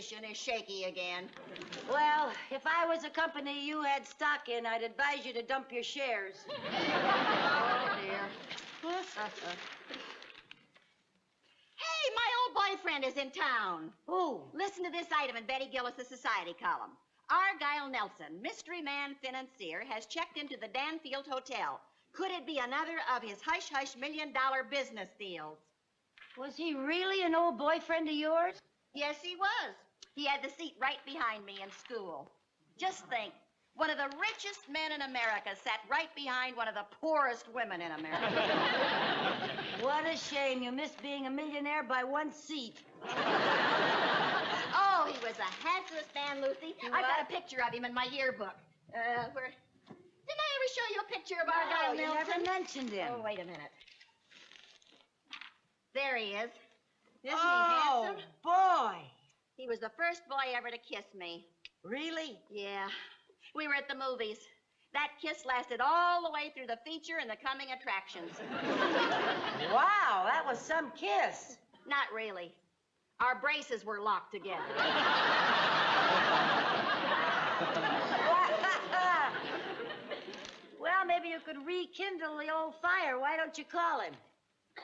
position is shaky again. Well, if I was a company you had stock in, I'd advise you to dump your shares. Oh, dear. Hey, my old boyfriend is in town. Who? Listen to this item in Betty Gillis' society column. Argyle Nelson, mystery man financier, has checked into the Danfield Hotel. Could it be another of his hush-hush $1-million business deals? Was he really an old boyfriend of yours? Yes, he was. He had the seat right behind me in school. Just think, one of the richest men in America sat right behind one of the poorest women in America. What a shame. You missed being a millionaire by one seat. Oh, he was the handsomest man, Lucy. I've got a picture of him in my yearbook. Didn't I ever show you a picture of Argyle Nelson? You never mentioned him. Oh, wait a minute. There he is. Isn't he Oh, handsome? boy. He was the first boy ever to kiss me. Really? Yeah. We were at the movies. That kiss lasted all the way through the feature and the coming attractions. Wow, that was some kiss. Not really. Our braces were locked together. Well, maybe you could rekindle the old fire. Why don't you call him?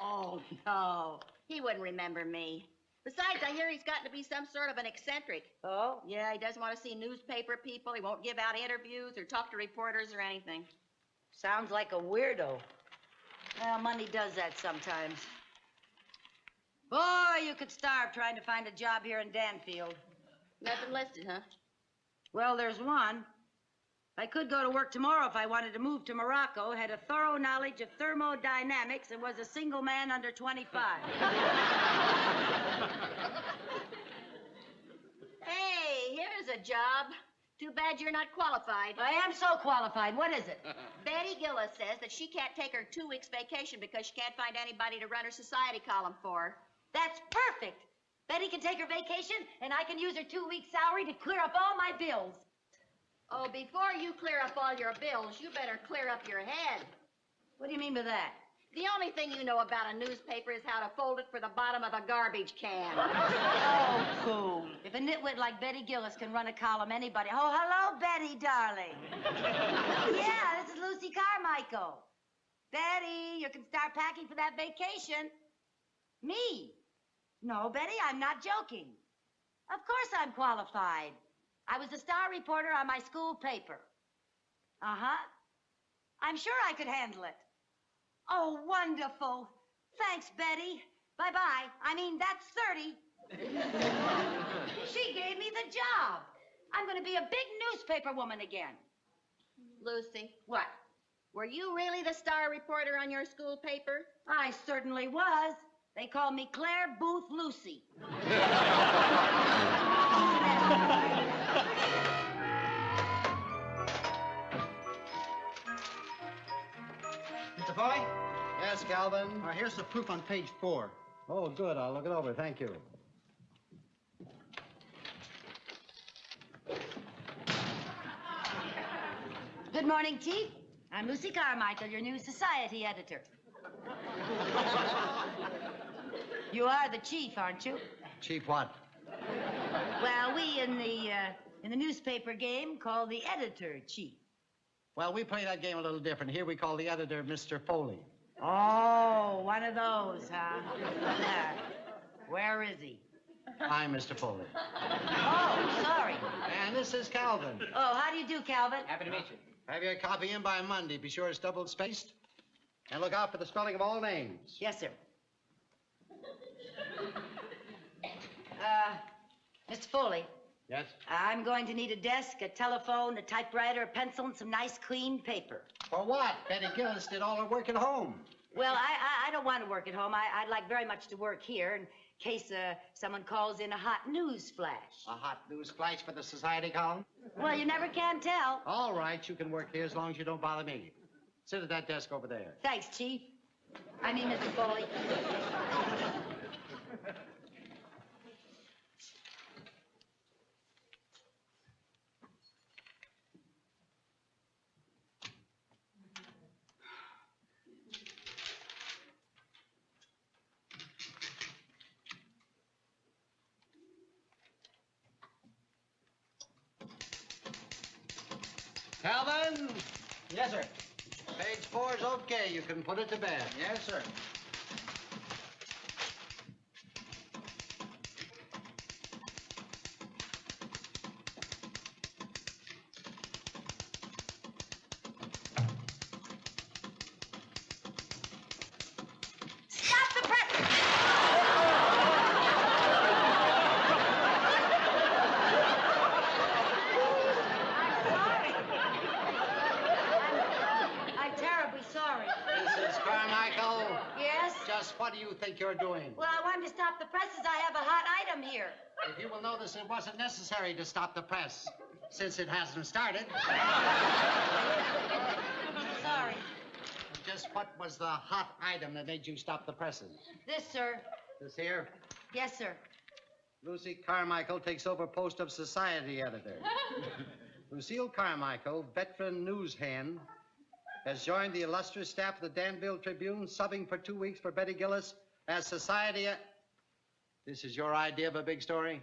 Oh, no. He wouldn't remember me. Besides, I hear he's gotten to be some sort of an eccentric. Oh? Yeah, he doesn't want to see newspaper people. He won't give out interviews or talk to reporters or anything. Sounds like a weirdo. Well, money does that sometimes. Boy, you could starve trying to find a job here in Danfield. Nothing listed, huh? Well, there's one. I could go to work tomorrow if I wanted to move to Morocco, had a thorough knowledge of thermodynamics, and was a single man under 25. Hey, here's a job. Too bad you're not qualified. I am so qualified. What is it? Betty Gillis says that she can't take her 2 weeks vacation because she can't find anybody to run her society column for her. That's perfect. Betty can take her vacation, and I can use her 2 weeks' salary to clear up all my bills. Oh, before you clear up all your bills, you better clear up your head. What do you mean by that? The only thing you know about a newspaper is how to fold it for the bottom of a garbage can. Oh, cool. If a nitwit like Betty Gillis can run a column, anybody... Oh, hello, Betty, darling. Yeah, this is Lucy Carmichael. Betty, you can start packing for that vacation. Me? No, Betty, I'm not joking. Of course I'm qualified. I was the star reporter on my school paper. Uh-huh. I'm sure I could handle it. Oh, wonderful. Thanks, Betty. Bye-bye. I mean, that's 30. She gave me the job. I'm going to be a big newspaper woman again. Lucy. What? Were you really the star reporter on your school paper? I certainly was. They called me Claire Booth Lucy. Mr. Foley? Yes, Calvin? Here's the proof on page 4. Oh, good. I'll look it over. Thank you. Good morning, Chief. I'm Lucy Carmichael, your new society editor. You are the chief, aren't you? Chief what? Well, we in the newspaper game call the editor chief. Well, we play that game a little different. Here we call the editor Mr. Foley. Oh, one of those, huh? Where is he? I'm Mr. Foley. Oh, sorry. And this is Calvin. Oh, how do you do, Calvin? Happy to meet you. Have your copy in by Monday. Be sure it's double-spaced. And look out for the spelling of all names. Yes, sir. Mr. Foley. Yes? I'm going to need a desk, a telephone, a typewriter, a pencil, and some nice, clean paper. For what? Betty Gillis did all her work at home. Well, I don't want to work at home. I'd like very much to work here in case someone calls in a hot news flash. A hot news flash for the society column? Well, you never can tell. All right, you can work here as long as you don't bother me. Sit at that desk over there. Thanks, Chief. I mean, Mr. Foley. Calvin, Yes, sir. page 4 is okay. You can put it to bed. Yes, sir. Stop the press! I'm terribly sorry. Mrs. Carmichael, Yes? just what do you think you're doing? Well, I wanted to stop the presses. I have a hot item here. If you will notice, it wasn't necessary to stop the press, since it hasn't started. Sorry. Just what was the hot item that made you stop the presses? This, sir. This here? Yes, sir. Lucy Carmichael takes over post of society editor. Lucille Carmichael, veteran news hen, has joined the illustrious staff of the Danville Tribune, subbing for 2 weeks for Betty Gillis as society. This is your idea of a big story?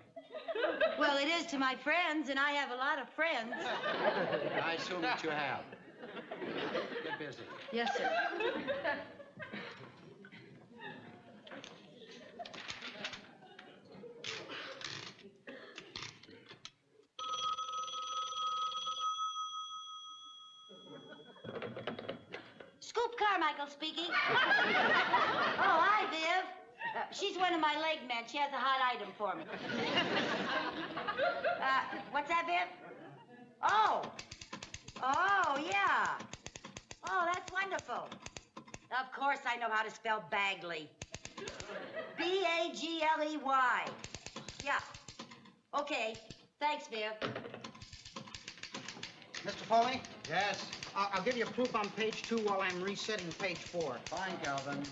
Well, it is to my friends, and I have a lot of friends. I assume that you have. Get busy. Yes, sir. Scoop Carmichael speaking. Oh, hi, Viv. She's one of my leg men. She has a hot item for me. What's that, Viv? Oh. Oh, yeah. Oh, that's wonderful. Of course I know how to spell Bagley. B-A-G-L-E-Y. Yeah. Okay. Thanks, Viv. Mr. Foley, Yes. I'll give you proof on page 2 while I'm resetting page 4. Fine, Calvin.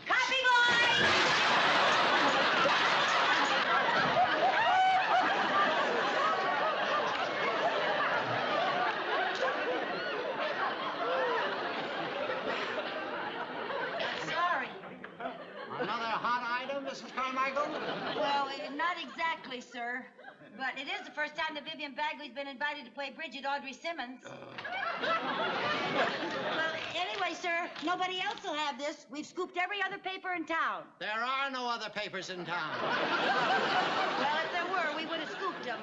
Copy, boy! Sorry. Another hot item, Mrs. Carmichael? Well, not exactly, sir. But it is the first time that Vivian Bagley's been invited to play bridge at Audrey Simmons. Well, anyway, sir, nobody else will have this. We've scooped every other paper in town. There are no other papers in town. Well, if there were, we would have scooped them.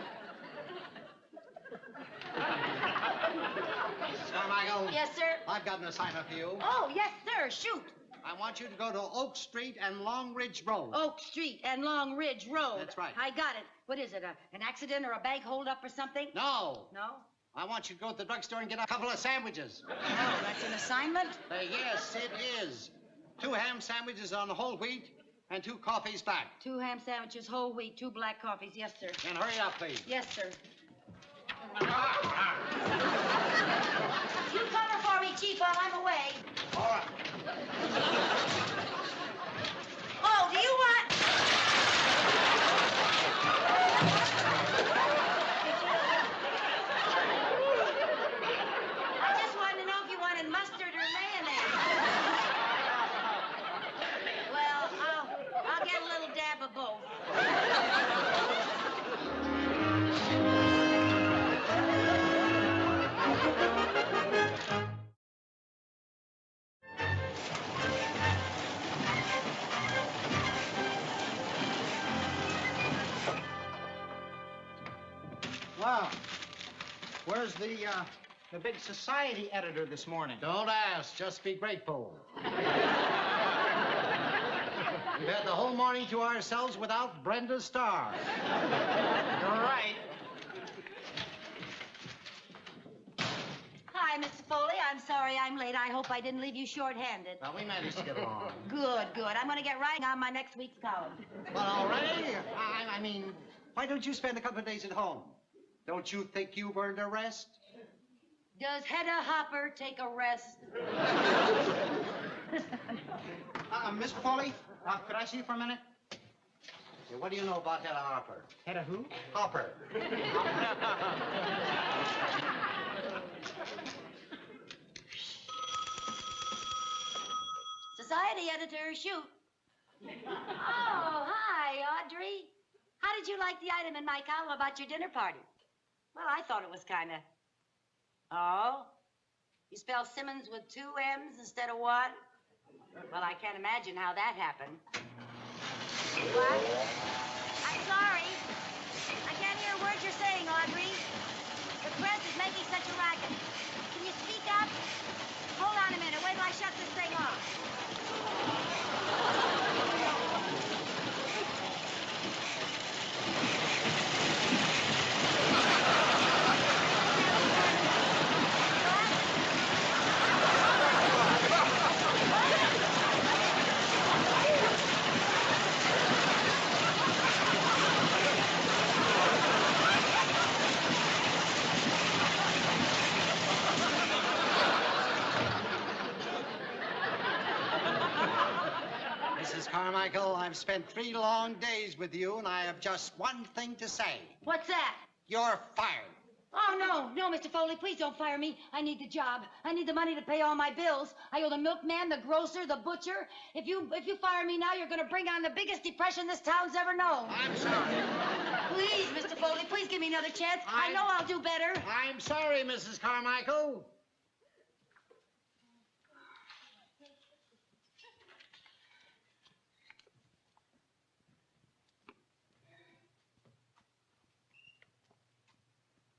Mrs. Carmichael? Yes, sir? I've got an assignment for you. Oh, yes, sir. Shoot. I want you to go to Oak Street and Long Ridge Road. Oak Street and Long Ridge Road. That's right. I got it. What is it, an accident or a bank holdup or something? No. No? I want you to go to the drugstore and get a couple of sandwiches. Oh, that's an assignment? Yes, it is. 2 ham sandwiches on whole wheat and 2 coffees black. 2 ham sandwiches, whole wheat, 2 black coffees. Yes, sir. And hurry up, please. Yes, sir. You cover for me, Chief, while I'm away. All right. Oh, do you want... I just wanted to know if you wanted mustard or mayonnaise. Well, I'll get a little dab of both. Wow. Where's the big society editor this morning? Don't ask, just be grateful. We've had the whole morning to ourselves without Brenda Starr. You're right. Hi, Mr. Foley. I'm sorry I'm late. I hope I didn't leave you short-handed. Well, we managed to get along. Good, good. I'm going to get writing on my next week's column. Well, already? I mean, why don't you spend a couple of days at home? Don't you think you've earned a rest? Does Hedda Hopper take a rest? Mr. Foley, could I see you for a minute? Hey, what do you know about Hedda Hopper? Hedda who? Hopper. Society editor, shoot. Oh, hi, Audrey. How did you like the item in my column about your dinner party? Well, I thought it was kind of Oh? You spell Simmons with 2 M's instead of 1? Well, I can't imagine how that happened. What? I'm sorry. I can't hear a word you're saying, Audrey. The press is making such a racket. Can you speak up? Hold on a minute. Wait till I shut this thing off. Mrs. Carmichael, I've spent 3 long days with you, and I have just one thing to say. What's that? You're fired. Oh, no, Mr. Foley, please don't fire me. I need the job. I need the money to pay all my bills. I owe the milkman, the grocer, the butcher. If you fire me now, you're going to bring on the biggest depression this town's ever known. I'm sorry. Please, Mr. Foley, please give me another chance. I know I'll do better. I'm sorry, Mrs. Carmichael.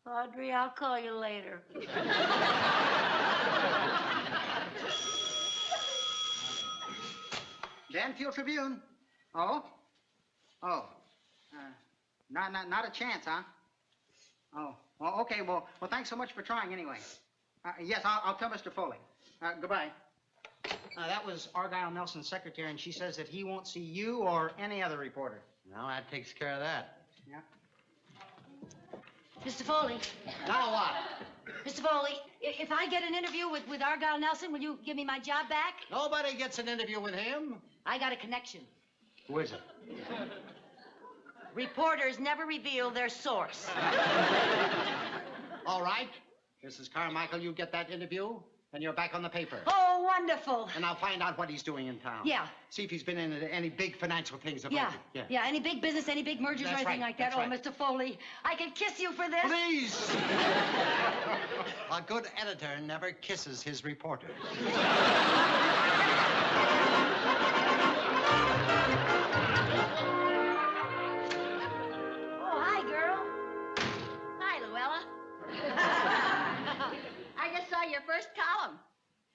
Audrey, I'll call you later. Danfield Tribune. Oh? Oh. Not a chance, huh? Oh. Well, okay. Well, thanks so much for trying anyway. Yes, I'll tell Mr. Foley. Goodbye. That was Argyle Nelson's secretary, and she says that he won't see you or any other reporter. Now that takes care of that. Yeah. Mr. Foley. Now what? Mr. Foley, if I get an interview with Argyle Nelson, will you give me my job back? Nobody gets an interview with him. I got a connection. Who is it? Reporters never reveal their source. All right. Mrs. Carmichael, you get that interview, and you're back on the paper. Oh, wonderful. And I'll find out what he's doing in town. Yeah. See if he's been in any big financial things of Yeah. late. Yeah, any big business, any big mergers That's or anything right, like that. that's Oh, right. Mr. Foley, I can kiss you for this. Please! A good editor never kisses his reporters. Oh, hi, girl. Hi, Luella. I just saw your first column.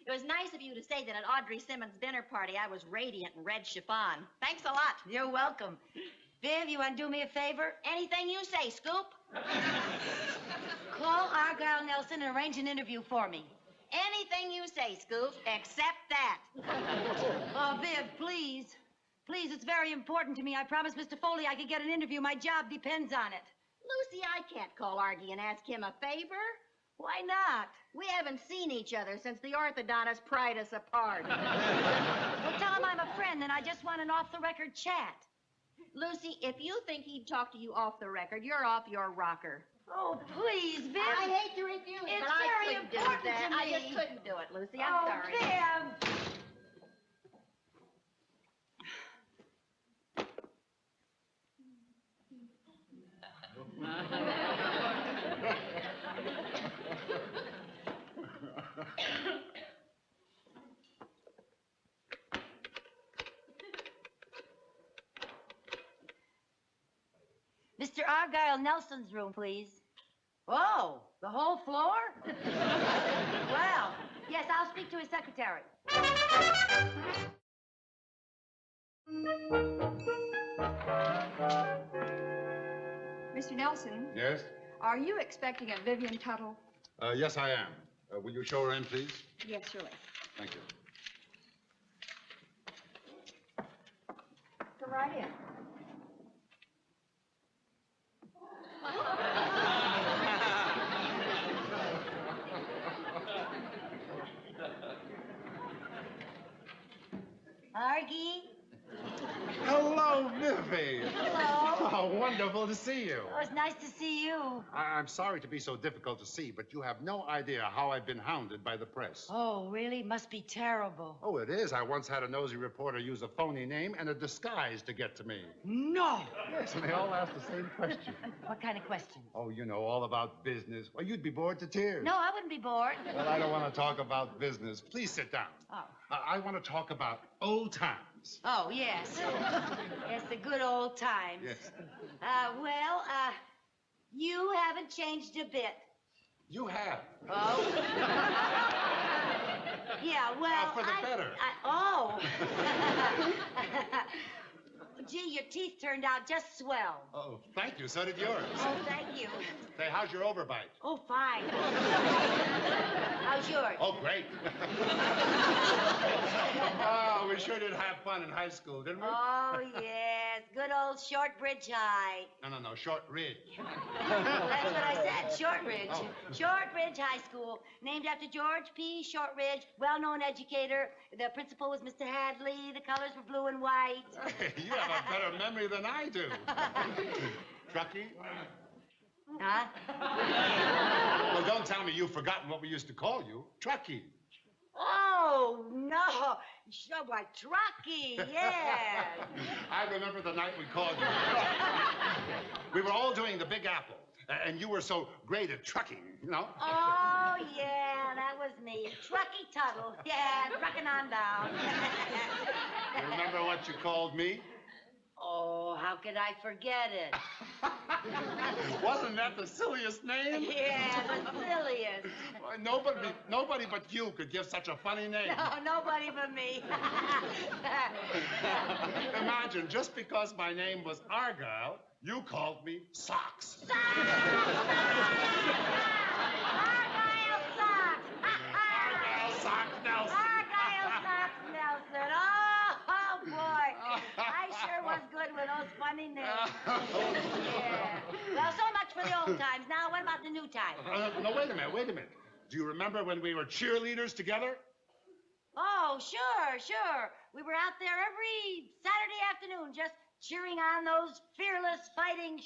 It was nice of you to say that at Audrey Simmons' dinner party I was radiant in red chiffon. Thanks a lot. You're welcome. Viv, you want to do me a favor? Anything you say, Scoop. Call Argyle Nelson and arrange an interview for me. Anything you say, Scoop, except that. Oh, Viv, please. Please, it's very important to me. I promised Mr. Foley I could get an interview. My job depends on it. Lucy, I can't call Argy and ask him a favor. Why not? We haven't seen each other since the orthodontist pried us apart. Well, tell him I'm a friend and I just want an off-the-record chat. Lucy, if you think he'd talk to you off the record, you're off your rocker. Oh, please, Viv. I hate to refuse, It's but I very couldn't do important that. to I me. just couldn't do it, Lucy. I'm Oh, sorry. Viv. Mr. Argyle Nelson's room, please. Oh, the whole floor? Well, yes, I'll speak to his secretary. Mr. Nelson, Yes? are you expecting a Vivian Tuttle? Yes, I am. Will you show her in, please? Yes, surely. Thank you. Come right in. Argy? Hello, Vivi. Hello. Oh, wonderful to see you. Oh, it's nice to see you. I'm sorry to be so difficult to see, but you have no idea how I've been hounded by the press. Oh, really? Must be terrible. Oh, it is. I once had a nosy reporter use a phony name and a disguise to get to me. No. Yes, and they all asked the same question. What kind of question? Oh, you know, all about business. Well, you'd be bored to tears. No, I wouldn't be bored. Well, I don't want to talk about business. Please sit down. Oh. I want to talk about old times. Oh, yes. Yes, the good old times. Yes. Well, you haven't changed a bit. You have. Oh. Yeah, well, for the better. Oh. Gee, your teeth turned out just swell. Oh, thank you. So did yours. Oh, thank you. Say, how's your overbite? Oh, fine. How's yours? Oh, great. Oh, we sure did have fun in high school, didn't we? Oh, yes. Good old Shortbridge High. No, Short Ridge. That's what I said, Shortridge. Oh. Shortridge High School, named after George P. Shortridge, well-known educator. The principal was Mr. Hadley. The colors were blue and white. You have a better memory than I do. Truckee? Huh? Well, don't tell me you've forgotten what we used to call you. Truckee. Oh, no. Sure, why, Truckee, yeah. I remember the night we called you. We were all doing the Big Apple, and you were so great at trucking, you know? Oh, yeah, that was me. Truckee Tuttle. Yeah, trucking on down. You remember what you called me? Oh, how could I forget it? Wasn't that the silliest name? Yeah, the silliest. Why, nobody but you could give such a funny name. No, nobody but me. Imagine, just because my name was Argyle, you called me Socks. Argyle Socks. Argyle Sock Nelson. Argyle Socks Nelson. Oh, boy. I sure was good with those funny names. Yeah. Well, so much for the old times. Now, what about the new times? No, wait a minute. Do you remember when we were cheerleaders together? Oh, sure. We were out there every Saturday afternoon just cheering on those fearless fighting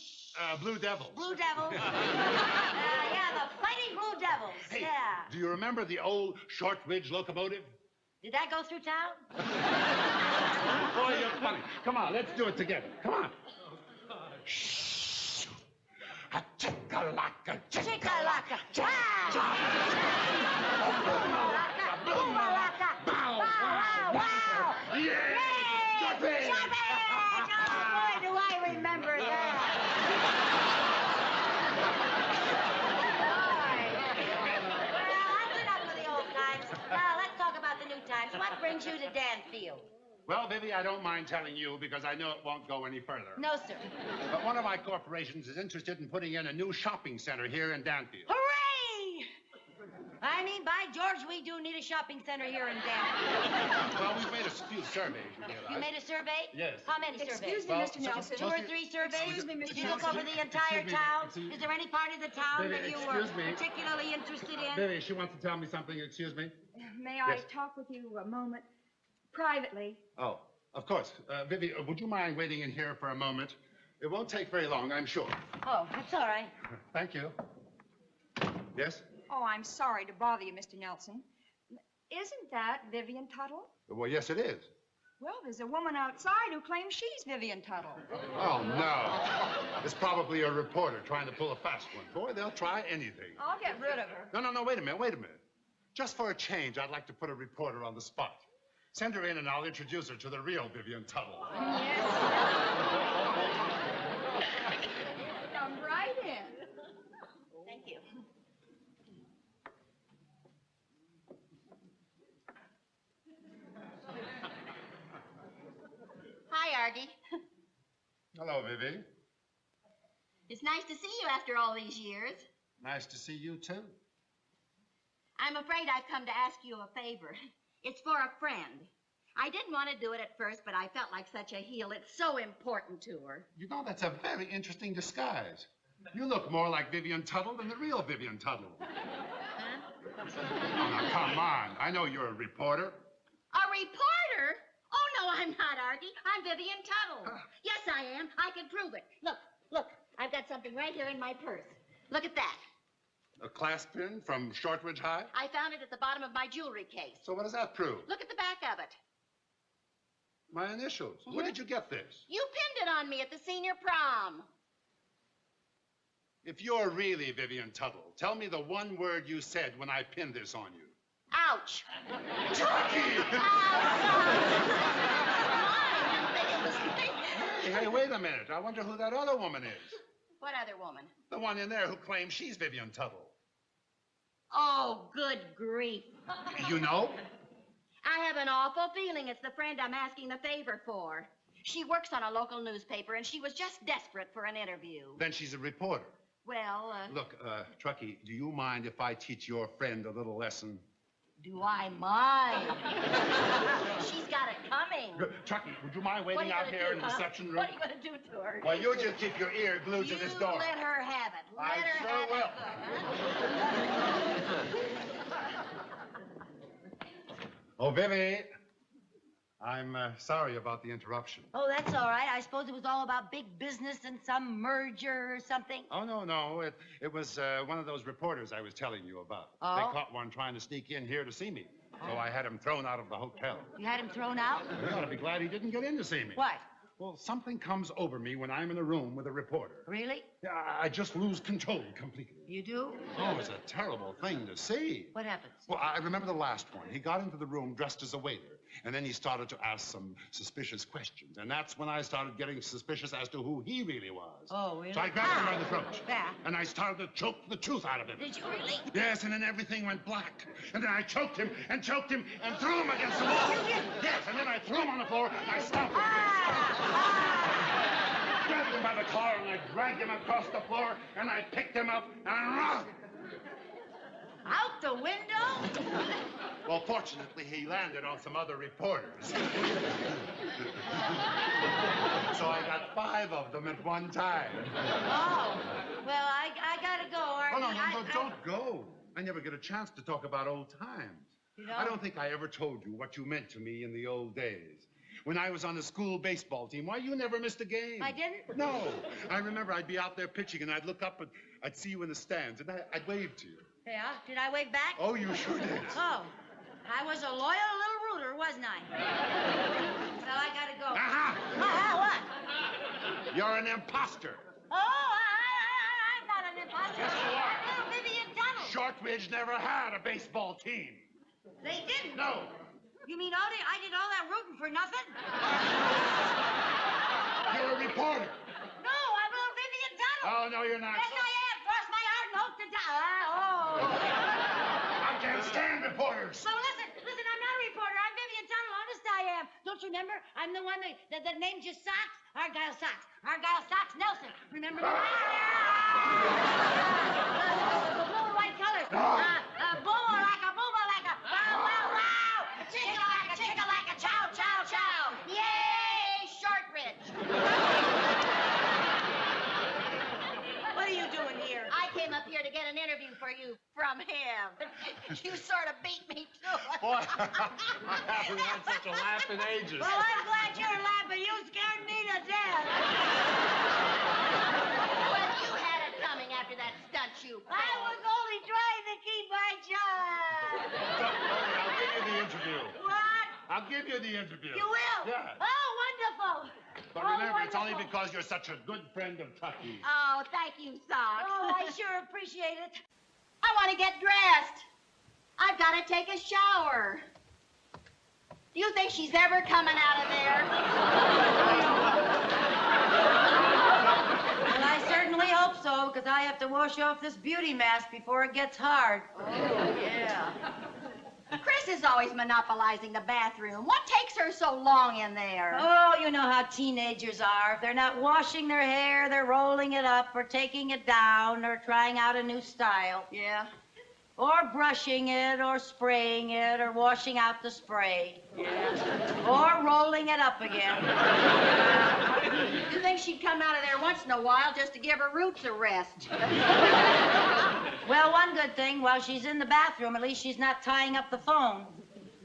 Blue Devils. Blue Devils. Yeah, the fighting Blue Devils. Hey, Yeah. do you remember the old Shortridge locomotive? Did that go through town? Boy, you're funny. Come on, let's do it together. Come on. Shh. A chicka-lacka, Chicka-lacka. Boom-a-lacka. Bow, wow. Yeah! Jumping! Oh, boy, do I remember that. Well, that's enough of the old times. Now, let's talk about the new times. What brings you to Danfield? Well, Vivi, I don't mind telling you because I know it won't go any further. No, sir. But one of my corporations is interested in putting in a new shopping center here in Danfield. Hooray! I mean, by George, we do need a shopping center here in Danfield. Well, we've made a few surveys, you realize. You made a survey? Yes. How many Excuse surveys? me, Mr. Nelson. 2 or 3 surveys? Excuse me, Mr. Did you look over the entire town? Is there any part of the town that you were particularly interested in? Vivi, she wants to tell me something. Excuse me. May I Yes. talk with you a moment privately? Oh, of course. Vivi, would you mind waiting in here for a moment? It won't take very long, I'm sure. Oh, that's all right. Thank you. Yes? Oh, I'm sorry to bother you, Mr. Nelson. Isn't that Vivian Tuttle? Well, yes, it is. Well, there's a woman outside who claims she's Vivian Tuttle. Oh, no. It's probably a reporter trying to pull a fast one. Boy, they'll try anything. I'll get rid of her. No, wait a minute. Just for a change, I'd like to put a reporter on the spot. Send her in and I'll introduce her to the real Vivian Tuttle. Yes. Come right in. Thank you. Hi, Argie. Hello, Vivi. It's nice to see you after all these years. Nice to see you, too. I'm afraid I've come to ask you a favor. It's for a friend. I didn't want to do it at first, but I felt like such a heel. It's so important to her. You know, that's a very interesting disguise. You look more like Vivian Tuttle than the real Vivian Tuttle. Huh? Oh, now, come on. I know you're a reporter. A reporter? Oh, no, I'm not, Argie. I'm Vivian Tuttle. Yes, I am. I can prove it. Look, Look, I've got something right here in my purse. Look at that. A clasp pin from Shortridge High? I found it at the bottom of my jewelry case. So what does that prove? Look at the back of it. My initials. Where did you get this? You pinned it on me at the senior prom. If you're really Vivian Tuttle, tell me the one word you said when I pinned this on you. Ouch. Chucky! Hey, wait a minute. I wonder who that other woman is. What other woman? The one in there who claims she's Vivian Tuttle. Oh, good grief. You know? I have an awful feeling it's the friend I'm asking the favor for. She works on a local newspaper, and she was just desperate for an interview. Then she's a reporter. Well, Look, Truckee, do you mind if I teach your friend a little lesson? do I mind? She's got it coming. Truckee, would you mind waiting out here in the reception room? What are you going to do to her? Well, you just keep your ear glued to this door. You let her have it. Let I her sure have will. Oh, Vivi, I'm sorry about the interruption. Oh, that's all right. I suppose it was all about big business and some merger or something. Oh, no. It was one of those reporters I was telling you about. Oh? They caught one trying to sneak in here to see me. So I had him thrown out of the hotel. You had him thrown out? You ought to be glad he didn't get in to see me. What? Well, something comes over me when I'm in a room with a reporter. Really? Yeah, I just lose control completely. You do? Oh, it's a terrible thing to see. What happens? Well, I remember the last one. He got into the room dressed as a waiter, and then he started to ask some suspicious questions. And that's when I started getting suspicious as to who he really was. Oh, really? So I grabbed him by the throat. Yeah. And I started to choke the truth out of him. Did you really? Yes, and then everything went black. And then I choked him and threw him against the wall. Yes, and then I threw him on the floor and I stomped him. Grabbed him by the collar and I dragged him across the floor and I picked him up and Out the window? Well, fortunately, he landed on some other reporters. So I got 5 of them at one time. Oh. Well, I gotta go, Artie. Oh, no, don't go. I never get a chance to talk about old times. You know? I don't think I ever told you what you meant to me in the old days. When I was on the school baseball team, why, you never missed a game. I didn't? No. I remember I'd be out there pitching, and I'd look up, and I'd see you in the stands, and I'd wave to you. Yeah? Did I wave back? Oh, you sure did. Oh. I was a loyal little rooter, wasn't I? Well, I gotta go. Aha! What? You're an imposter. Oh, I'm not an imposter. Yes, you are. I'm little Vivian Tuttle. Shortridge never had a baseball team. They didn't? No. You mean I did all that rooting for nothing? You're a reporter. No, I'm little Vivian Tuttle. Oh, no, you're not. Yes, I am. Cross my heart and hope to die. I can't stand reporters. So listen, I'm not a reporter. I'm Vivian Tuttle. Honest, I am. Don't you remember? I'm the one that named you Socks. Argyle Socks Nelson. Remember the blue and white colors. Boomalaka, boomalaka. Wow, wow, wow. Chicka-lacka, chow, chow, chow. Yay, Shortridge. What are you doing here? I came up here to get an interview for you from him. You sort of beat me to it. Boy, I haven't had such a laugh in ages. Well, I'm glad you're laughing. You scared me to death. Well, you had it coming after that stunt you pulled. I was only trying to keep my job. I'll give you the interview. What? I'll give you the interview. You will? Yeah. Oh, wonderful. But Oh, remember, it's only wonderful. because you're such a good friend of Truckee. Oh, thank you, Socks. Oh, I sure appreciate it. I want to get dressed. I've got to take a shower. Do you think she's ever coming out of there? Well, I certainly hope so, because I have to wash off this beauty mask before it gets hard. Oh, yeah. Chris is always monopolizing the bathroom. What takes her so long in there? Oh, you know how teenagers are. If they're not washing their hair, they're rolling it up or taking it down or trying out a new style. Yeah. Or brushing it or spraying it or washing out the spray. Yeah. Or rolling it up again. You think she'd come out of there once in a while just to give her roots a rest? Well, one good thing, while she's in the bathroom, at least she's not tying up the phone.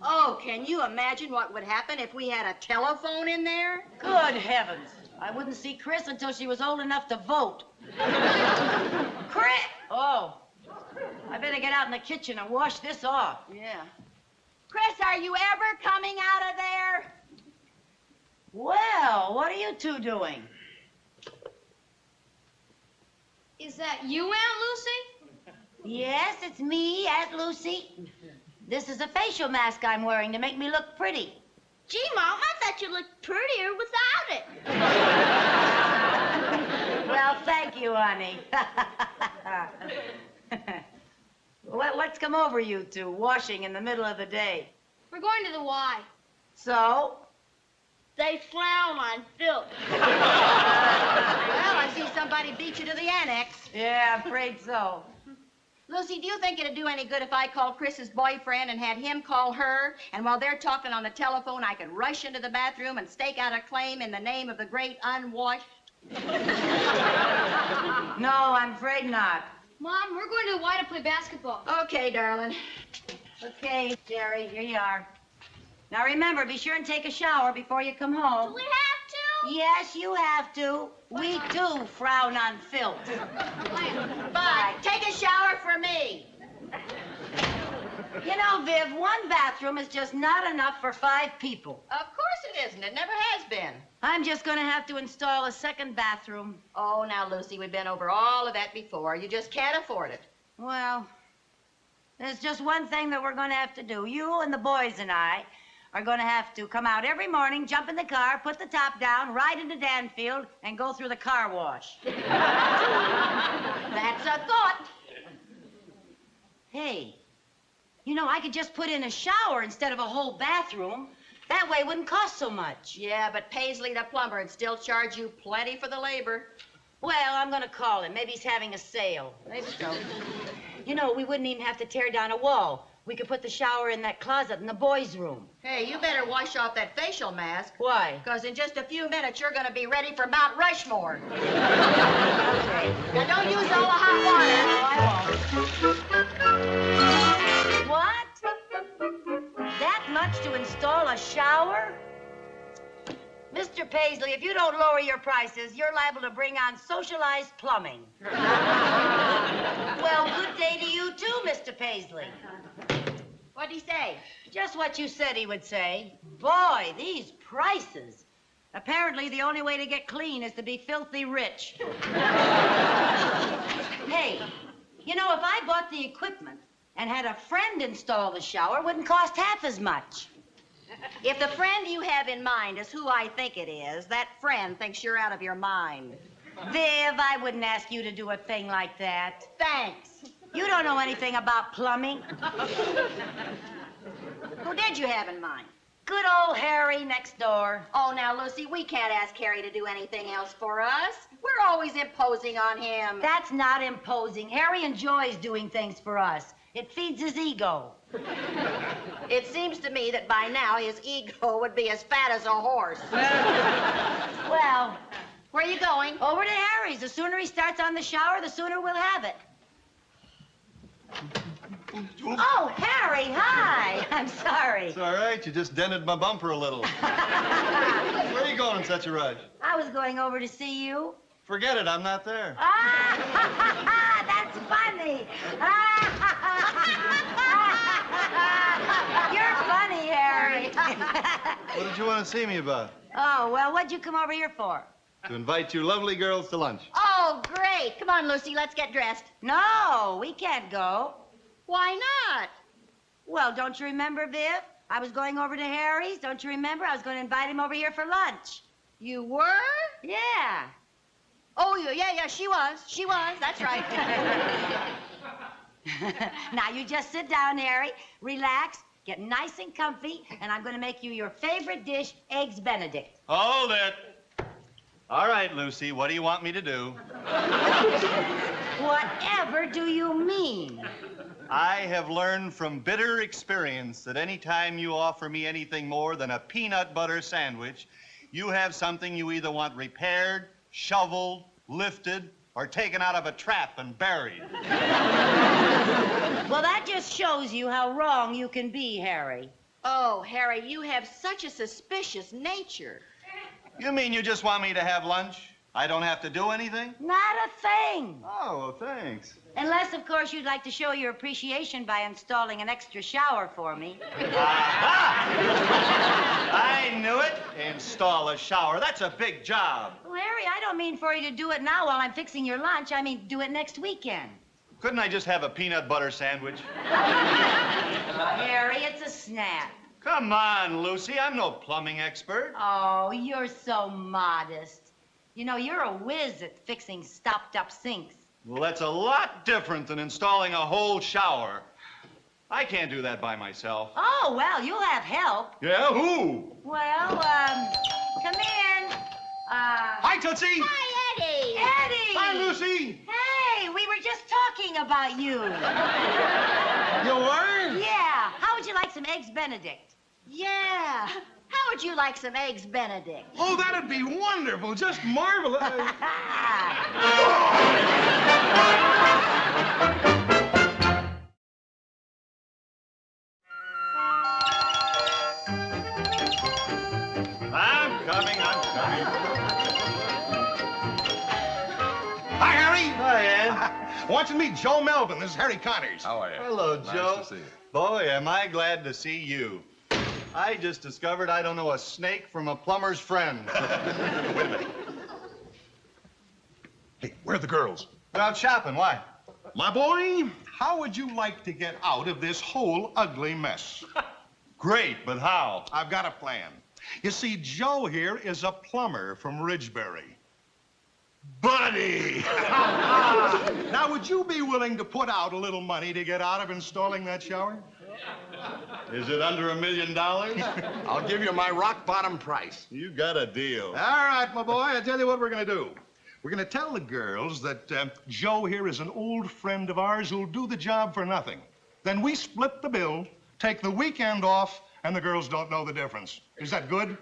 Oh, can you imagine what would happen if we had a telephone in there? Good heavens. I wouldn't see Chris until she was old enough to vote. Chris! Oh. I better get out in the kitchen and wash this off. Yeah. Chris, are you ever coming out of there? Well, what are you two doing? Is that you, Aunt Lucy? Yes, it's me, Aunt Lucy. This is a facial mask I'm wearing to make me look pretty. Gee, Mom, I thought you looked prettier without it. Well, thank you, honey. What's come over you two, washing in the middle of the day? We're going to the Y. So? They frown on filth. Well, I see somebody beat you to the annex. Yeah, I'm afraid so. Lucy, do you think it'd do any good if I called Chris's boyfriend and had him call her? And while they're talking on the telephone, I could rush into the bathroom and stake out a claim in the name of the great unwashed? No, I'm afraid not. Mom, we're going to the Y to play basketball. Okay, darling. Okay, Jerry, here you are. Now remember, be sure and take a shower before you come home. Do we have to? Yes, you have to. We too frown on filth. But take a shower for me. You know, Viv, one bathroom is just not enough for 5 people. Of course it isn't. It never has been. I'm just going to have to install a second bathroom. Oh, now, Lucy, we've been over all of that before. You just can't afford it. Well, there's just one thing that we're going to have to do. You and the boys and I are going to have to come out every morning, jump in the car, put the top down, ride into Danfield, and go through the car wash. That's a thought. Hey, you know, I could just put in a shower instead of a whole bathroom. That way it wouldn't cost so much. Yeah, but Paisley, the plumber, would still charge you plenty for the labor. Well, I'm going to call him. Maybe he's having a sale. Maybe so. You know, we wouldn't even have to tear down a wall. We could put the shower in that closet in the boys' room. Hey, you better wash off that facial mask. Why? Because in just a few minutes, you're going to be ready for Mount Rushmore. Okay. Now, don't use all the hot water. What? That much to install a shower? Mr. Paisley, if you don't lower your prices, you're liable to bring on socialized plumbing. Well, good day to you too, Mr. Paisley. What'd he say? Just what you said he would say. Boy, these prices. Apparently, the only way to get clean is to be filthy rich. Hey, you know, if I bought the equipment and had a friend install the shower, it wouldn't cost half as much. If the friend you have in mind is who I think it is, that friend thinks you're out of your mind. Viv, I wouldn't ask you to do a thing like that. Thanks. You don't know anything about plumbing. Who did you have in mind? Good old Harry next door. Oh, now, Lucy, we can't ask Harry to do anything else for us. We're always imposing on him. That's not imposing. Harry enjoys doing things for us. It feeds his ego. It seems to me that by now his ego would be as fat as a horse. Well, Where are you going? over to Harry's. The sooner he starts on the shower, the sooner we'll have it. Oh, Harry, hi. I'm sorry. It's all right. You just dented my bumper a little. Where are you going in such a rush? I was going over to see you. Forget it. I'm not there. Ah, that's funny. You're funny, Harry. What did you want to see me about? Oh, well, what'd you come over here for? To invite you lovely girls to lunch. Oh, great. Come on, Lucy, let's get dressed. No, we can't go. Why not? Well, don't you remember, Viv? I was going over to Harry's. Don't you remember? I was going to invite him over here for lunch. You were? Yeah. Oh, yeah, she was. She was. That's right. Now, you just sit down, Harry, relax, get nice and comfy, and I'm going to make you your favorite dish, Eggs Benedict. Hold it. All right, Lucy, what do you want me to do? Whatever do you mean? I have learned from bitter experience that any time you offer me anything more than a peanut butter sandwich, you have something you either want repaired, shoveled, lifted, or taken out of a trap and buried. Well, that just shows you how wrong you can be, Harry. Oh, Harry, you have such a suspicious nature. You mean you just want me to have lunch? I don't have to do anything? Not a thing. Oh, well, thanks. Unless, of course, you'd like to show your appreciation by installing an extra shower for me. Aha! I knew it. Install a shower. That's a big job. Well, Harry, I don't mean for you to do it now while I'm fixing your lunch. I mean, do it next weekend. Couldn't I just have a peanut butter sandwich? Harry, it's a snack. Come on, Lucy. I'm no plumbing expert. Oh, you're so modest. You know, you're a whiz at fixing stopped-up sinks. Well, that's a lot different than installing a whole shower. I can't do that by myself. Oh, well, you'll have help. Yeah, who? Well, come in. Hi, Tootsie. Hi, Eddie. Eddie! Hi, Lucy. Hey, we were just talking about you. You were? Yeah. How would you like some Eggs Benedict? Yeah. How would you like some Eggs Benedict? Oh, that'd be wonderful. Just marvelous. I'm coming. Hi, Harry. Hi, Ann. Want you to meet Joe Melvin. This is Harry Connors. How are you? Hello, Nice Joe. to see you. Boy, am I glad to see you. I just discovered I don't know a snake from a plumber's friend. Wait a minute. Hey, where are the girls? They're out shopping. Why? My boy, how would you like to get out of this whole ugly mess? Great, but how? I've got a plan. You see, Joe here is a plumber from Ridgebury. Buddy! Now, would you be willing to put out a little money to get out of installing that shower? Is it under $1 million? I'll give you my rock bottom price. You got a deal. All right, my boy, I'll tell you what we're going to do. We're going to tell the girls that Joe here is an old friend of ours who'll do the job for nothing. Then we split the bill, take the weekend off, and the girls don't know the difference. Is that good?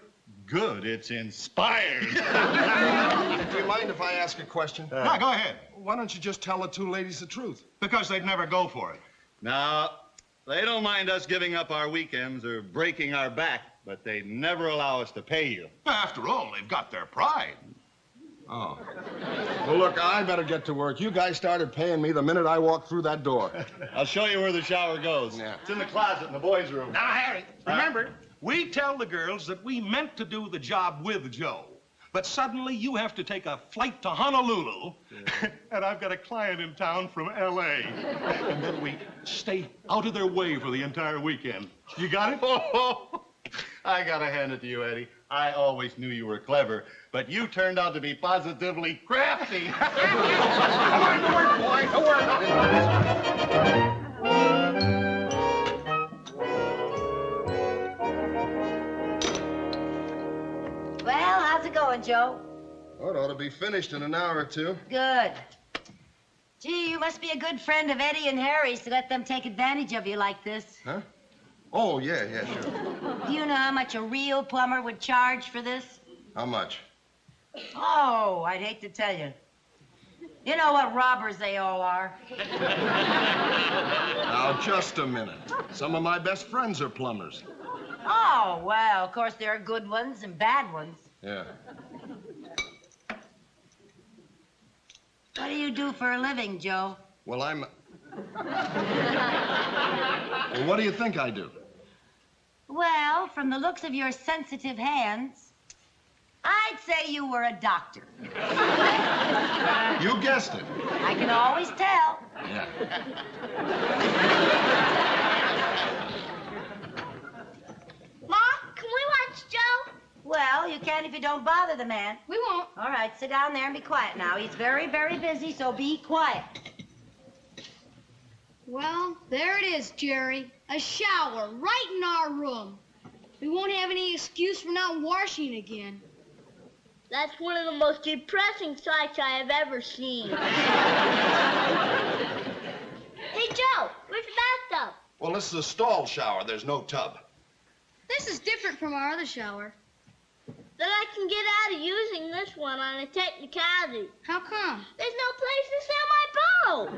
Good. It's inspired. Do you mind if I ask a question? No, go ahead. Why don't you just tell the two ladies the truth? Because they'd never go for it. Now, they don't mind us giving up our weekends or breaking our back, but they never allow us to pay you. After all, they've got their pride. Oh. Well, look, I better get to work. You guys started paying me the minute I walked through that door. I'll show you where the shower goes. Yeah. It's in the closet in the boys' room. Now, Harry, remember, we tell the girls that we meant to do the job with Joe. But suddenly you have to take a flight to Honolulu, and I've got a client in town from L.A. And then we stay out of their way for the entire weekend. You got it? I gotta hand it to you, Eddie. I always knew you were clever, but you turned out to be positively crafty. Come on, to work, boy, to work. Well, how's it going, Joe? Oh, it ought to be finished in an hour or two. Good. Gee, you must be a good friend of Eddie and Harry's to let them take advantage of you like this. Huh? Oh, yeah, sure. Do you know how much a real plumber would charge for this? How much? Oh, I'd hate to tell you. You know what robbers they all are. Now, just a minute. Some of my best friends are plumbers. Oh, well, of course there are good ones and bad ones. Yeah. What do you do for a living, Joe? Well, I'm... Well, what do you think I do? Well, from the looks of your sensitive hands, I'd say you were a doctor. You guessed it. I can always tell. Yeah. Mom, can we watch Joe? Well, you can if you don't bother the man. We won't. All right, sit down there and be quiet now. He's very, very busy, so be quiet. Well, there it is, Jerry. A shower right in our room. We won't have any excuse for not washing again. That's one of the most depressing sights I have ever seen. Hey, Joe, where's the bathtub? Well, this is a stall shower. There's no tub. This is different from our other shower. Then I can get out of using this one on a technicality. How come? There's no place to sell my boat.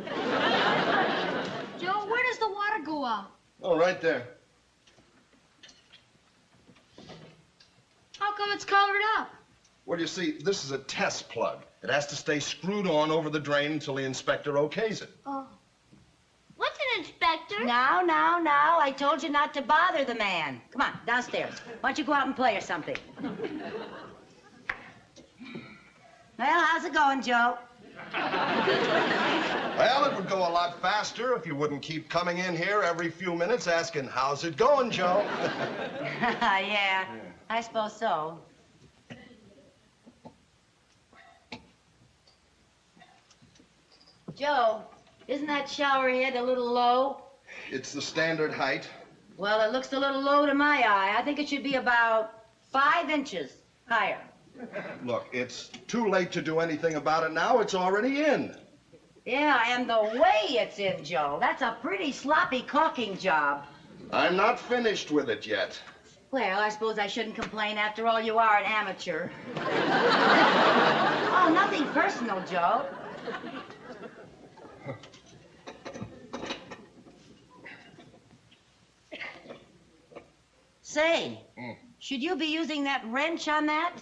Joe, where does the water go out? Oh, right there. How come it's covered up? Well, you see, this is a test plug. It has to stay screwed on over the drain until the inspector okays it. Oh. What's an inspector? Now, now, now. I told you not to bother the man. Come on, downstairs. Why don't you go out and play or something? Well, how's it going, Joe? Well, it would go a lot faster if you wouldn't keep coming in here every few minutes asking, how's it going, Joe? Yeah, I suppose so. Joe, isn't that shower head a little low? It's the standard height. Well, it looks a little low to my eye. I think it should be about 5 inches higher. Look, it's too late to do anything about it now. It's already in. Yeah, and the way it's in, Joe, that's a pretty sloppy caulking job. I'm not finished with it yet. Well, I suppose I shouldn't complain. After all, you are an amateur. Oh, nothing personal, Joe. Say, should you be using that wrench on that?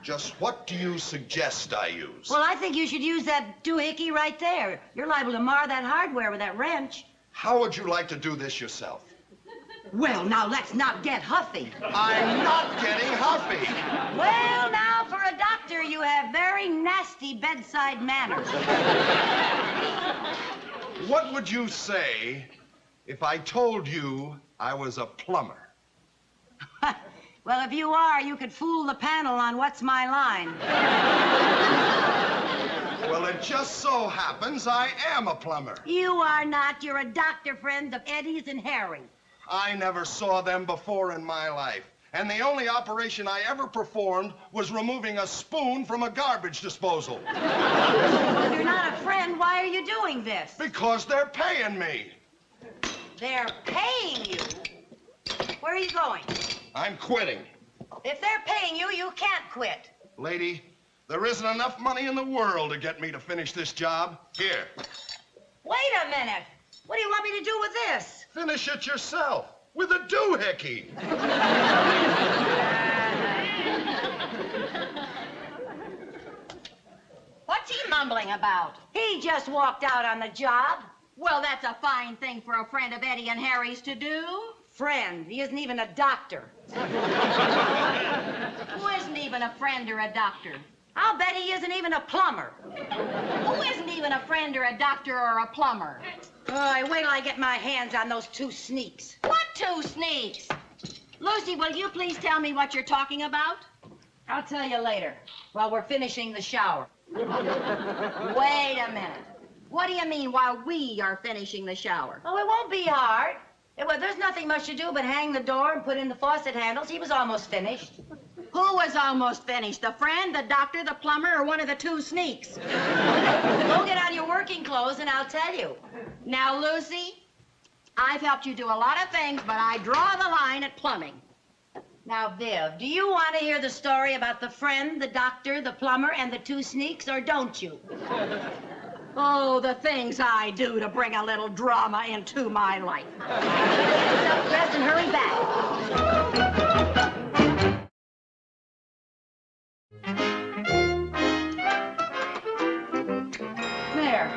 Just what do you suggest I use? Well, I think you should use that doohickey right there. You're liable to mar that hardware with that wrench. How would you like to do this yourself? Well, now, let's not get huffy. I'm not getting huffy. Well, now, for a doctor, you have very nasty bedside manners. What would you say if I told you I was a plumber? Well, if you are, you could fool the panel on What's My Line. Well, it just so happens I am a plumber. You are not. You're a doctor friend of Eddie's and Harry. I never saw them before in my life. And the only operation I ever performed was removing a spoon from a garbage disposal. If you're not a friend, why are you doing this? Because they're paying me. They're paying you? Where are you going? I'm quitting. If they're paying you, you can't quit. Lady, there isn't enough money in the world to get me to finish this job. Here. Wait a minute. What do you want me to do with this? Finish it yourself with a doohickey. What's he mumbling about? He just walked out on the job. Well, that's a fine thing for a friend of Eddie and Harry's to do. Friend. He isn't even a doctor. Who isn't even a friend or a doctor? I'll bet he isn't even a plumber. Who isn't even a friend or a doctor or a plumber? Oh, wait till I get my hands on those 2 sneaks. What 2 sneaks? Lucy, will you please tell me what you're talking about? I'll tell you later, while we're finishing the shower. Wait a minute. What do you mean while we are finishing the shower? Oh, it won't be hard. Well, there's nothing much to do but hang the door and put in the faucet handles. He was almost finished. Who was almost finished? The friend, the doctor, the plumber, or one of the 2 sneaks? Go get on your working clothes and I'll tell you. Now, Lucy, I've helped you do a lot of things, but I draw the line at plumbing. Now, Viv, do you want to hear the story about the friend, the doctor, the plumber, and the 2 sneaks, or don't you? Oh, the things I do to bring a little drama into my life. Get yourself dressed and hurry back. There.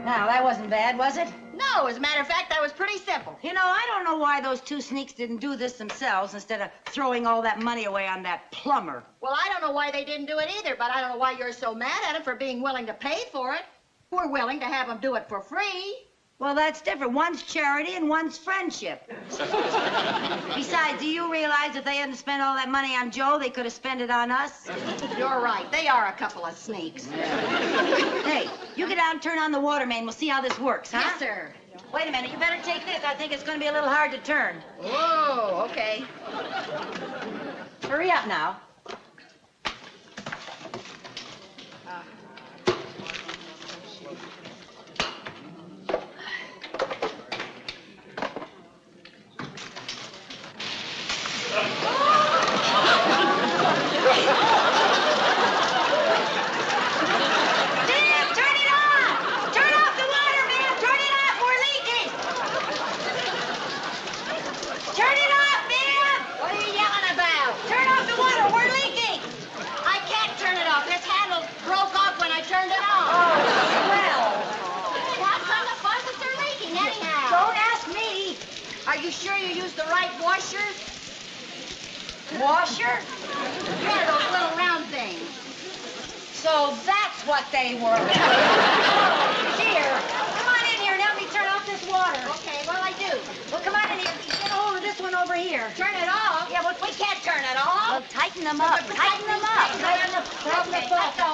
Now, that wasn't bad, was it? No, as a matter of fact, that was pretty simple. You know, I don't know why those 2 sneaks didn't do this themselves instead of throwing all that money away on that plumber. Well, I don't know why they didn't do it either, but I don't know why you're so mad at them for being willing to pay for it. We're willing to have them do it for free. Well, that's different. One's charity and one's friendship. Besides, do you realize if they hadn't spent all that money on Joe, they could have spent it on us? You're right. They are a couple of sneaks. Hey, you get out and turn on the water main. We'll see how this works, huh? Yes, sir. Wait a minute. You better take this. I think it's going to be a little hard to turn. Whoa, okay. Hurry up now. Turn it off, man! What are you yelling about? Turn off the water sure you used the right washers? Washer? Yeah, those little round things. So that's what they were. Oh, dear. Come on in here and help me turn off this water. Okay, what'll I do? Well, come on in here. Get a hold of this one over here. Turn it off? Yeah, well, We can't turn it off. well, tighten them up. Tighten them up. Okay, let's go.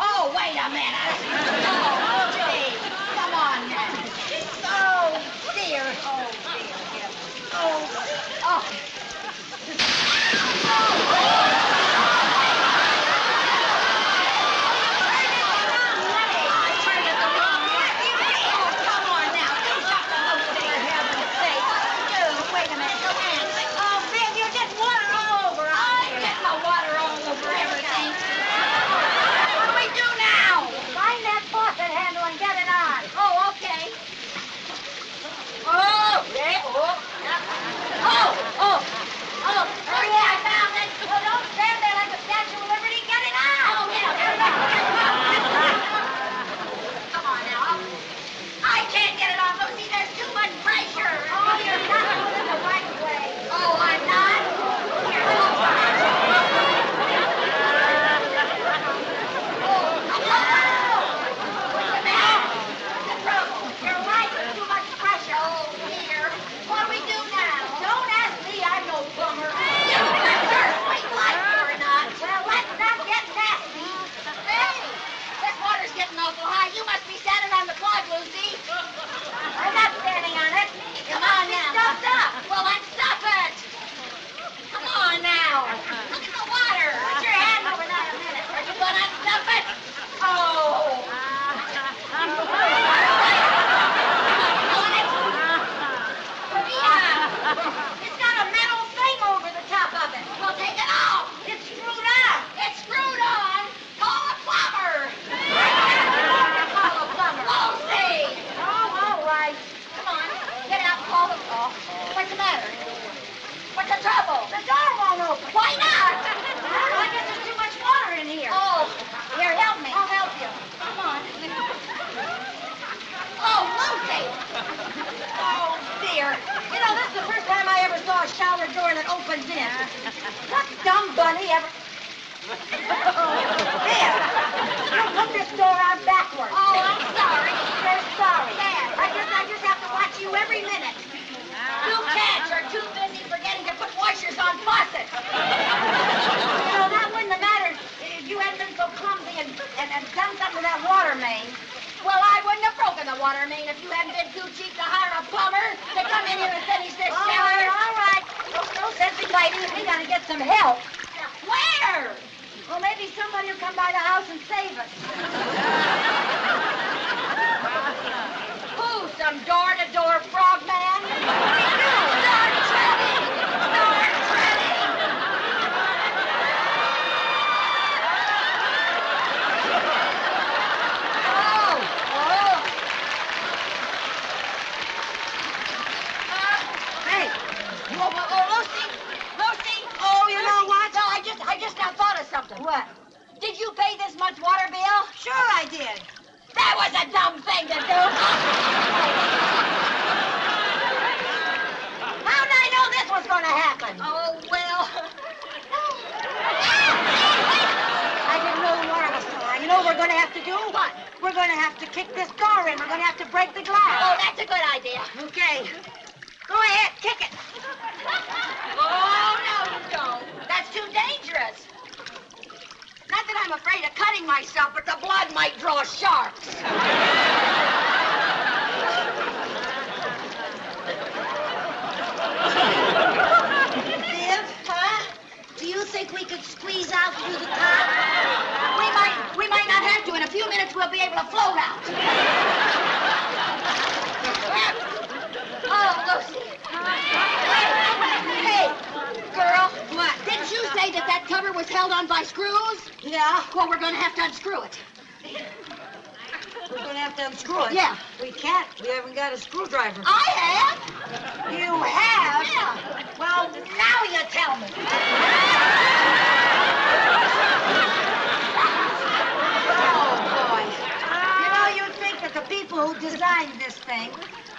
Oh, wait a minute. Oh, gee. Come on now. Oh, dear. Oh, dear. Oh.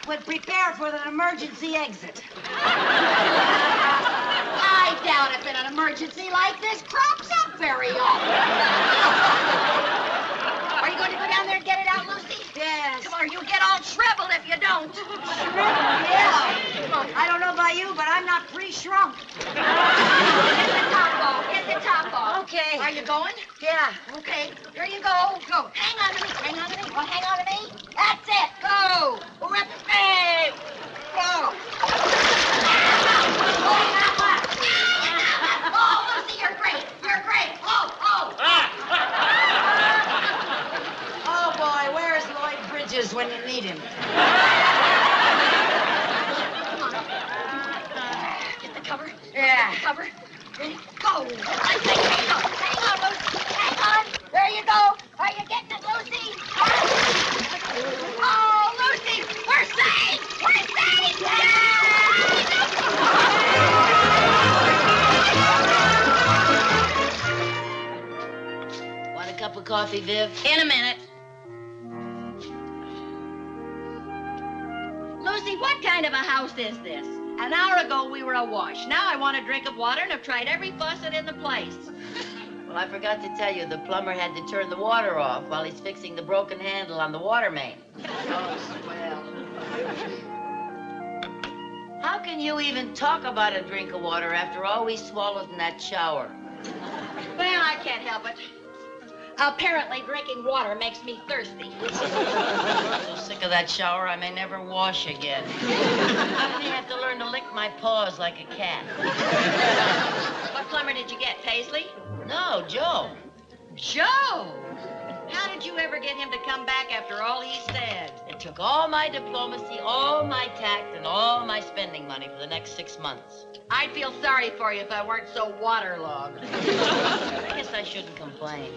would prepare for an emergency exit. I doubt if an emergency like this crops up very often. Are you going to go down there and get it out, Lucy? Yes. Come on, you'll get all shriveled if you don't. Yeah. I don't know about you, but I'm not pre-shrunk. Get the top off. Get the top off. Okay. Are you going? Yeah. Okay, here you go. Go. Hang on to me. Hang on to me. Oh, hang on to me. That's it. Go. Rip. Hey. Go. Oh, Lucy, you're great. You're great. Oh. Oh, boy, where's Lloyd Bridges when you need him? Get the cover. Yeah. Get the cover. Ready? Go. I say hang on. Hang on, Lucy. Hang on. There you go. Are you getting it, Lucy? Oh, Lucy, we're safe. We're safe. Want a cup of coffee, Viv? In a minute. Lucy, what kind of a house is this? An hour ago, we were awash. Now I want a drink of water, and have tried every faucet in the place. Well, I forgot to tell you, the plumber had to turn the water off while he's fixing the broken handle on the water main. Oh, swell. How can you even talk about a drink of water after all we swallowed in that shower? Well, I can't help it. Apparently, drinking water makes me thirsty. I'm so sick of that shower, I may never wash again. I may have to learn to lick my paws like a cat. What plumber did you get, Paisley? No, Joe. Joe! How did you ever get him to come back after all he said? It took all my diplomacy, all my tact, and all my spending money for the next 6 months. I'd feel sorry for you if I weren't so waterlogged. I guess I shouldn't complain.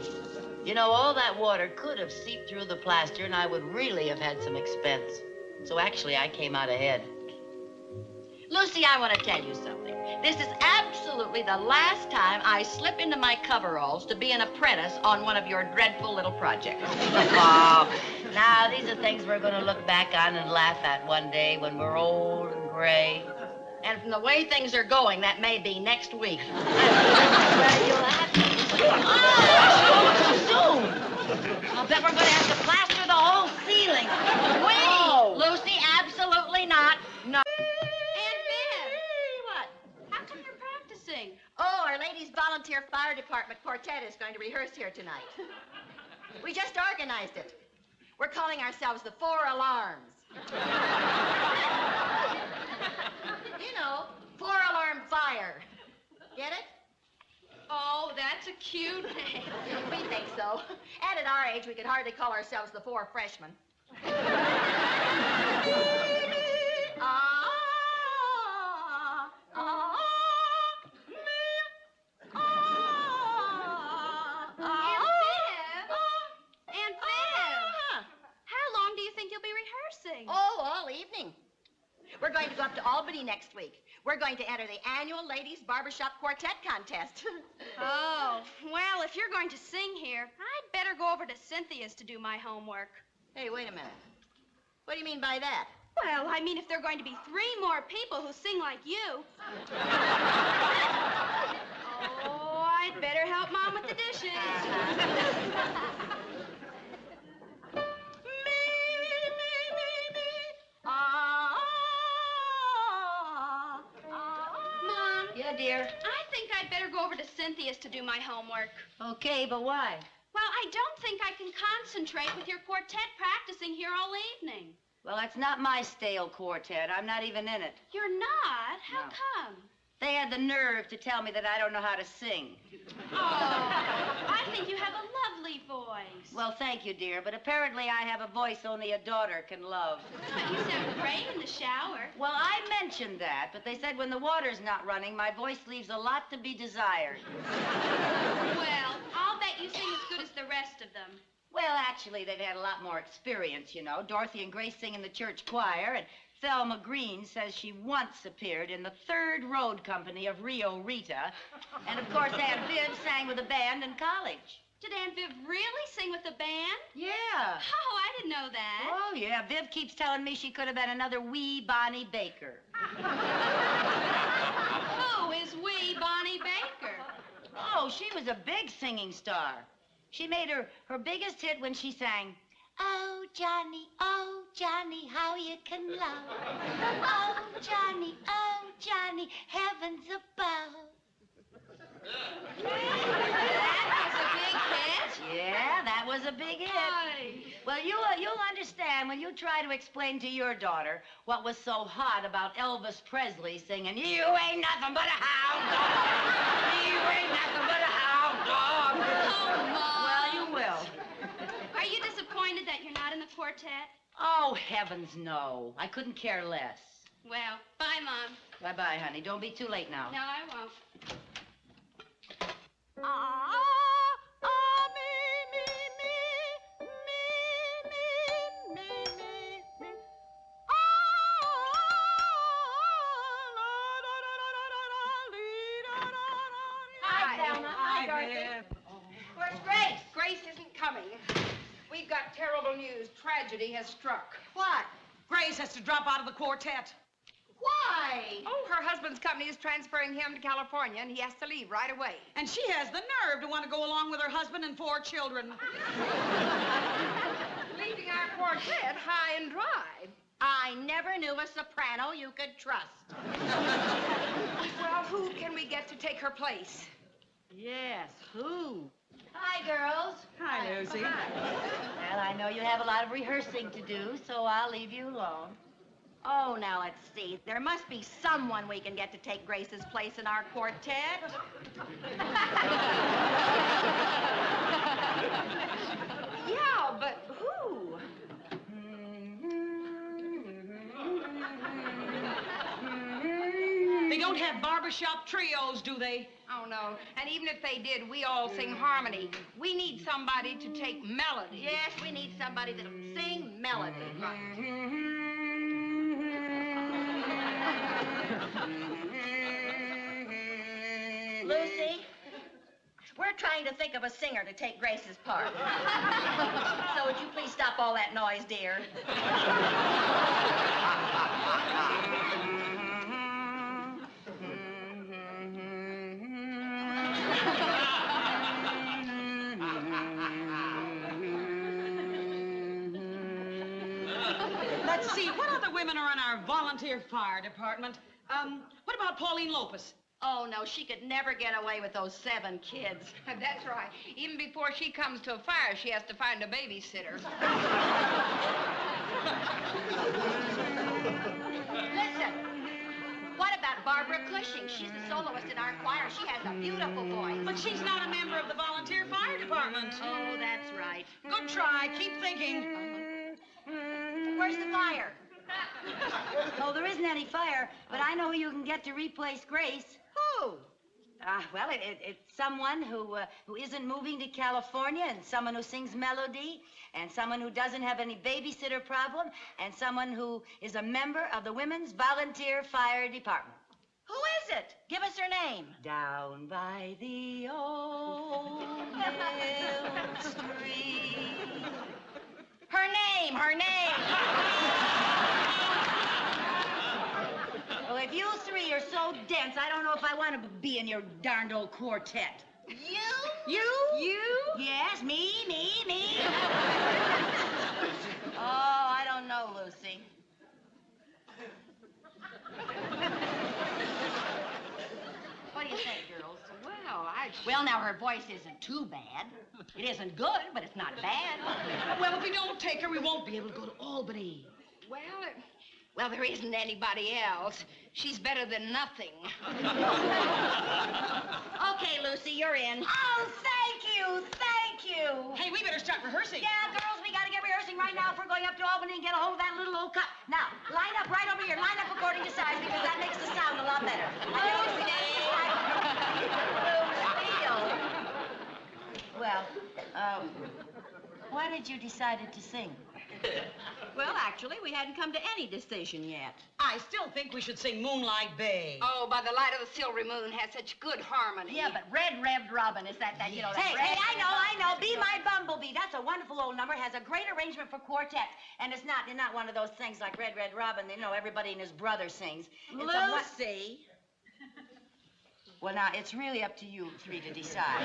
You know, all that water could have seeped through the plaster, and I would really have had some expense. So actually, I came out ahead. Lucy, I want to tell you something. This is absolutely the last time I slip into my coveralls to be an apprentice on one of your dreadful little projects. Oh, now these are things we're going to look back on and laugh at one day when we're old and gray. And from the way things are going, that may be next week. Well, you'll have to. Oh, soon. I'll bet we're going to have to plaster the whole ceiling. Wait, Lucy, absolutely not. No. Aunt Viv, What? how come you're practicing? Oh, our Ladies Volunteer Fire Department quartet is going to rehearse here tonight. We just organized it. We're calling ourselves the 4 Alarms. You know, 4-alarm fire. Get it? Oh, that's a cute name. We think so. And at our age, we could hardly call ourselves the 4 Freshmen. Aunt Viv, how long do you think you'll be rehearsing? Oh, all evening. We're going to go up to Albany next week. We're going to enter the annual Ladies Barbershop Quartet Contest. Oh, well, if you're going to sing here, I'd better go over to Cynthia's to do my homework. Hey, wait a minute. What do you mean by that? Well, I mean, if there are going to be 3 more people who sing like you. Oh, I'd better help Mom with the dishes. Mom. Yeah, dear. I think I'd better go over to Cynthia's to do my homework. Okay, but why? Well, I don't think I can concentrate with your quartet practicing here all evening. Well, that's not my stale quartet. I'm not even in it. You're not? How No. come? They had the nerve to tell me that I don't know how to sing. Oh, I think you have a lovely voice. Well, thank you, dear, but apparently I have a voice only a daughter can love. But you sound great in the shower. Well, I mentioned that, but they said when the water's not running, my voice leaves a lot to be desired. Well, I'll bet you sing as good as the rest of them. Well, actually, they've had a lot more experience, you know. Dorothy and Grace sing in the church choir, and Thelma Green says she once appeared in the Third Road Company of Rio Rita. And, of course, Aunt Viv sang with a band in college. Did Aunt Viv really sing with the band? Yeah. Oh, I didn't know that. Oh, yeah. Viv keeps telling me she could have been another wee Bonnie Baker. Who is wee Bonnie Baker? Oh, she was a big singing star. She made her biggest hit when she sang, oh, Johnny, how you can love. Oh, Johnny, heavens above. That was a big hit? Yeah, that was a big hit. Aye. Well, you'll understand when you try to explain to your daughter what was so hot about Elvis Presley singing, you ain't nothing but a hound dog. You ain't nothing but a hound dog. Oh, Mom. Well, you will. Are you disappointed that you're not in the quartet? Oh, heavens, no. I couldn't care less. Well, bye, Mom. Bye-bye, honey. Don't be too late now. No, I won't. Hi, Thelma. Hi, Dorothy. Where's Grace? Grace isn't coming. We've got terrible news. Tragedy has struck. What? Grace has to drop out of the quartet. Why? Oh, her husband's company is transferring him to California, and he has to leave right away. And she has the nerve to want to go along with her husband and 4 children. Leaving our quartet high and dry. I never knew a soprano you could trust. Well, who can we get to take her place? Yes, who? Hi, girls. Hi, Lucy. Well, I know you have a lot of rehearsing to do, so I'll leave you alone. Oh, now let's see. There must be someone we can get to take Grace's place in our quartet. Yeah, but who? They don't have barbershop trios, do they? Oh, no. And even if they did, we all sing harmony. We need somebody to take melody. Yes, we need somebody that'll sing melody. Lucy, we're trying to think of a singer to take Grace's part. So would you please stop all that noise, dear? Let's see, what other women are in our volunteer fire department? What about Pauline Lopez? Oh, no, she could never get away with those 7 kids. That's right. Even before she comes to a fire, she has to find a babysitter. Listen, what about Barbara Cushing? She's a soloist in our choir. She has a beautiful voice. But she's not a member of the volunteer fire department. Oh, that's right. Good try. Keep thinking. Where's the fire? Oh, there isn't any fire, but I know who you can get to replace Grace. Who? Well, it's someone who isn't moving to California, and someone who sings melody, and someone who doesn't have any babysitter problem, and someone who is a member of the Women's Volunteer Fire Department. Who is it? Give us her name. Down by the old mill stream. Her name, her name. Well, if you 3 are so dense, I don't know if I want to be in your darned old quartet. You? You? Yes, me. Oh, I don't know, Lucy. What do you think, girls? Well, now, her voice isn't too bad. It isn't good, but it's not bad. Well, if we don't take her, we won't be able to go to Albany. Well, there isn't anybody else. She's better than nothing. Okay, Lucy, you're in. Oh, thank you. Hey, we better start rehearsing. Yeah, girls, we gotta get rehearsing right now if we're going up to Albany and get a hold of that little old cup. Now, line up right over here. Line up according to size, because that makes the sound a lot better. Well, Why did you decide to sing? Well, actually, we hadn't come to any decision yet. I still think we should sing Moonlight Bay. Oh, by the light of the silvery moon has such good harmony. Yeah, but Red Robin, is that, you know, that Hey, I know. Be My Bumblebee. That's a wonderful old number. It has a great arrangement for quartet. And it's not one of those things like Red Robin, you know, everybody and his brother sings. Lucy. Well, now, it's really up to you three to decide.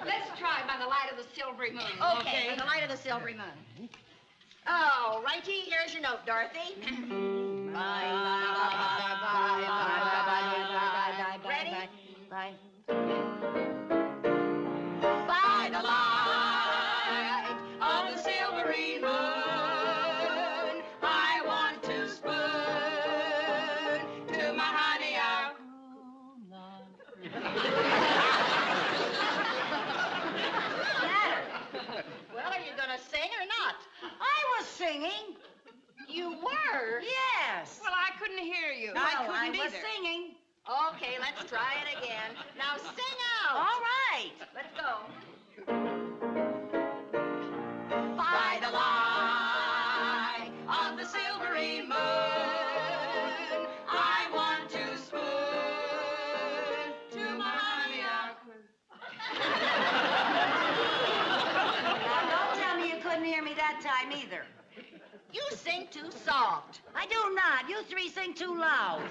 Let's try by the light of the silvery moon. Okay, by the light of the silvery moon. Oh, righty, here's your note, Dorothy. Ready? Bye. By the light of the silvery moon, I want to spoon to my honey our Well, are you gonna sing or not? I was singing. You were? Yes. Well, I couldn't hear you. No, I I couldn't was either. singing. Okay, let's try it again. Now sing out. All right. Let's go. By the light of the silvery moon, I want to spoon to my honey our Now, don't tell me you couldn't hear me that time either. You sing too soft. I do not. You three sing too loud.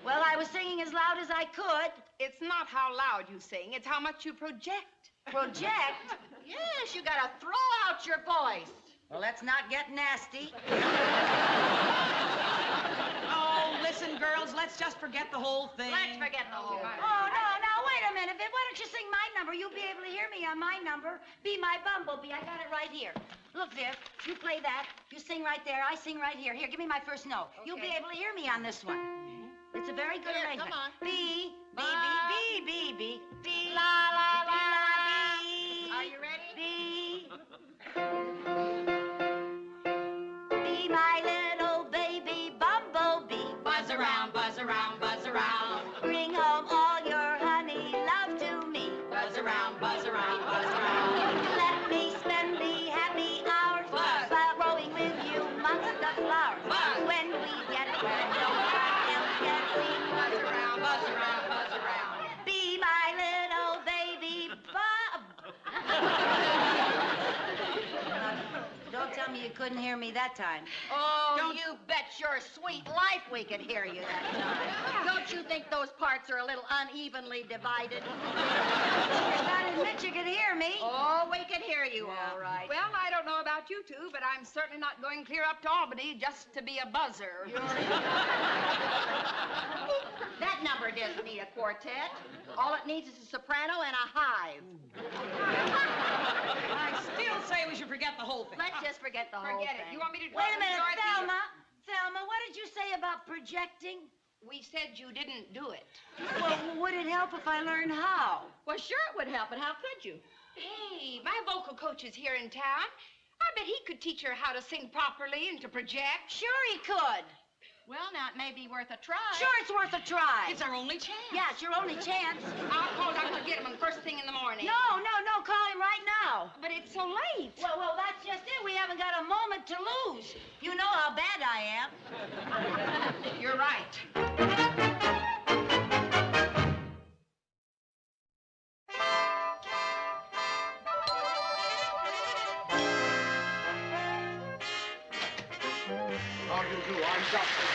Well, I was singing as loud as I could. It's not how loud you sing, it's how much you project. Project? Yes, you gotta throw out your voice. Well, let's not get nasty. Oh, listen, girls, let's just forget the whole thing. Let's forget the whole thing. Oh, no, wait a minute. Why don't you sing my number? You'll be able to hear me on my number. Be My Bumblebee. I got it right here. Look, Viv, you play that. You sing right there. I sing right here. Here, give me my first note. Okay. You'll be able to hear me on this one. It's a very good Here, arrangement. come on. B, B, B, B, B, B, B, La, la, la, B. Are you ready? B. Be my little baby bumblebee. Buzz around, buzz around, buzz around. Bring home all your honey love to me. Buzz around, buzz around, buzz around. Let me spend the happy hours Buzz. while growing with you amongst the flowers. Buzz. When we get where no one else can see. Buzz around, buzz around, buzz around. Be my little baby bub. Don't tell me you couldn't hear me that time. Oh, you bet your sweet life we could hear you that time. Don't you think those parts are a little unevenly divided? You gotta admit you could hear me. Oh, we could hear you all right. Well, I don't know about you two, but I'm certainly not going clear up to Albany just to be a buzzer. That number doesn't need a quartet. All it needs is a soprano and a hive. I still say we should forget the whole thing. Let's just forget the whole Forget thing. it. You want me to Wait a minute, Dorothy? Thelma, what did you say about projecting? We said you didn't do it. Well, would it help if I learned how? Well, sure it would help, and how could you? Hey, my vocal coach is here in town. I bet he could teach her how to sing properly and to project. Sure he could. Well, now it may be worth a try. Sure it's worth a try. It's our only chance. Yeah, it's your only chance. I'll call Dr. Gitterman first thing in the morning. No, call him right now. But it's so late. Well, that's just it. We haven't got a moment to lose. You know how bad I am. You're right. How do you do? I'm Dr.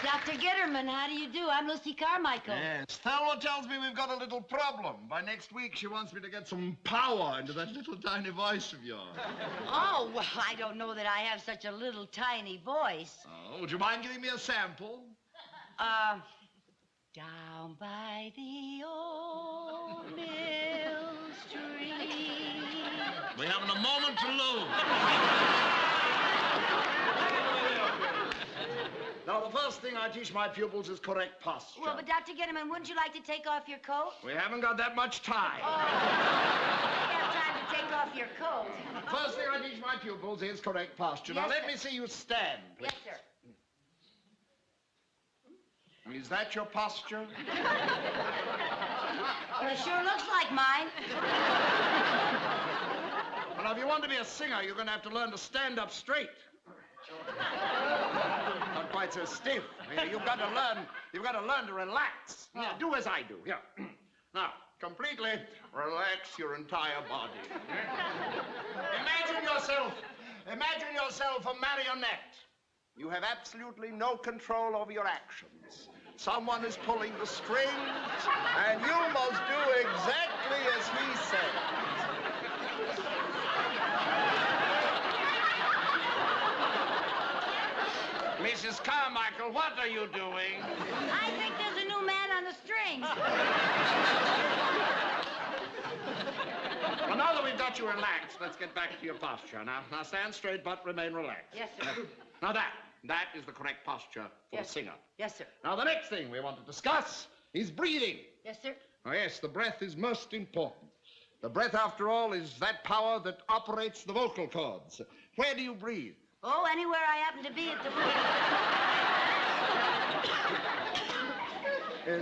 Dr. Gitterman, how do you do? I'm Lucy Carmichael. Yes, Thelma tells me we've got a little problem. By next week, she wants me to get some power into that little tiny voice of yours. Oh, well, I don't know that I have such a little tiny voice. Oh, would you mind giving me a sample? Down by the old mill stream. We haven't a moment to lose. Now, the first thing I teach my pupils is correct posture. Well, but Dr. Gitterman, wouldn't you like to take off your coat? We haven't got that much time. You have time to take off your coat. First thing I teach my pupils is correct posture. Yes, now, let sir. me see you stand, please. Yes, sir. Is that your posture? Well, it sure looks like mine. Well, if you want to be a singer, you're going to have to learn to stand up straight. Not quite so stiff. You've got to learn to relax. Yeah, do as I do. Yeah. Now, completely relax your entire body. Imagine yourself a marionette. You have absolutely no control over your actions. Someone is pulling the strings, and you must do exactly as he says. Mrs. Carmichael, what are you doing? I think there's a new man on the strings. Well, now that we've got you relaxed, let's get back to your posture. Now stand straight, but remain relaxed. Yes, sir. Now that is the correct posture for a singer. Yes, sir. Now, the next thing we want to discuss is breathing. Yes, sir. Oh, yes, the breath is most important. The breath, after all, is that power that operates the vocal cords. Where do you breathe? Oh, anywhere I happen to be at the moment.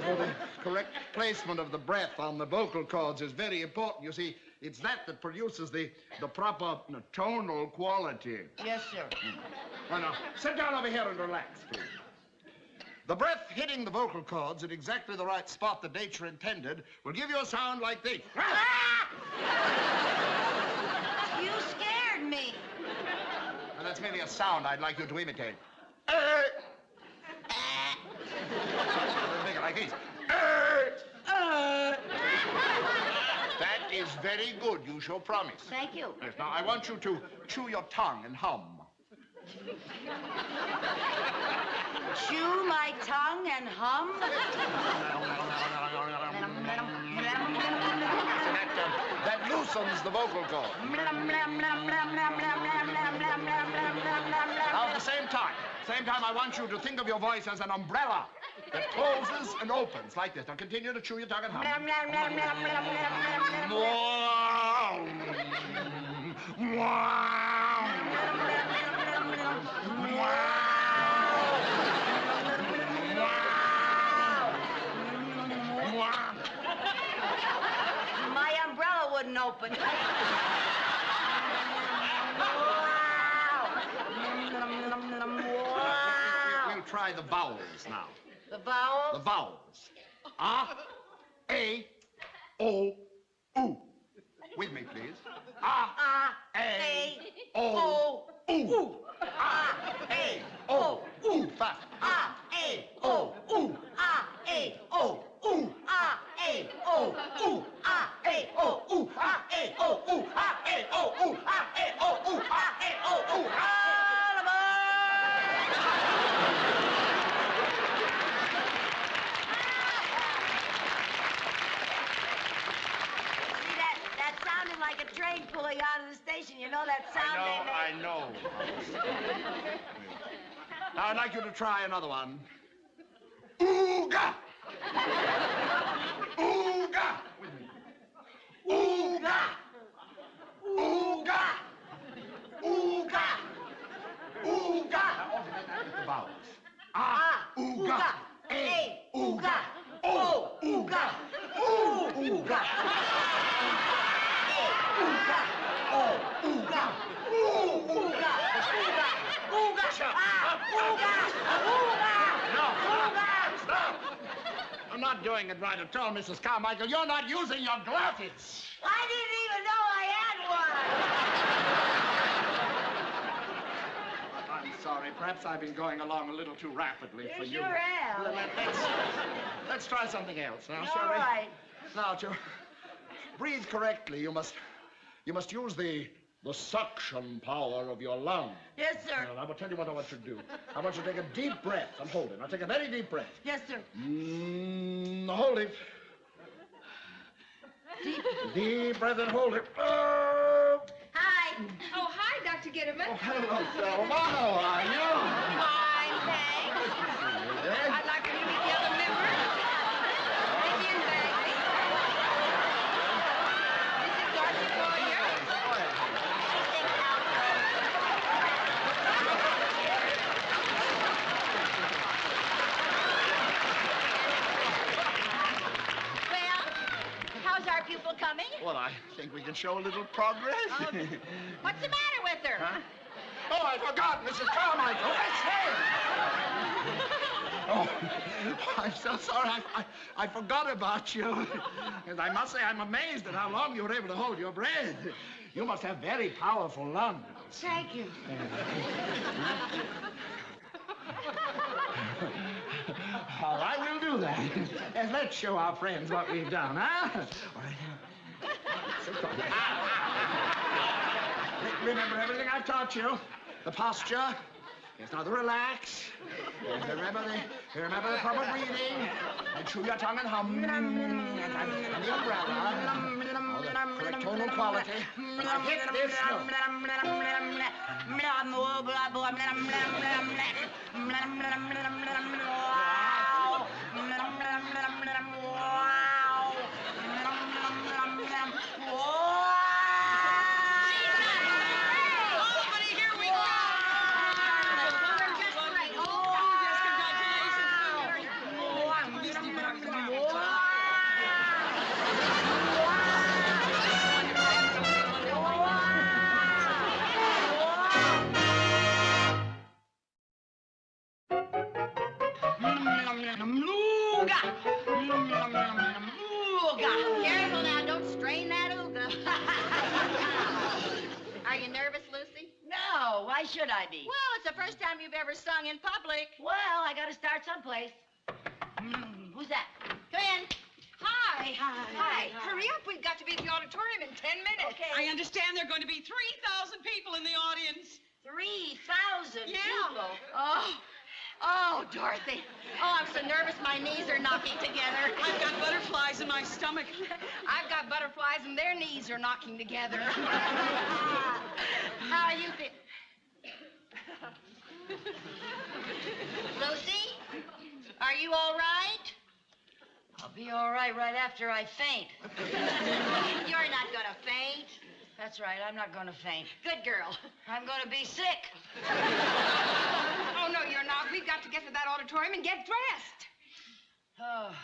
Well, the correct placement of the breath on the vocal cords is very important. You see, it's that produces the proper tonal quality. Yes, sir. Well, now, sit down over here and relax, please. The breath hitting the vocal cords at exactly the right spot that nature intended will give you a sound like this. You scared me. And that's merely a sound I'd like you to imitate. Make it like this. That is very good. You shall promise. Thank you. Yes, now, I want you to chew your tongue and hum. Chew my tongue and hum? That loosens the vocal cord. Now, at the same time, I want you to think of your voice as an umbrella that closes and opens like this. Now, continue to chew your tongue and hum. My umbrella wouldn't open. We'll try the vowels now. The vowels? The vowels. A, O, U. With me, please. A, O, U. A, O, U. Fast. A, O, U. A, O, U. A, O, U. A, O, U. A, O, U. A, O, U. A, O, U. A, O, U. Like a train pulling out of the station. You know that sound they make? I know. Now, I'd like you to try another one. Ooga! Ooga! Ooga! Ooga! Ooga! Ooga! The vowels. Ooga! A! Ooga! O! Ooga! Ooh! Ooga! I'm not doing it right at all, Mrs. Carmichael. You're not using your glasses. I didn't even know I had one. I'm sorry. Perhaps I've been going along a little too rapidly for you. Sure have. Let's try something else now, All shall we? right. Now, to breathe correctly, you must use the suction power of your lungs. Yes, sir. Now, I will tell you what I want you to do. I want you to take a deep breath and hold it. Now, take a very deep breath. Yes, sir. Hold it. Deep breath and hold it. Hi. Oh, hi, Dr. Gitterman. Oh, hello, Selma. How are you? Fine, thanks. I'd like for you to meet the other members. Vivian Bagley. This is Dorothy Boyer. pupil coming? Well, I think we can show a little progress. What's the matter with her? Huh? Oh, I forgot, Mrs. Carmichael. Oh, I'm so sorry. I forgot about you. And I must say, I'm amazed at how long you were able to hold your breath. You must have very powerful lungs. Thank you. All right, we'll do that. And let's show our friends what we've done, huh? All right. Remember everything I've taught you. The posture. Yes, now the relax. Yes, remember the proper breathing. And chew your tongue and hum. And the umbrella. Oh, the correct tonal quality. When I hit this note. Careful now, don't strain that ooga. Are you nervous, Lucy? No, why should I be? Well, it's the first time you've ever sung in public. Well, I gotta start someplace. Who's that? Come in. Hi. Hi. Hurry up. We've got to be at the auditorium in 10 minutes. Okay. I understand there are going to be 3,000 people in the audience. 3,000 people. Oh, Dorothy. Oh, I'm so nervous my knees are knocking together. I've got butterflies in my stomach. I've got butterflies and their knees are knocking together. How are you feeling? Lucy, are you all right? I'll be all right after I faint. You're not gonna faint. That's right, I'm not gonna faint. Good girl. I'm gonna be sick. Oh, no, you're not. We've got to get to that auditorium and get dressed. Oh,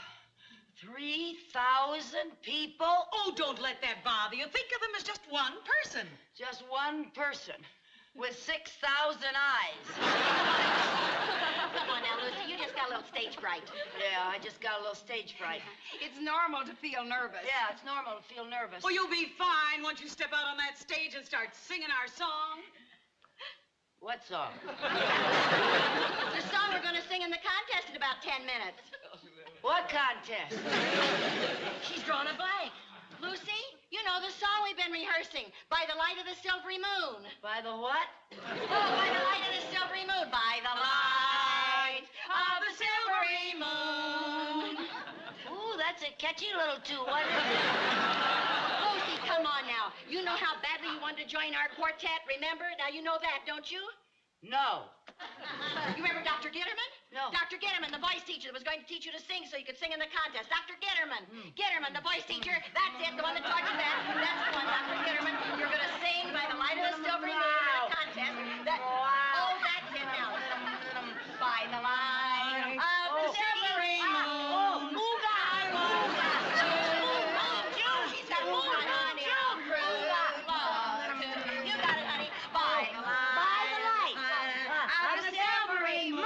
3,000 people? Oh, don't let that bother you. Think of them as just one person. Just one person with 6,000 eyes. Come on now, Lucy, you just got a little stage fright. Yeah, I just got a little stage fright. It's normal to feel nervous. Yeah, it's normal to feel nervous. Oh, you'll be fine once you step out on that stage and start singing our song. What song? The song we're gonna sing in the contest in about 10 minutes. What contest? She's drawn a blank. Lucy, you know the song we've been rehearsing, By the Light of the Silvery Moon. By the what? Oh, by the light of the silvery moon. By the light of the silvery moon. Ooh, that's a catchy little tune, wasn't it? Lucy, come on now. You know how badly you wanted to join our quartet, remember? Now you know that, don't you? No. You remember Dr. Gitterman? No. Dr. Gitterman, the voice teacher that was going to teach you to sing so you could sing in the contest. Dr. Gitterman. Gitterman, the voice teacher. That's it, the one that taught you that. That's the one, Dr. Gitterman. You're going to sing By the Light of the Silvery Moon in the contest. Oh, that's it now. By the light of the silvery moon. She's got moon, honey. You got it, honey. By the light. Of the silvery moon.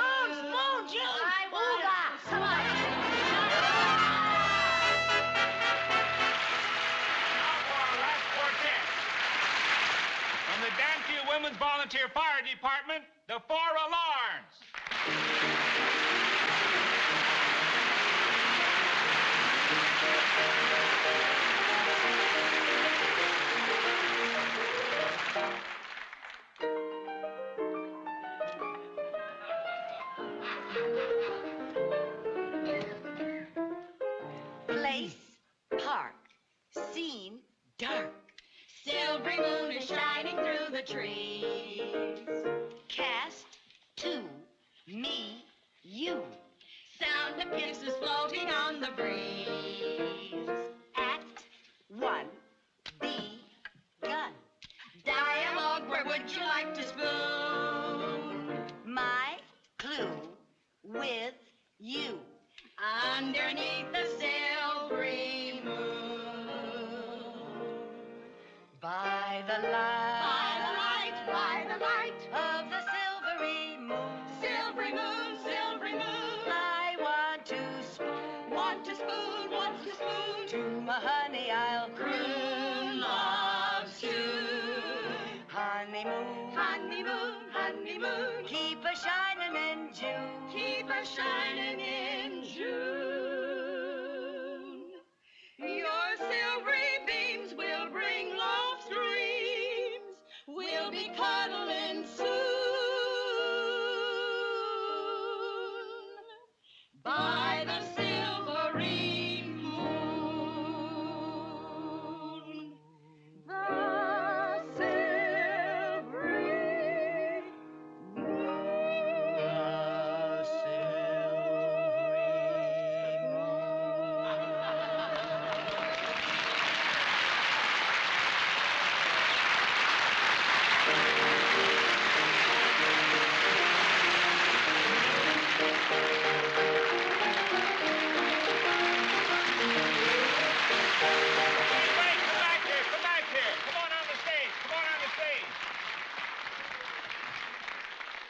Come on. From the Danfield Women's Volunteer Fire Department, the 4 alarms. Place, park, scene, dark. Silvery moon is shining through the trees. Cast, to, me, you. Sound of kisses floating on the breeze. Act 1, begun. Dialogue, where would you like to spoon? My clue with you. Underneath the silvery moon. wants to spoon. To my honey, I'll croon loves you. Honeymoon, honeymoon, honeymoon. Keep a shining in June. Keep a shining in June. Your silvery beams will bring love's dreams. We'll be cuddling soon by the silvery moon. The silvery moon. The silvery Come back here. Come on on the stage. Come on the stage.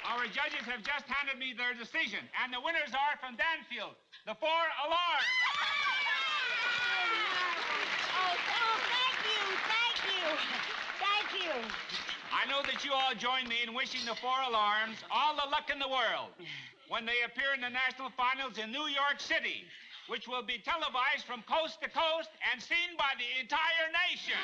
Our judges have just handed me their decision, and the winners are from Danfield, the 4 alarms. Oh, thank you, thank you, thank you. I know that you all join me in wishing the 4 alarms all the luck in the world when they appear in the national finals in New York City, which will be televised from coast to coast and seen by the entire nation.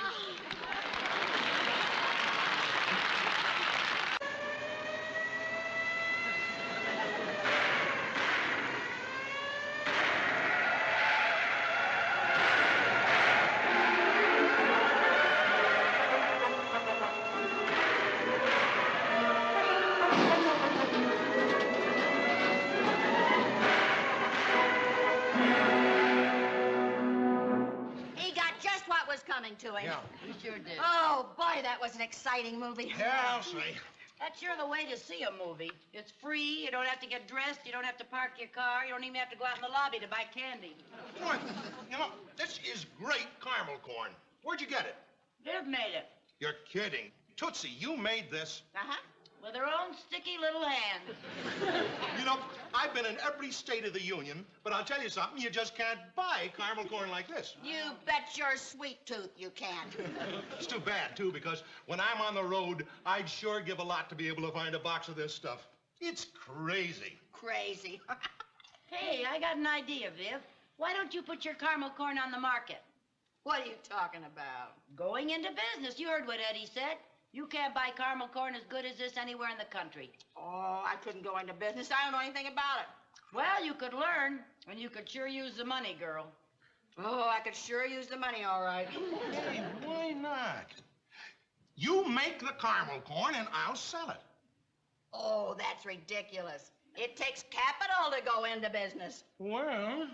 He got just what was coming to him. Yeah, he sure did. Oh, boy, that was an exciting movie. Yeah, I'll say. That's sure the way to see a movie. It's free, you don't have to get dressed, you don't have to park your car, you don't even have to go out in the lobby to buy candy. Boy, you know, this is great caramel corn. Where'd you get it? Viv made it. You're kidding. Tootsie, you made this. Uh-huh. With her own sticky little hands. You know, I've been in every state of the union, but I'll tell you something, you just can't buy caramel corn like this. You bet your sweet tooth you can't. It's too bad, too, because when I'm on the road, I'd sure give a lot to be able to find a box of this stuff. It's crazy. Crazy. Hey, I got an idea, Viv. Why don't you put your caramel corn on the market? What are you talking about? Going into business. You heard what Eddie said. You can't buy caramel corn as good as this anywhere in the country. Oh, I couldn't go into business. I don't know anything about it. Well, you could learn, and you could sure use the money, girl. Oh, I could sure use the money, all right. Hey, why not? You make the caramel corn, and I'll sell it. Oh, that's ridiculous. It takes capital to go into business. Well,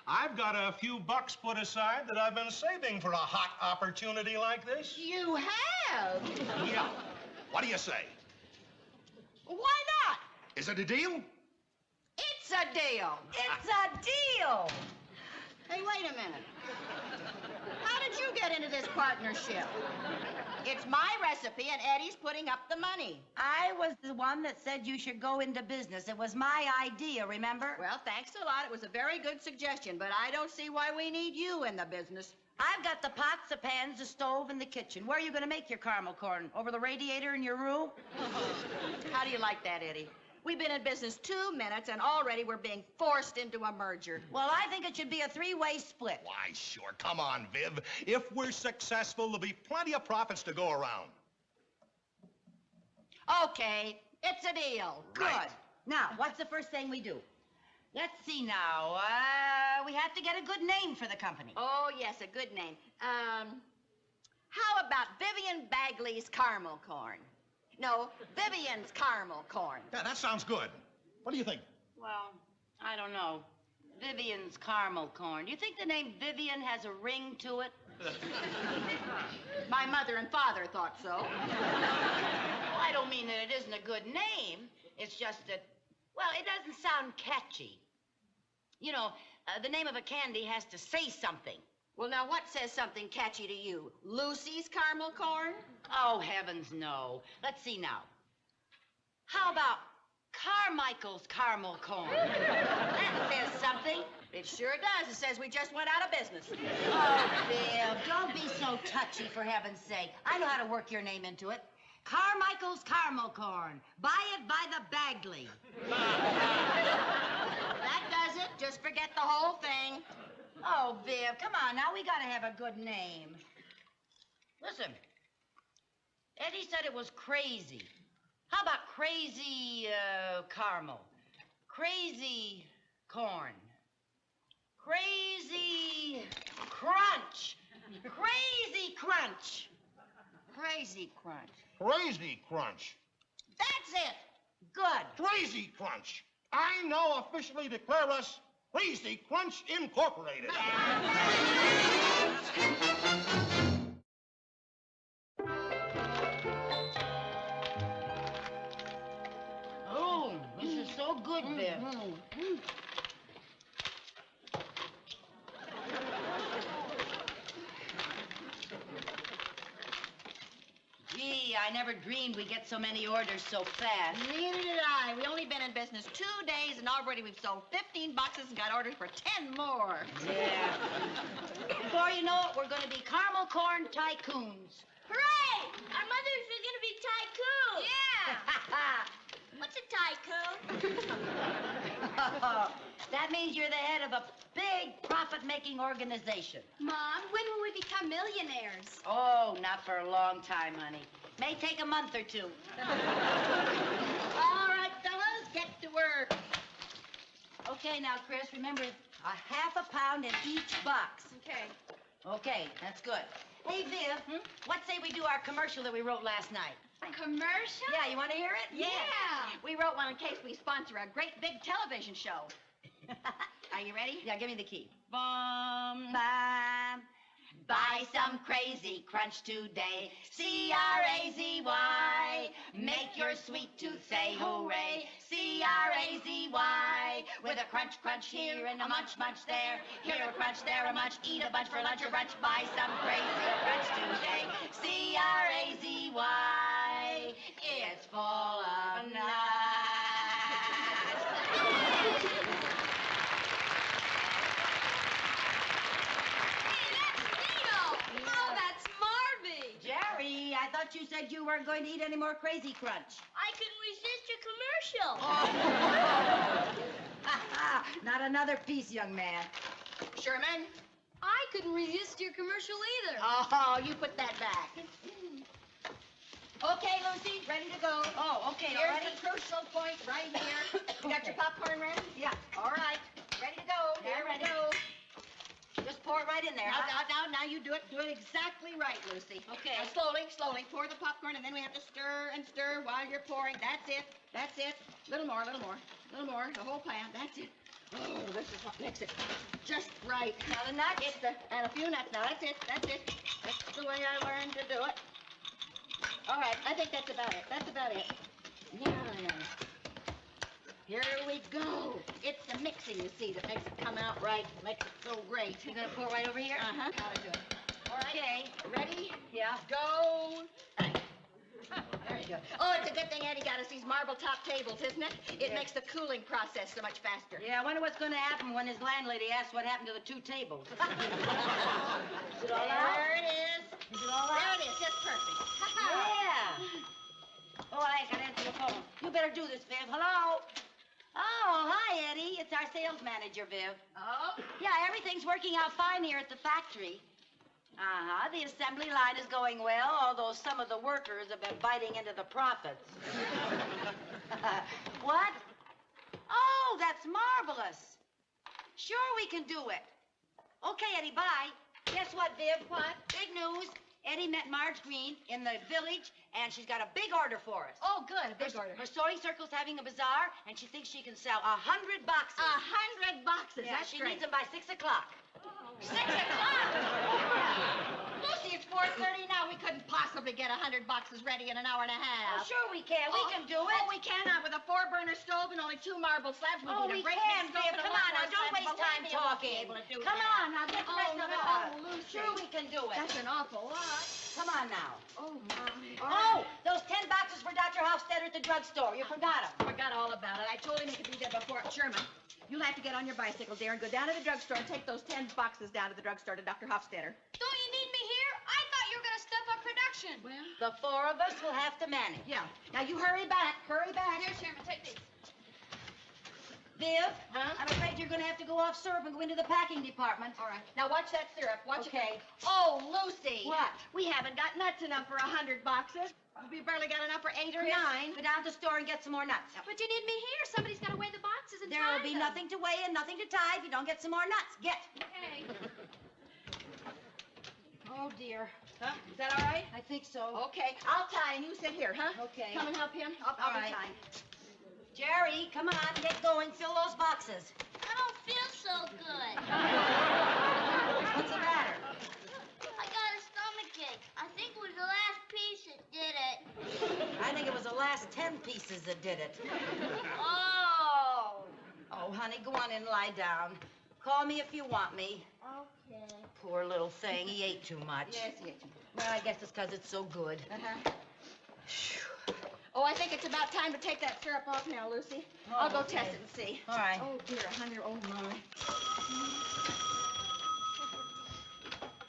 I've got a few bucks put aside that I've been saving for a hot opportunity like this. You have? Yeah. What do you say? Why not? Is it a deal? It's a deal. It's a deal. Hey, wait a minute. How did you get into this partnership? It's my recipe, and Eddie's putting up the money. I was the one that said you should go into business. It was my idea, remember? Well, thanks a lot. It was a very good suggestion, but I don't see why we need you in the business. I've got the pots, the pans, the stove, and the kitchen. Where are you going to make your caramel corn? Over the radiator in your room? How do you like that, Eddie? We've been in business 2 minutes, and already we're being forced into a merger. Well, I think it should be a 3-way split. Why, sure. Come on, Viv. If we're successful, there'll be plenty of profits to go around. Okay, it's a deal. Right. Good. Now, what's the first thing we do? Let's see now. We have to get a good name for the company. Oh, yes, a good name. How about Vivian Bagley's Caramel Corn? No, Vivian's Caramel Corn. Yeah, that sounds good. What do you think? Well, I don't know. Vivian's caramel corn. Do you think the name Vivian has a ring to it? My mother and father thought so. Well, I don't mean that it isn't a good name. It's just that, well, it doesn't sound catchy. You know, the name of a candy has to say something. Well, now, what says something catchy to you? Lucy's Caramel Corn? Oh, heavens, no. Let's see now. How about Carmichael's caramel corn? That says something. It sure does. It says we just went out of business. Oh, Bill, don't be so touchy, for heaven's sake. I know how to work your name into it. Carmichael's Caramel Corn. Buy it by the Bagley. That does it. Just forget the whole thing. Oh, Viv, come on now. We gotta have a good name. Listen, Eddie said it was crazy. How about Crazy Caramel? Crazy Corn. Crazy Crunch. Crazy Crunch. Crazy Crunch. Crazy Crunch. That's it. Good. Crazy Crunch. I now officially declare us Crazy Crunch Incorporated. Oh, this is so good, Viv. Gee, I never dreamed we'd get so many orders so fast. Neither did I. We only been in business 2 days, and already we've sold 15 boxes and got orders for 10 more. Yeah. Before you know it, we're going to be caramel corn tycoons. Hooray! Our mothers are going to be tycoons. Yeah. What's a tycoon? That means you're the head of a big profit-making organization. Mom, when will we become millionaires? Oh, not for a long time, honey. May take a month or two. All right, fellas, get to work. Okay, now, Chris, remember, a half a pound in each box. Okay. Okay, that's good. Hey, Viv, what say we do our commercial that we wrote last night? A commercial? Yeah, you want to hear it? Yeah. We wrote one in case we sponsor a great big television show. Are you ready? Yeah, give me the key. Bum. Bam. Buy some Crazy Crunch today. C-R-A-Z-Y. Make your sweet tooth say hooray. C-R-A-Z-Y. With a crunch, crunch here and a munch, munch there. Here a crunch, there a munch. Eat a bunch for lunch or brunch. Buy some Crazy Crunch today. C-R-A-Z-Y. It's full of nuts. Oh, that's Marvy. Jerry, I thought you said you weren't going to eat any more Crazy Crunch. I couldn't resist your commercial. Not another piece, young man. Sherman? I couldn't resist your commercial either. Oh, you put that back. Okay, Lucy, ready to go. Oh, okay, Here's already? the crucial point right here. You got your popcorn ready? Yeah. All right. Ready to go. Yeah, Here we ready. go. Just pour it right in there. Now you do it. Do it exactly right, Lucy. Okay. Now, slowly. Pour the popcorn, and then we have to stir and stir while you're pouring. That's it. Little more. The whole pan. That's it. Oh, this is what makes it just right. Now the nuts. And a few nuts. Now, that's it. That's the way I learned to do it. All right, I think that's about it. Yeah. Here we go. It's the mixing, you see, that makes it come out right, makes it so great. You're going to pour right over here? Uh-huh. Gotta do it. All right. Okay. Ready? Yeah. Go. There you go. Oh, it's a good thing Eddie got us these marble-top tables, isn't it? It makes the cooling process so much faster. Yeah, I wonder what's going to happen when his landlady asks what happened to the 2 tables. Is it all out? There it is. Is it all out? There it is. Just perfect. Yeah. Oh, I got to answer the phone. You better do this, Viv. Hello? Oh, hi, Eddie. It's our sales manager, Viv. Oh? Yeah, everything's working out fine here at the factory. Uh-huh. The assembly line is going well, although some of the workers have been biting into the profits. What? Oh, that's marvelous. Sure, we can do it. Okay, Eddie, bye. Guess what, Viv? What? Big news. Eddie met Marge Green in the village, and she's got a big order for us. Oh, good. A big order. Her sewing circle's having a bazaar, and she thinks she can sell 100 boxes. 100 boxes. Yeah, That's she great. needs them by 6 o'clock. 6 o'clock? Lucy, it's 4:30 now. We couldn't possibly get 100 boxes ready in an hour and a half. Oh, sure we can. We can do it. Oh, we can. With a 4-burner stove and only 2 marble slabs. Oh, need we a great can, big stove Viv. and a Come lot on now. more Don't slabs, waste but time we'll be talking. able to do Come that. on now. Get the rest of it no, done. Lucy. Sure we can do it. That's an awful lot. Come on now. Oh, my. Oh, those 10 boxes for Dr. Hofstadter at the drugstore. You forgot them. Forgot all about it. I told him he could be there before Sherman. You'll have to get on your bicycle, dear, and go down to the drugstore and take those 10 boxes down to the drugstore to Dr. Hofstetter. Don't you need me here? I thought you were going to step up production. Well, the 4 of us will have to manage. Yeah. Now, you hurry back. Hurry back. Here, Chairman, take these. Viv, Huh? I'm afraid you're going to have to go off syrup and go into the packing department. All right. Now, watch that syrup. Watch Okay. it. Oh, Lucy. What? We haven't got nuts enough for 100 boxes. We barely got enough for 8 or Chris, 9. go down to the store and get some more nuts. But you need me here. Somebody's got to weigh the boxes and There tie will be them. nothing to weigh and nothing to tie if you don't get some more nuts. Get. Okay. Oh, dear. Huh? Is that all right? I think so. Okay. I'll tie and you sit here, huh? Okay. Come and help him. I'll All be right. tying. Jerry, come on, get going. Fill those boxes. I don't feel so good. What's the matter? I got a stomachache. I think it was the last piece that did it. I think it was the last 10 pieces that did it. Oh. Oh, honey, go on and lie down. Call me if you want me. Okay. Poor little thing. He ate too much. Yes, yes. Well, I guess it's because it's so good. Uh-huh. Oh, I think it's about time to take that syrup off now, Lucy. I'll go okay. test it and see. All right. Oh, dear, honey. Oh, my.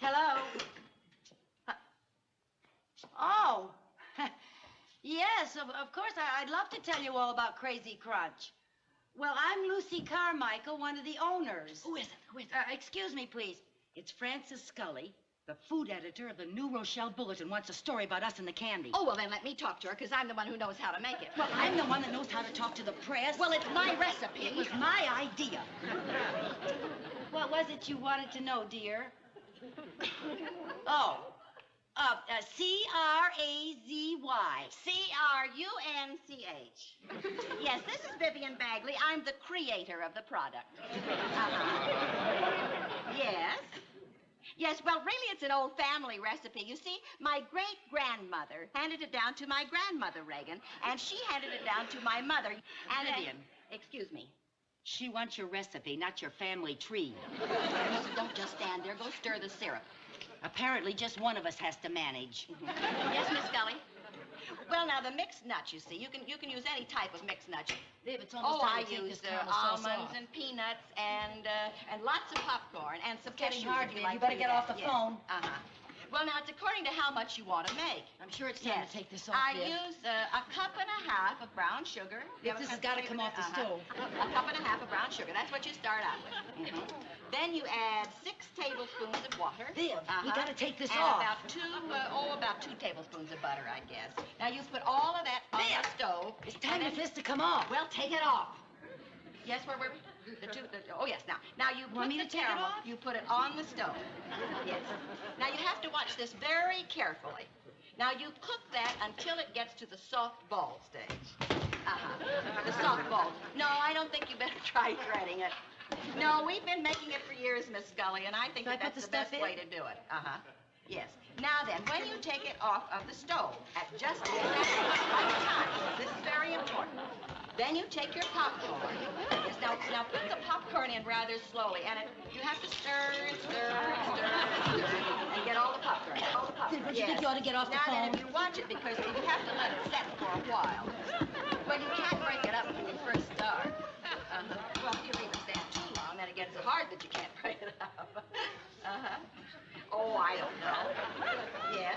Hello? Oh. Yes, of course. I'd love to tell you all about Crazy Crunch. Well, I'm Lucy Carmichael, one of the owners. Who is it? Who is it? Excuse me, please. It's Francis Scully, the food editor of the New Rochelle Bulletin, wants a story about us and the candy. Oh, well, then let me talk to her, because I'm the one who knows how to make it. Well, I'm the one that knows how to talk to the press. Well, it's my recipe. It was my idea. What was it you wanted to know, dear? Oh, C-R-A-Z-Y. C-R-U-N-C-H. Yes, this is Vivian Bagley. I'm the creator of the product. Yes. Yes, well, really, it's an old family recipe. You see, my great-grandmother handed it down to my grandmother, Reagan, and she handed it down to my mother, Vivian. Excuse me. She wants your recipe, not your family tree. Don't just stand there. Go stir the syrup. Apparently, just one of us has to manage. Yes, Miss Scully? Well, now, the mixed nuts, you see, you can use any type of mixed nuts. Viv, it's almost Oh, time I to take use this caramel sauce almonds off. and peanuts and lots of popcorn and some Getting cashews hard, if you Viv. like You better to get eat off that. the Yes. phone. Uh-huh. Well, now, it's according to how much you want to make. I'm sure it's time Yes. to take this off, I Viv. use a cup and a half of brown sugar. Viv, this has got to come off the stove. A cup and a half of brown sugar. That's what you start out with. Then you add 6 tablespoons of water. Viv, we got to take this and off. about 2 tablespoons of butter, I guess. Now, you put all of that on the stove. It's time for this to come off. Well, take it off. Yes, where were we? Oh, yes, now you put Want me the to take it caramel, off? you put it on the stove. Yes. Now, you have to watch this very carefully. Now, you cook that until it gets to the soft ball stage. The soft ball. No, I don't think you better try threading it. No, we've been making it for years, Miss Scully, and I think Should I that's put the the stuff best in? way to do it. Yes. Now then, when you take it off of the stove at just the right time, this is very important. Then you take your popcorn. Yes, now put the popcorn in rather slowly, and you have to stir and stir and stir and stir and get all the popcorn. All the popcorn. Don't you think you ought to get off the now phone? Then, if you watch it, because you have to let it set for a while. Well, you can't break it up when you first start. Well, if you leave it stand too long, then it gets so hard that you can't break it up. Oh, I don't know. Yes.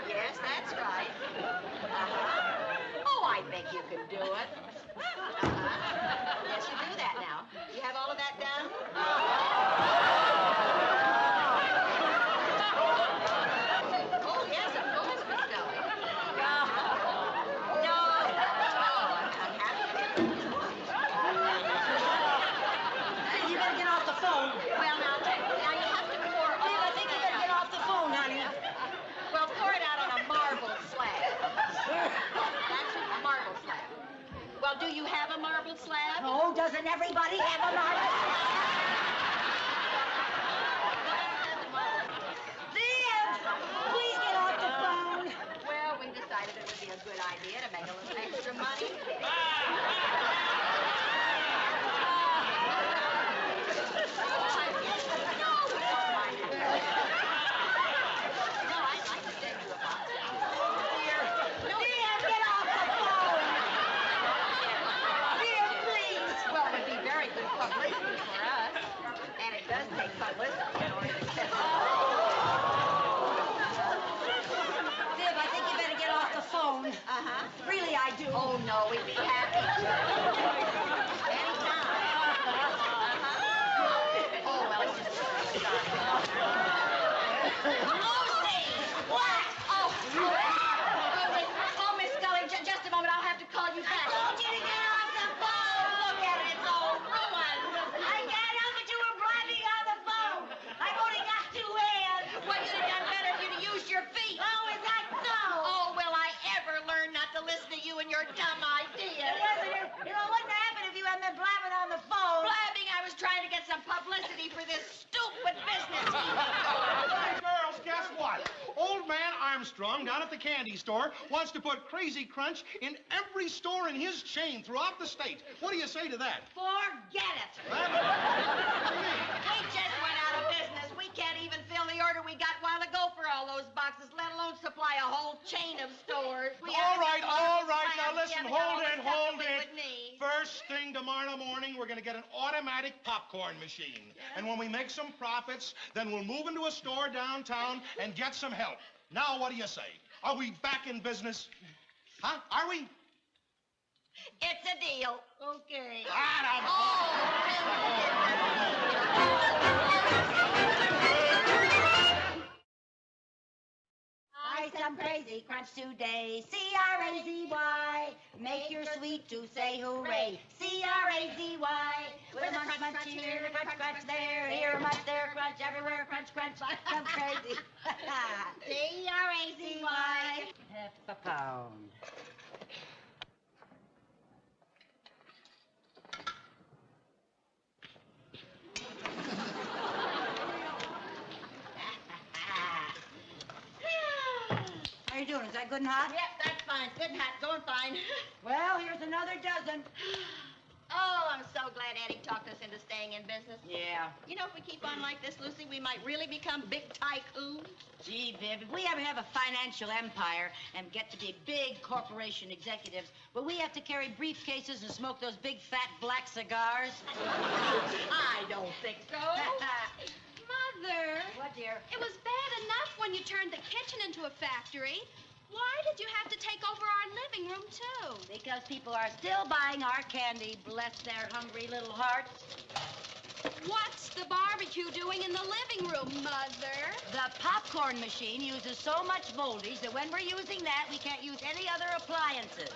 Yes, that's right. Oh, I think you can do it. Yes, you do that now. You have all of that done? Oh, yes, of course, Miss Scully. No, not at all. I'm happy to. whistle. Viv, I think you better get off the phone. Uh-huh. Really, I do. Oh, no, we'd be happy. Anytime. Uh-huh. Oh, well, it's just... Lucy! What? Oh, Miss Scully, just a moment. I'll have to call you back. I told you to get off the phone. Look at it. It's all ruined. I can't help it. You were blabbing on the phone. I've only got 2 hands. Well, you'd have done better if you'd have used your feet. Oh, is that so? Oh, will I ever learn not to listen to you and your dumb ideas? You know, it wouldn't happen if you hadn't been blabbing on the phone. Blabbing, I was trying to get some publicity for this stupid business. Hey, girls, guess what? Old man Armstrong down at the candy store wants to put Crazy Crunch in every store in his chain throughout the state. What do you say to that? Forget it. We just went out of business. We can't even fill the order we got a while ago for all those boxes, let alone supply a whole chain of stores. All right. Now listen, hold it. Need. First thing tomorrow morning, we're going to get an automatic popcorn machine. Yeah. And when we make some profits, then we'll move into a store downtown and get some help. Now, what do you say? Are we back in business? Huh? Are we? It's a deal. Okay. Buy some Crazy Crunch today. C-R-A-Z-Y. Make your sweet to say hooray. C-R-A-Z-Y. With a crunch here, crunch there. Here, much there, crunch everywhere. Crunch. Some crazy. C-R-A-Z-Y. Half a pound. How you doing? Is that good and hot? Yep, that's fine. Good and hot. Going fine. Well, here's another dozen. Oh, I'm so glad Eddie talked us into staying in business. Yeah. You know, if we keep on like this, Lucy, we might really become big tycoons. Gee, Viv, if we ever have a financial empire and get to be big corporation executives, will we have to carry briefcases and smoke those big, fat, black cigars? I don't think so. Mother. What, dear? It was bad enough when you turned the kitchen into a factory. Why did you have to take over our living room, too? Because people are still buying our candy, bless their hungry little hearts. What's the barbecue doing in the living room, Mother? The popcorn machine uses so much voltage that when we're using that, we can't use any other appliances.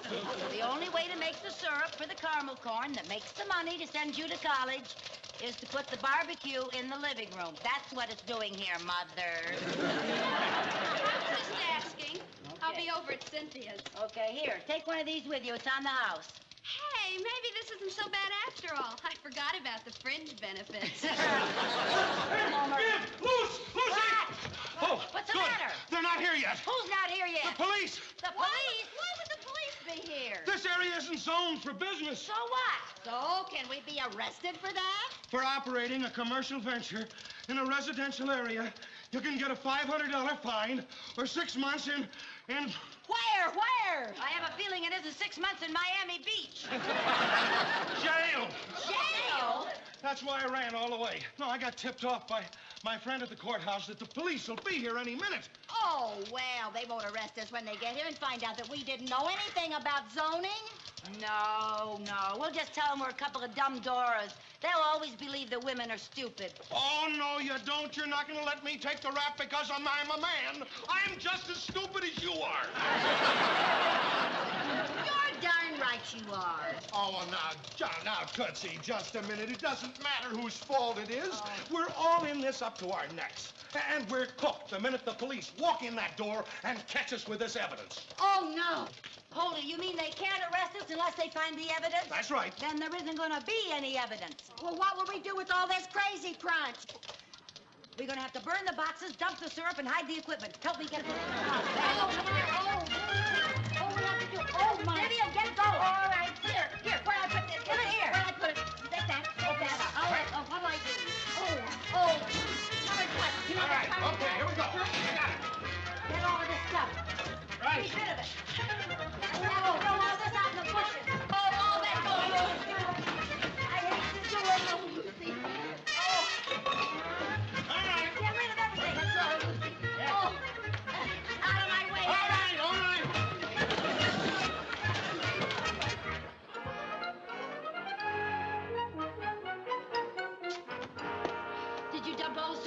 The only way to make the syrup for the caramel corn that makes the money to send you to college is to put the barbecue in the living room. That's what it's doing here, Mother. Just asking. Okay. I'll be over at Cynthia's. Okay, here, take one of these with you. It's on the house. Hey, maybe this isn't so bad after all. I forgot about the fringe benefits. Lucy! Oh, What's the good. matter? They're not here yet. Who's not here yet? The police. The police? Why would the police be here? This area isn't zoned for business. So what? So, can we be arrested for that? For operating a commercial venture in a residential area, you can get a $500 fine or 6 months in... Where? I have a feeling it isn't 6 months in Miami Beach. Jail. Jail? That's why I ran all the way. No, I got tipped off by my friend at the courthouse that the police will be here any minute. Oh, well, they won't arrest us when they get here and find out that we didn't know anything about zoning. No. We'll just tell them we're a couple of dumb Doras. They'll always believe that women are stupid. Oh, no, you don't. You're not going to let me take the rap because I'm a man. I'm just as stupid as you are. You're darn right you are. Oh, well, now, Tootsie, just a minute. It doesn't matter whose fault it is. We're all in this up to our necks. And we're cooked the minute the police walk in that door and catch us with this evidence. Oh, no. Hold it, you mean they can't arrest us unless they find the evidence? That's right. Then there isn't going to be any evidence. Well, what will we do with all this Crazy Crunch? We're going to have to burn the boxes, dump the syrup, and hide the equipment. Help me get it. We have to do... Oh, my... Vivian, get going. All right, here, where I put this? Put it here. Where I put it? Take that. What do I do? All right, okay, here we go. I got it. Get all of this stuff. Right. Get rid of it. Throw all this out in the bushes. all that goes. I hate to do it, Lucy.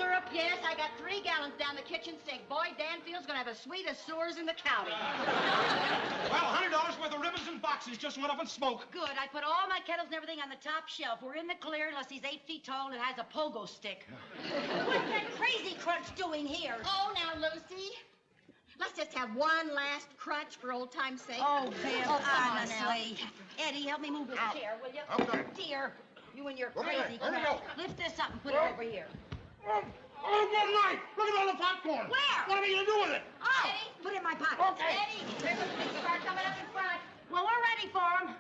syrup? Yes, I got 3 gallons down the kitchen sink. Boy, Danfield's gonna have the sweetest sewers in the county. Well, $100 worth of ribbons and boxes just went up in smoke. Good. I put all my kettles and everything on the top shelf. We're in the clear unless he's 8 feet tall and has a pogo stick. What's that crazy crunch doing here? Oh, now, Lucy. Let's just have one last crunch for old time's sake. Oh, Bill, come on honestly. now. Eddie, help me move this chair, will you? Okay. Dear, you and your Over there, crazy over crunch. there. Lift this up and put it over here. Oh, good night. Look at all the popcorn. Where? What are you going to do with it? Oh, put it in my pocket. Okay. Eddie, there's a police car coming up in front. Well, we're ready for him.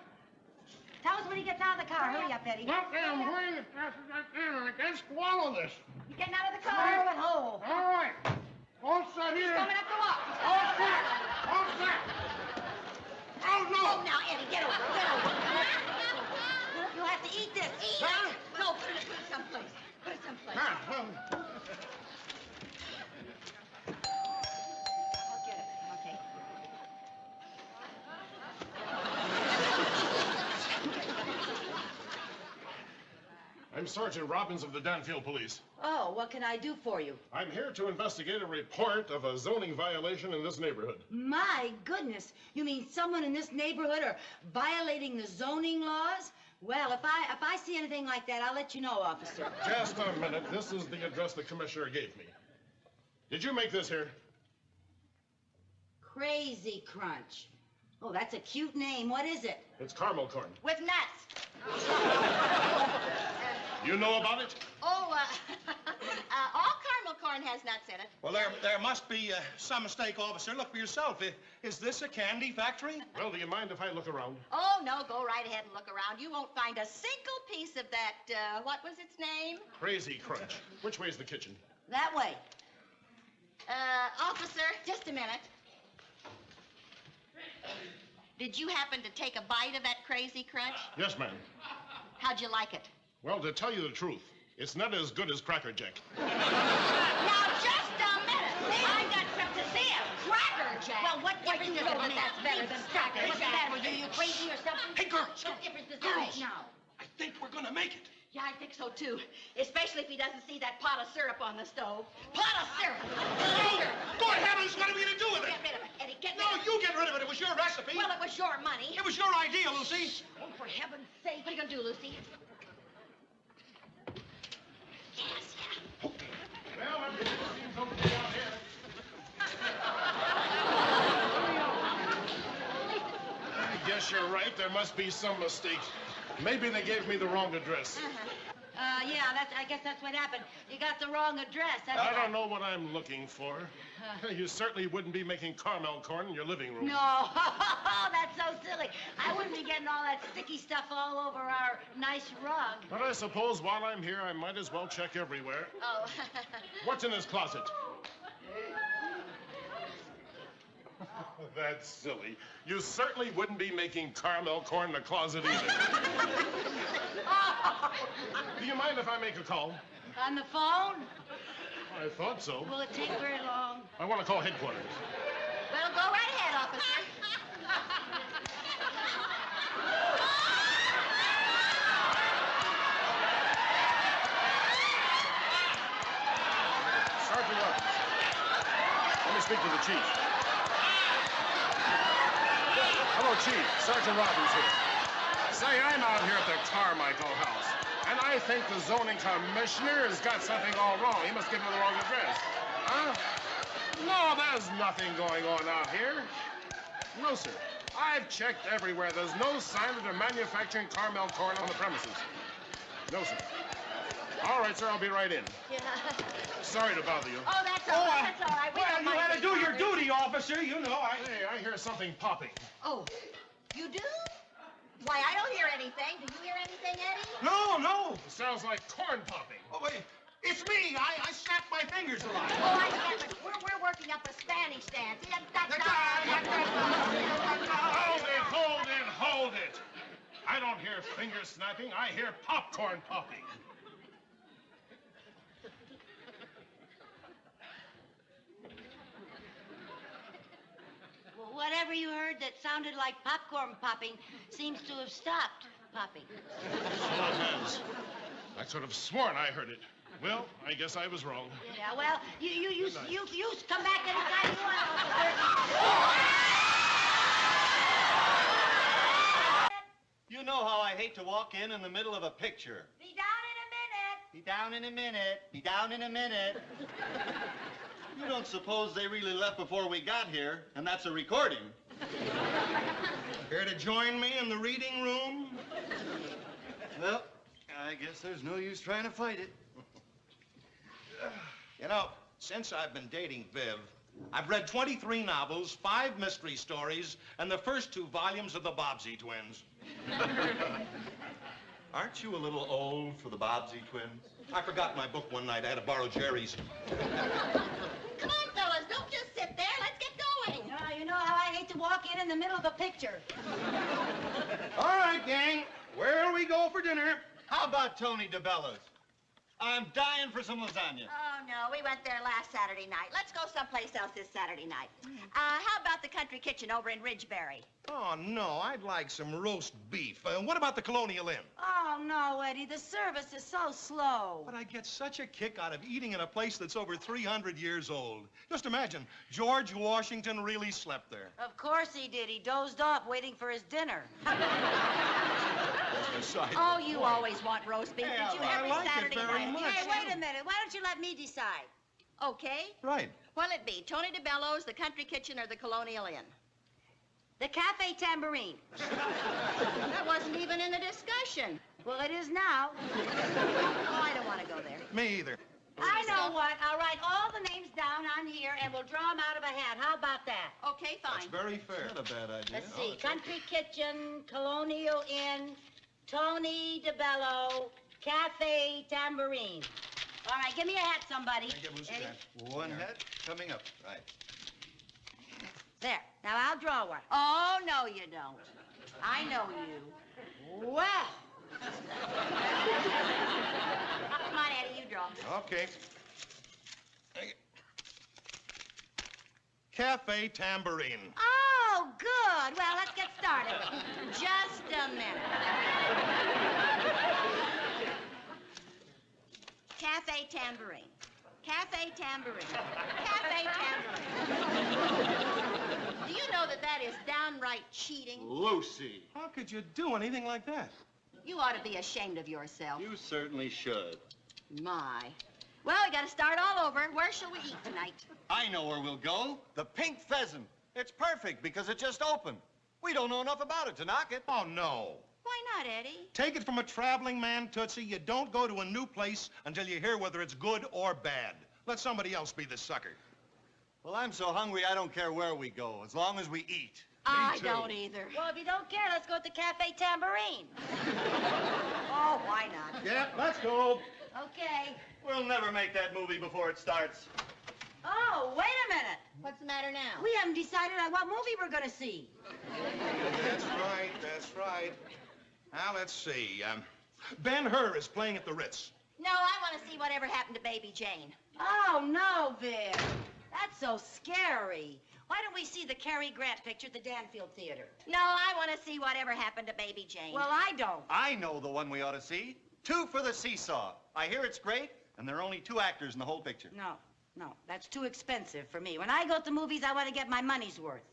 Tell us when he gets out of the car. Hurry up, Eddie. Okay, I'm hurrying as fast as I can, and I can't swallow this. You getting out of the car? Narrow it whole. All right. All set here. Coming up the walk. All set. All set. Oh, no. Oh, now, Eddie, get over. You'll have to eat this. Eat Huh? it. No, put it someplace. Put it someplace. I'll get it. Okay. I'm Sergeant Robbins of the Danfield Police. Oh, what can I do for you? I'm here to investigate a report of a zoning violation in this neighborhood. My goodness. You mean someone in this neighborhood are violating the zoning laws? Well, if I see anything like that, I'll let you know, officer. Just a minute. This is the address the commissioner gave me. Did you make this here? Crazy Crunch. Oh, that's a cute name. What is it? It's caramel corn. With nuts. You know about it? Oh, all caramel corn has nuts in it. Well, there must be some mistake, officer. Look for yourself. Is this a candy factory? Well, do you mind if I look around? Oh, no, go right ahead and look around. You won't find a single piece of that, what was its name? Crazy Crunch. Which way's the kitchen? That way. Officer, just a minute. Did you happen to take a bite of that Crazy Crunch? Yes, ma'am. How'd you like it? Well, to tell you the truth, it's not as good as Cracker Jack. Now, just a minute. I got something to say. Cracker Jack. Well, what difference does it make? That's better than Cracker. What's the matter with you? You crazy or something? Hey, girls. What difference does it Girls. make now? I think we're gonna make it. Yeah, I think so, too. Especially if he doesn't see that pot of syrup on the stove. Pot of syrup! Good heavens, what are we gonna do with it? Get rid of it, Eddie. Get rid No, of it. you get rid of it. It was your recipe. Well, it was your money. It was your idea, Lucy. Oh, for heaven's sake. What are you going to do, Lucy? Yes, yeah. Well, everything seems okay out here. I guess you're right. There must be some mistake. Maybe they gave me the wrong address. Yeah, I guess that's what happened. You got the wrong address. I don't know what I'm looking for. You certainly wouldn't be making caramel corn in your living room. No, that's so silly. I wouldn't be getting all that sticky stuff all over our nice rug. But I suppose while I'm here, I might as well check everywhere. Oh. What's in this closet? That's silly. You certainly wouldn't be making caramel corn in the closet either. Do you mind if I make a call? On the phone? I thought so. Will it take very long? I want to call headquarters. Well, go right ahead, officer. Sergeant Robbins. Let me speak to the chief. Hello, Chief. Sergeant Robbins here. Say, I'm out here at the Carmichael house, and I think the zoning commissioner has got something all wrong. He must give me the wrong address. Huh? No, there's nothing going on out here. No, sir. I've checked everywhere. There's no sign that they're manufacturing caramel corn on the premises. No, sir. All right, sir, I'll be right in. Yeah. Sorry to bother you. Oh, that's all right. That's all right. We Well, don't you mind had to being do your bothered. duty, officer. You know, Hey, I hear something popping. Oh, you do? Why, I don't hear anything. Do you hear anything, Eddie? No. It sounds like corn popping. Oh, wait. It's me. I snapped my fingers a lot. Oh, I can't. We're working up a Spanish dance. Hold it. I don't hear finger snapping. I hear popcorn popping. Well, whatever you heard that sounded like popcorn popping seems to have stopped popping. So it has. I could have sworn I heard it. Well, I guess I was wrong. Yeah, well, you come back anytime you want. You know how I hate to walk in the middle of a picture. Be down in a minute. Be down in a minute. Be down in a minute. You don't suppose they really left before we got here, and that's a recording? Care to join me in the reading room? Well, I guess there's no use trying to fight it. You know, since I've been dating Viv, I've read 23 novels, 5 mystery stories, and the first 2 volumes of the Bobbsey twins. Aren't you a little old for the Bobbsey twins? I forgot my book one night. I had to borrow Jerry's. Come on, fellas, don't just sit there. Let's get going. You know how I hate to walk in the middle of a picture. All right, gang. Where'll we go for dinner? How about Tony DeBella's? I'm dying for some lasagna. Oh, no, we went there last Saturday night. Let's go someplace else this Saturday night. How about the Country Kitchen over in Ridgebury? Oh, no, I'd like some roast beef. What about the Colonial Inn? Oh, no, Eddie, the service is so slow. But I get such a kick out of eating in a place that's over 300 years old. Just imagine, George Washington really slept there. Of course he did. He dozed off waiting for his dinner. Oh, you always want roast beef, Yeah, did you? I Every like it Saturday very night. much. Hey, wait a minute. Why don't you let me decide? Okay. Right. What'll it be? Tony DeBello's, the Country Kitchen, or the Colonial Inn? The Cafe Tambourine. That wasn't even in the discussion. Well, it is now. Oh, I don't want to go there. Me either. I know what. I'll write all the names down on here, and we'll draw them out of a hat. How about that? Okay, fine. That's very fair. Not a bad idea. Let's see. Country Kitchen, Colonial Inn, Tony DeBello, Cafe Tambourine. All right, give me a hat, somebody. Eddie. One head coming up. Right. There. Now I'll draw one. Oh, no, you don't. I know you. Well. Come on, Eddie, you draw. Okay. Cafe Tambourine. Oh, good. Well, let's get started. Just a minute. Cafe Tambourine. Cafe Tambourine. Cafe Tambourine. Do you know that that is downright cheating? Lucy. How could you do anything like that? You ought to be ashamed of yourself. You certainly should. My. Well, we got to start all over. Where shall we eat tonight? I know where we'll go. The Pink Pheasant. It's perfect because it just opened. We don't know enough about it to knock it. Oh, no. Why not, Eddie? Take it from a traveling man, Tootsie. You don't go to a new place until you hear whether it's good or bad. Let somebody else be the sucker. Well, I'm so hungry I don't care where we go, as long as we eat. I don't either. Well, if you don't care, let's go to Cafe Tambourine. Oh, why not? Yeah, let's go. Okay. We'll never make that movie before it starts. Oh, wait a minute. What's the matter now? We haven't decided on what movie we're going to see. That's right, that's right. Now, let's see. Ben-Hur is playing at the Ritz. No, I want to see whatever happened to Baby Jane. Oh, no, Viv. That's so scary. Why don't we see the Cary Grant picture at the Danfield Theater? No, I want to see whatever happened to Baby Jane. Well, I don't. I know the one we ought to see. 2 for the Seesaw. I hear it's great, and there are only 2 actors in the whole picture. No, that's too expensive for me. When I go to movies, I want to get my money's worth.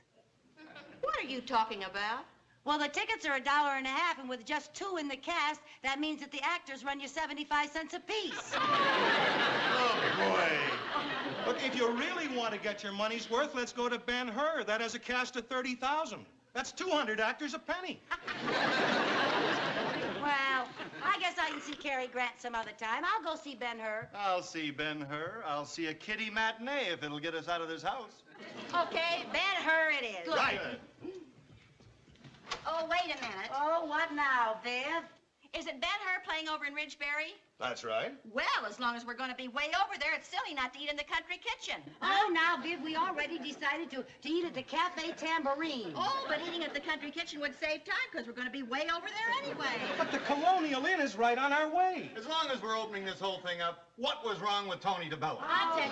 What are you talking about? Well, the tickets are $1.50, and with just 2 in the cast, that means that the actors run you 75 cents apiece. Oh, boy. Look, if you really want to get your money's worth, let's go to Ben-Hur. That has a cast of 30,000. That's 200 actors a penny. Well, I guess I can see Cary Grant some other time. I'll go see Ben-Hur. I'll see Ben-Hur. I'll see a kiddie matinee if it'll get us out of this house. Okay, Ben-Hur it is. Good. Right. Oh, wait a minute. Oh, what now, Viv? Is it Ben-Hur playing over in Ridgebury? That's right. Well, as long as we're going to be way over there, it's silly not to eat in the country kitchen. Oh, now, Viv, we already decided to eat at the Cafe Tambourine. Oh, but eating at the country kitchen would save time because we're going to be way over there anyway. But the Colonial Inn is right on our way. As long as we're opening this whole thing up, what was wrong with Tony DeBello? I'll take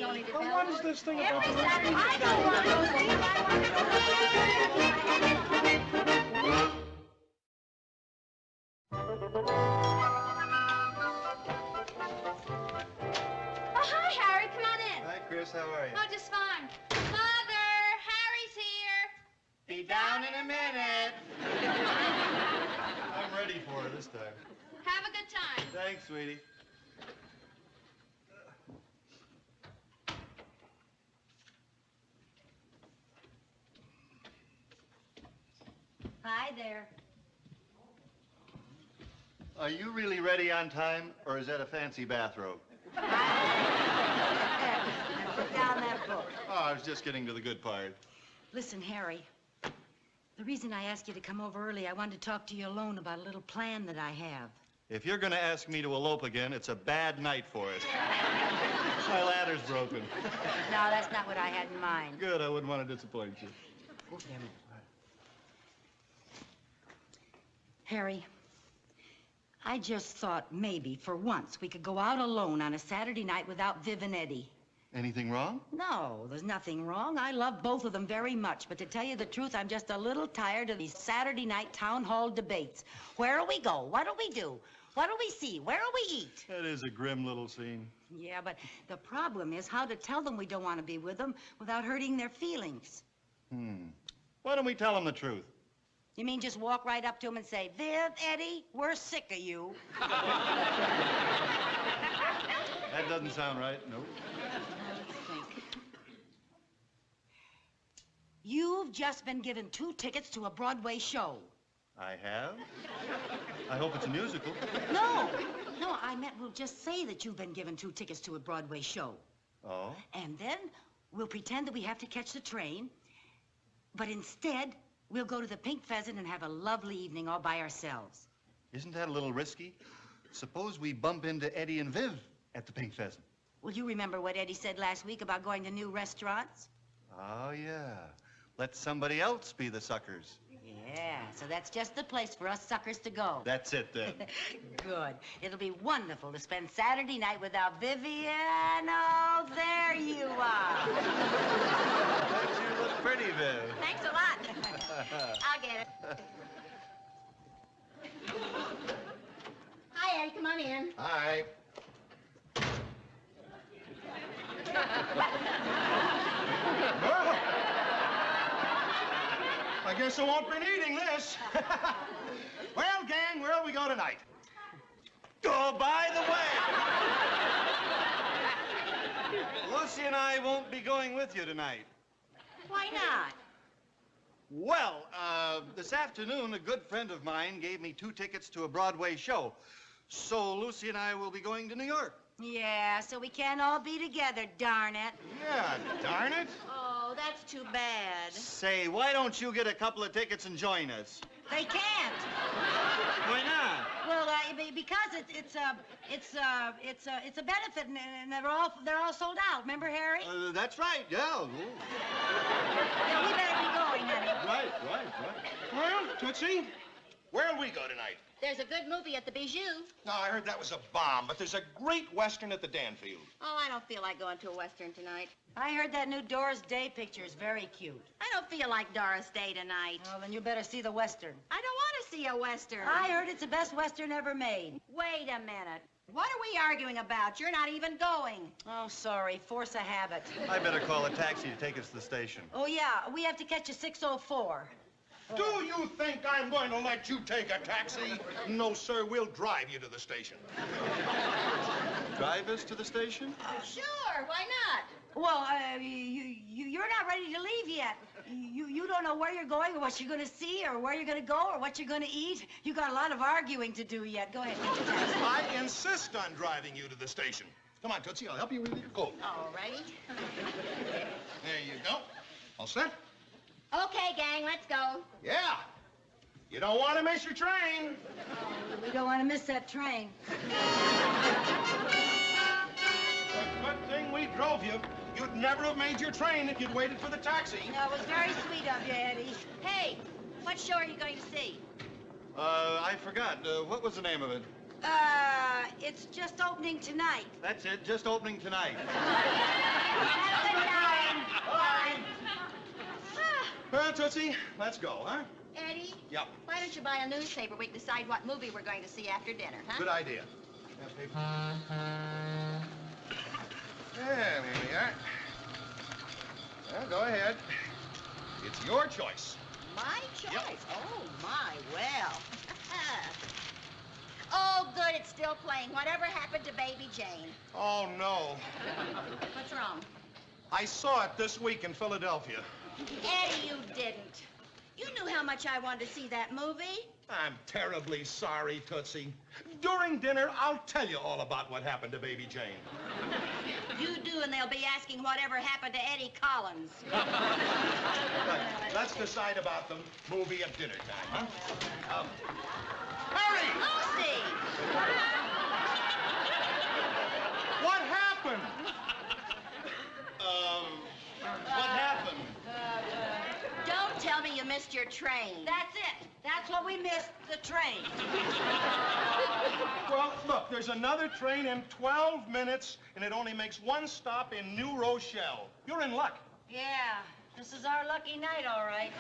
Tony But what is this thing about? Every Saturday I don't want to go see Chris. How are you? Oh, just fine. Mother, Harry's here. Be down in a minute. I'm ready for her this time. Have a good time. Thanks, sweetie. Hi there. Are you really ready on time, or is that a fancy bathrobe? Put down that book. Oh, I was just getting to the good part. Listen, Harry. The reason I asked you to come over early, I wanted to talk to you alone about a little plan that I have. If you're going to ask me to elope again, it's a bad night for it. My ladder's broken. No, that's not what I had in mind. Good, I wouldn't want to disappoint you. Harry, I just thought maybe, for once, we could go out alone on a Saturday night without Viv and Eddie. Anything wrong? No, there's nothing wrong. I love both of them very much. But to tell you the truth, I'm just a little tired of these Saturday night town hall debates. Where do we go? What do we do? What do we see? Where do we eat? That is a grim little scene. Yeah, but the problem is how to tell them we don't want to be with them without hurting their feelings. Why don't we tell them the truth? You mean just walk right up to them and say, Viv, Eddie, we're sick of you? That doesn't sound right, nope. You've just been given 2 tickets to a Broadway show. I have? I hope it's a musical. No, I meant we'll just say that you've been given 2 tickets to a Broadway show. Oh? And then we'll pretend that we have to catch the train, but instead, we'll go to the Pink Pheasant and have a lovely evening all by ourselves. Isn't that a little risky? Suppose we bump into Eddie and Viv at the Pink Pheasant. Well, you remember what Eddie said last week about going to new restaurants? Oh, yeah. Let somebody else be the suckers. Yeah, so that's just the place for us suckers to go. That's it, then. Good. It'll be wonderful to spend Saturday night without Vivian. Oh, there you are. You look pretty, Viv. Thanks a lot. I'll get it. Hi, Eddie. Come on in. Hi. I guess I won't be needing this. Well, gang, where'll we go tonight? Oh, by the way, Lucy and I won't be going with you tonight. Why not? Well, this afternoon, a good friend of mine gave me 2 tickets to a Broadway show. So Lucy and I will be going to New York. Yeah, so we can't all be together, darn it. Yeah, darn it. Oh, that's too bad. Say, why don't you get a couple of tickets and join us? They can't. Why not? Well, because it's a benefit, and they're all sold out. Remember, Harry? That's right. Yeah. Ooh. Yeah, we better be going, honey. Right. Well, Tootsie, where'll we go tonight? There's a good movie at the Bijou. No, I heard that was a bomb, but there's a great Western at the Danfield. Oh, I don't feel like going to a Western tonight. I heard that new Doris Day picture is very cute. I don't feel like Doris Day tonight. Well, then you better see the Western. I don't want to see a Western. I heard it's the best Western ever made. Wait a minute. What are we arguing about? You're not even going. Oh, sorry. Force of habit. I better call a taxi to take us to the station. Oh, yeah. We have to catch a 6:04. Do you think I'm going to let you take a taxi? No, sir. We'll drive you to the station. Drive us to the station? Sure. Why not? Well, you're not ready to leave yet. You don't know where you're going or what you're going to see or where you're going to go or what you're going to eat. You got a lot of arguing to do yet. Go ahead, get your taxi. I insist on driving you to the station. Come on, Tootsie. I'll help you with your coat. All righty. There you go. All set? Okay, gang, let's go. Yeah. You don't want to miss your train. We don't want to miss that train. Good thing we drove you. You'd never have made your train if you'd waited for the taxi. That was very sweet of you, Eddie. Hey, what show are you going to see? I forgot. What was the name of it? It's just opening tonight. That's it. Just opening tonight. Have a good night. Bye. Well, Tootsie, let's go, huh? Eddie? Yep. Why don't you buy a newspaper? We can decide what movie we're going to see after dinner, huh? Good idea. There we are. Well, go ahead. It's your choice. My choice? Oh, my, well. Oh, good, it's still playing. Whatever happened to Baby Jane? Oh, no. What's wrong? I saw it this week in Philadelphia. Eddie, you didn't. You knew how much I wanted to see that movie. I'm terribly sorry, Tootsie. During dinner, I'll tell you all about what happened to Baby Jane. You do, and they'll be asking whatever happened to Eddie Collins. Let's decide about the movie at dinner time, huh? Harry! Lucy! What happened? What happened? Don't tell me you missed your train. That's it. That's what we missed, the train. Well, look, there's another train in 12 minutes, and it only makes one stop in New Rochelle. You're in luck. Yeah, this is our lucky night, all right.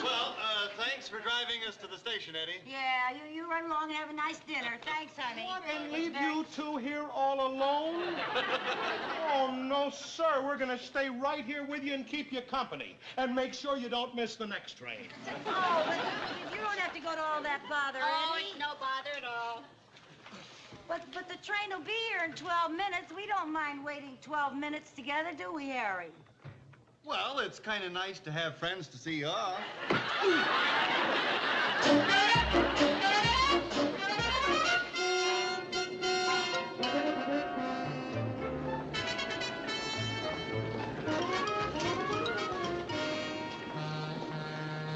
Well, thanks for driving us to the station, Eddie. Yeah, you run along and have a nice dinner. Thanks, honey. What, and leave you two here all alone? Oh, no, sir. We're going to stay right here with you and keep you company. And make sure you don't miss the next train. Oh, but you don't have to go to all that bother, Oh, Eddie. it's no bother at all. But the train will be here in 12 minutes. We don't mind waiting 12 minutes together, do we, Harry? Well, it's kind of nice to have friends to see you off.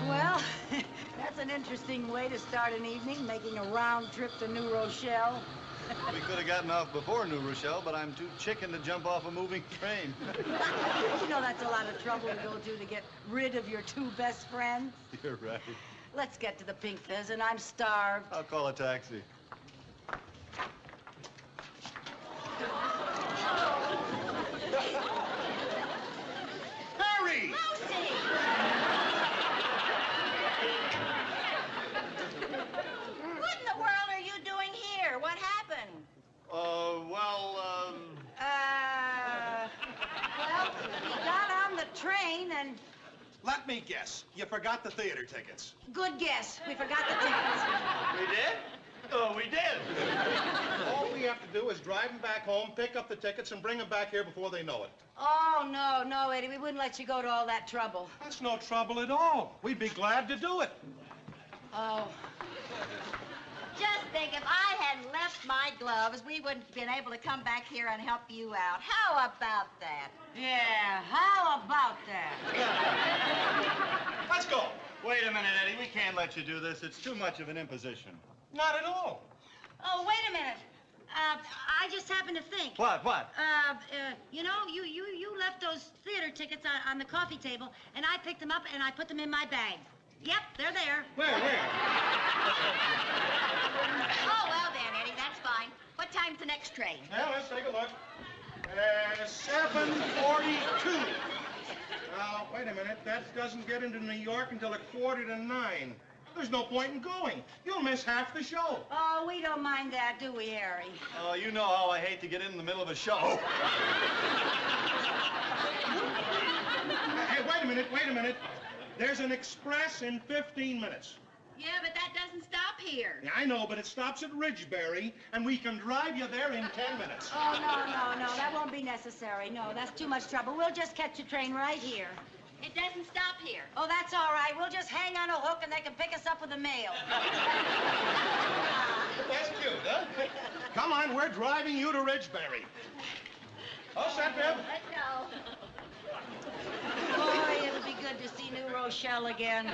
Well, that's an interesting way to start an evening, making a round trip to New Rochelle. We could have gotten off before New Rochelle, but I'm too chicken to jump off a moving train. You know that's a lot of trouble to go to get rid of your two best friends. You're right. Let's get to the Pink Fizz, and I'm starved. I'll call a taxi. Harry! Lucy! What in the world are you doing here? What happened? Well, we got on the train and... Let me guess. You forgot the theater tickets. Good guess. We forgot the tickets. We did? Oh, we did. All we have to do is drive them back home, pick up the tickets, and bring them back here before they know it. Oh, no, Eddie. We wouldn't let you go to all that trouble. That's no trouble at all. We'd be glad to do it. Oh. Just think, if I hadn't left my gloves, we wouldn't have been able to come back here and help you out. How about that? Yeah, how about that? Let's go. Wait a minute, Eddie. We can't let you do this. It's too much of an imposition. Not at all. Oh, wait a minute. I just happened to think. What? You know, you left those theater tickets on the coffee table, and I picked them up and I put them in my bag. Yep, they're there. Where? Oh, well then, Eddie, that's fine. What time's the next train? Well, let's take a look. 7:42. Now, wait a minute. That doesn't get into New York until 8:45. There's no point in going. You'll miss half the show. Oh, we don't mind that, do we, Harry? Oh, you know how I hate to get in the middle of a show. Hey, wait a minute. There's an express in 15 minutes. Yeah, but that doesn't stop here. Yeah, I know, but it stops at Ridgebury, and we can drive you there in 10 minutes. Oh, no, that won't be necessary. No, that's too much trouble. We'll just catch a train right here. It doesn't stop here. Oh, that's all right. We'll just hang on a hook, and they can pick us up with the mail. That's cute, huh? Come on, we're driving you to Ridgebury. All set, Bibb? Let's go. Boy, it'll be good to see New Rochelle again.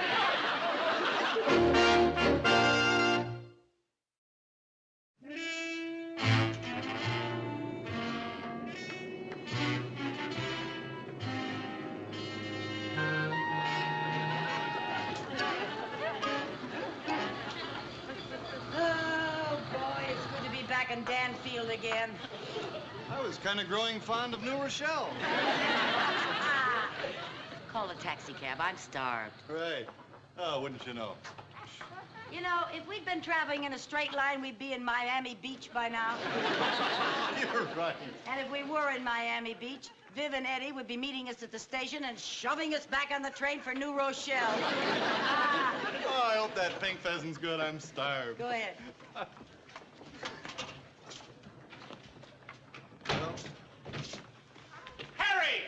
Oh, boy, it's good to be back in Danfield again. I was kind of growing fond of New Rochelle. Call a taxi cab. I'm starved. Right. Oh, wouldn't you know? You know, if we'd been traveling in a straight line, we'd be in Miami Beach by now. You're right. And if we were in Miami Beach, Viv and Eddie would be meeting us at the station and shoving us back on the train for New Rochelle. Oh, I hope that pink pheasant's good. I'm starved. Go ahead. Harry!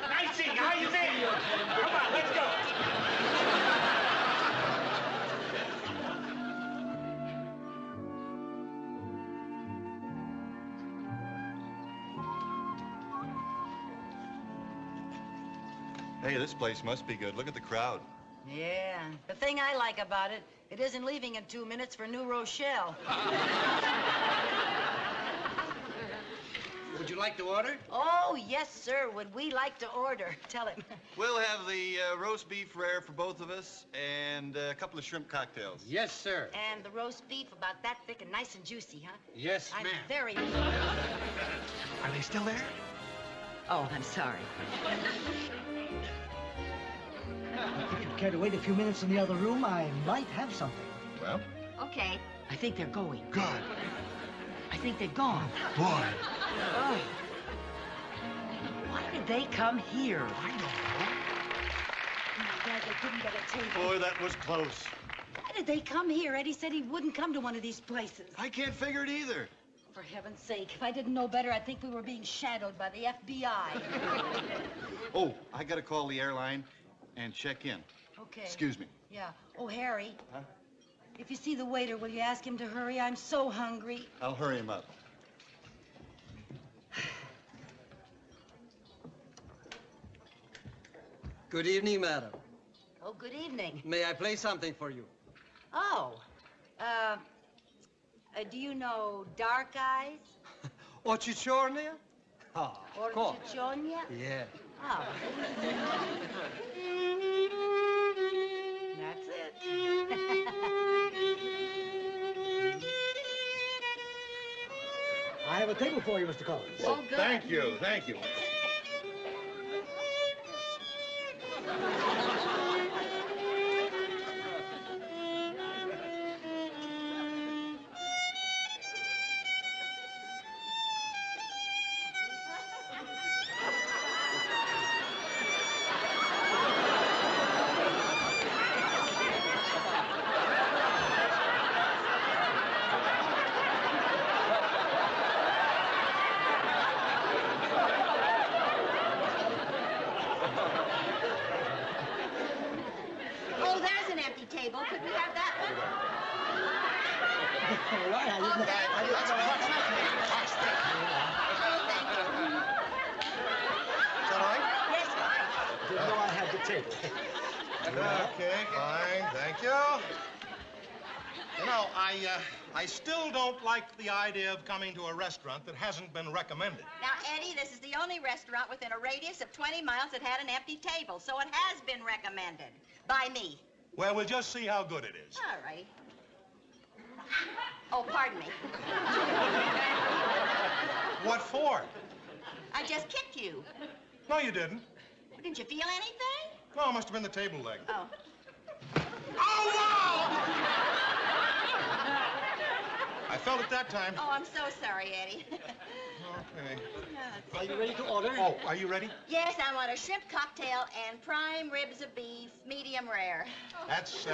Nice seeing you. How you been? Come on, let's go. Hey, this place must be good. Look at the crowd. Yeah. The thing I like about it, it isn't leaving in 2 minutes for New Rochelle. Would you like to order? Oh, yes, sir. Would we like to order? Tell him. We'll have the roast beef rare for both of us and a couple of shrimp cocktails. Yes, sir. And the roast beef about that thick and nice and juicy, huh? Yes, I'm ma'am. very... Are they still there? Oh, I'm sorry. If you'd care to wait a few minutes in the other room, I might have something. Well? Okay. I think they're going. Good. I think they're gone. Boy. Oh. Why did they come here? I don't know. Oh, my God, they couldn't get a table. Boy, that was close. Why did they come here? Eddie said he wouldn't come to one of these places. I can't figure it either. For heaven's sake, if I didn't know better, I'd think we were being shadowed by the FBI. Oh, I gotta call the airline and check in. Okay. Excuse me. Yeah. Oh, Harry. Huh? If you see the waiter, will you ask him to hurry? I'm so hungry. I'll hurry him up. Good evening, madam. Oh, good evening. May I play something for you? Oh. Do you know Dark Eyes? Ochichornia? Ah, Or of course. Chichonia? Yeah. Oh. That's it. I have a table for you, Mr. Collins. Oh, good. Thank you, thank you. Oh, there's an empty table. Could we have that one? All right, I didn't know. Is that all right? Yes, fine. Didn't know I had the table. Okay, fine, thank you. You know, I still don't like the idea of coming to a restaurant that hasn't been recommended. Now, Eddie, this is the only restaurant within a radius of 20 miles that had an empty table, so it has been recommended by me. Well, we'll just see how good it is. All right. Oh, pardon me. What for? I just kicked you. No, you didn't. Didn't you feel anything? No, it must have been the table leg. Oh. Oh, wow! I felt it that time. Oh, I'm so sorry, Eddie. Okay. Are you ready to order? Oh, are you ready? Yes, I want a shrimp cocktail and prime ribs of beef, medium rare. That's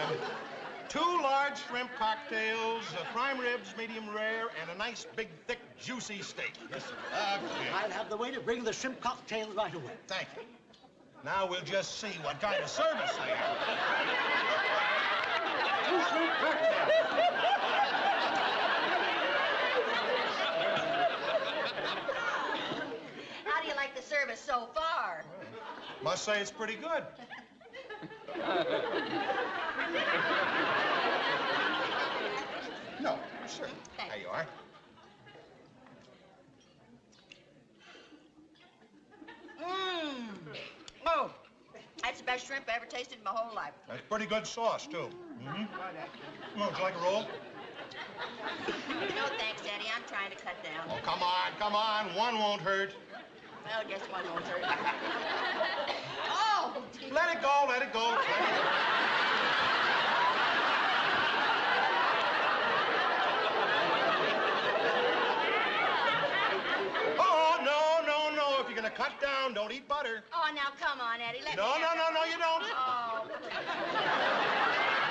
2 large shrimp cocktails, prime ribs, medium rare, and a nice, big, thick, juicy steak. Yes, sir. Okay. I'll have the waiter bring the shrimp cocktails right away. Thank you. Now we'll just see what kind of service they have. 2 shrimp cocktails. How do you like the service so far? Must say it's pretty good. No, sure. There you are. Mmm. Oh, that's the best shrimp I ever tasted in my whole life. That's pretty good sauce, too. Mm-hmm. Oh, would you like a roll? No, thanks, Eddie. I'm trying to cut down. Oh, come on, come on. One won't hurt. Well, I guess one won't hurt. Oh! Let it go, let it go. cut down. Don't eat butter. Oh, now come on, Eddie. Let me No, have no, it. no, no, you don't. Oh.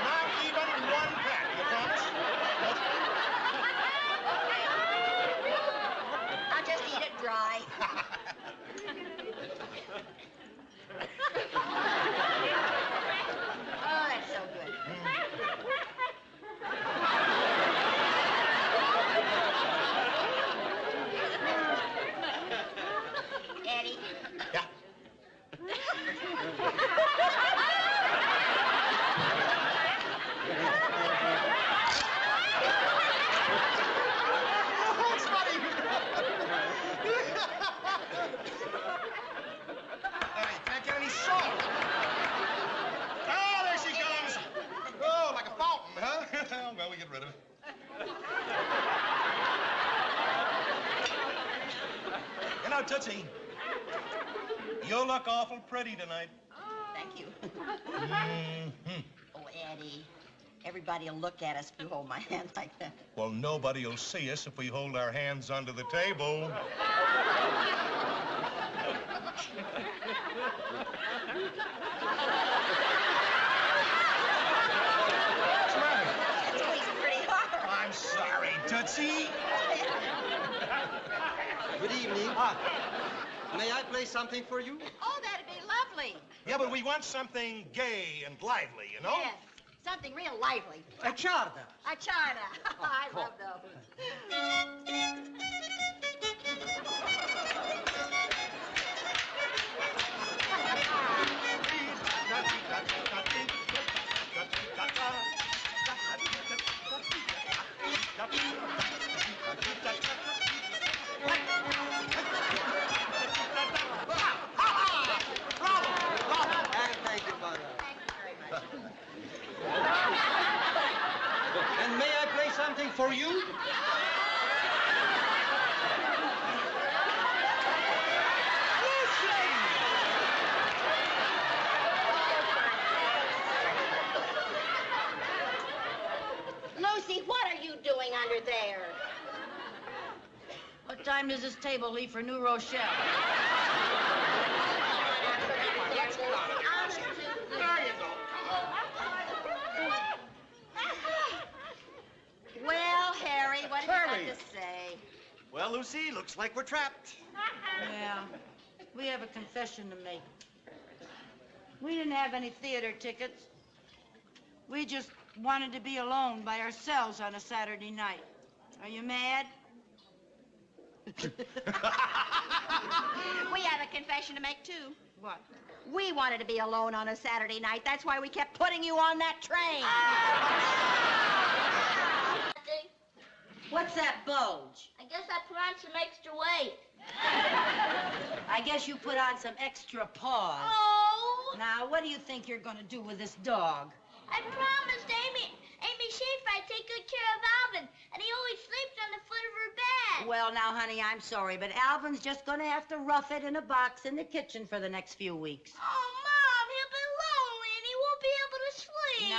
Not even one pat. You promise? I'll just eat it dry. Oh, that's so good. Eddie. Yeah. That's funny. Can't get any salt. Oh, there she comes. Oh, like a fountain, huh? Well, we get rid of it. You know, Tootsie, you look awful pretty tonight. Thank you. Mm-hmm. Oh, Eddie. Everybody will look at us if you hold my hand like that. Well, nobody will see us if we hold our hands under the table. Squeezing pretty hard. I'm sorry, Tootsie. Good evening. May I play something for you? Oh, that'd be lovely. Yeah, but we want something gay and lively, you know? Yes, something real lively. A charda. A charda. I love those. Thank you, Father. Thank you very much. And may I play something for you? Lucy, what are you doing under there? What time does this table leave for New Rochelle? Well, Harry, what have you Harry. got to say? Well, Lucy, looks like we're trapped. Yeah, we have a confession to make. We didn't have any theater tickets. We just wanted to be alone by ourselves on a Saturday night. Are you mad? We have a confession to make, too. What? We wanted to be alone on a Saturday night. That's why we kept putting you on that train. What's that bulge? I guess I put on some extra weight. I guess you put on some extra paws. Oh! Now, what do you think you're going to do with this dog? I promised Amy Schaefer I'd take good care of Alvin, and he always sleeps on the foot of her bed. Well, now, honey, I'm sorry, but Alvin's just going to have to rough it in a box in the kitchen for the next few weeks. Oh, Mom, he'll be lonely, and he won't be able to sleep.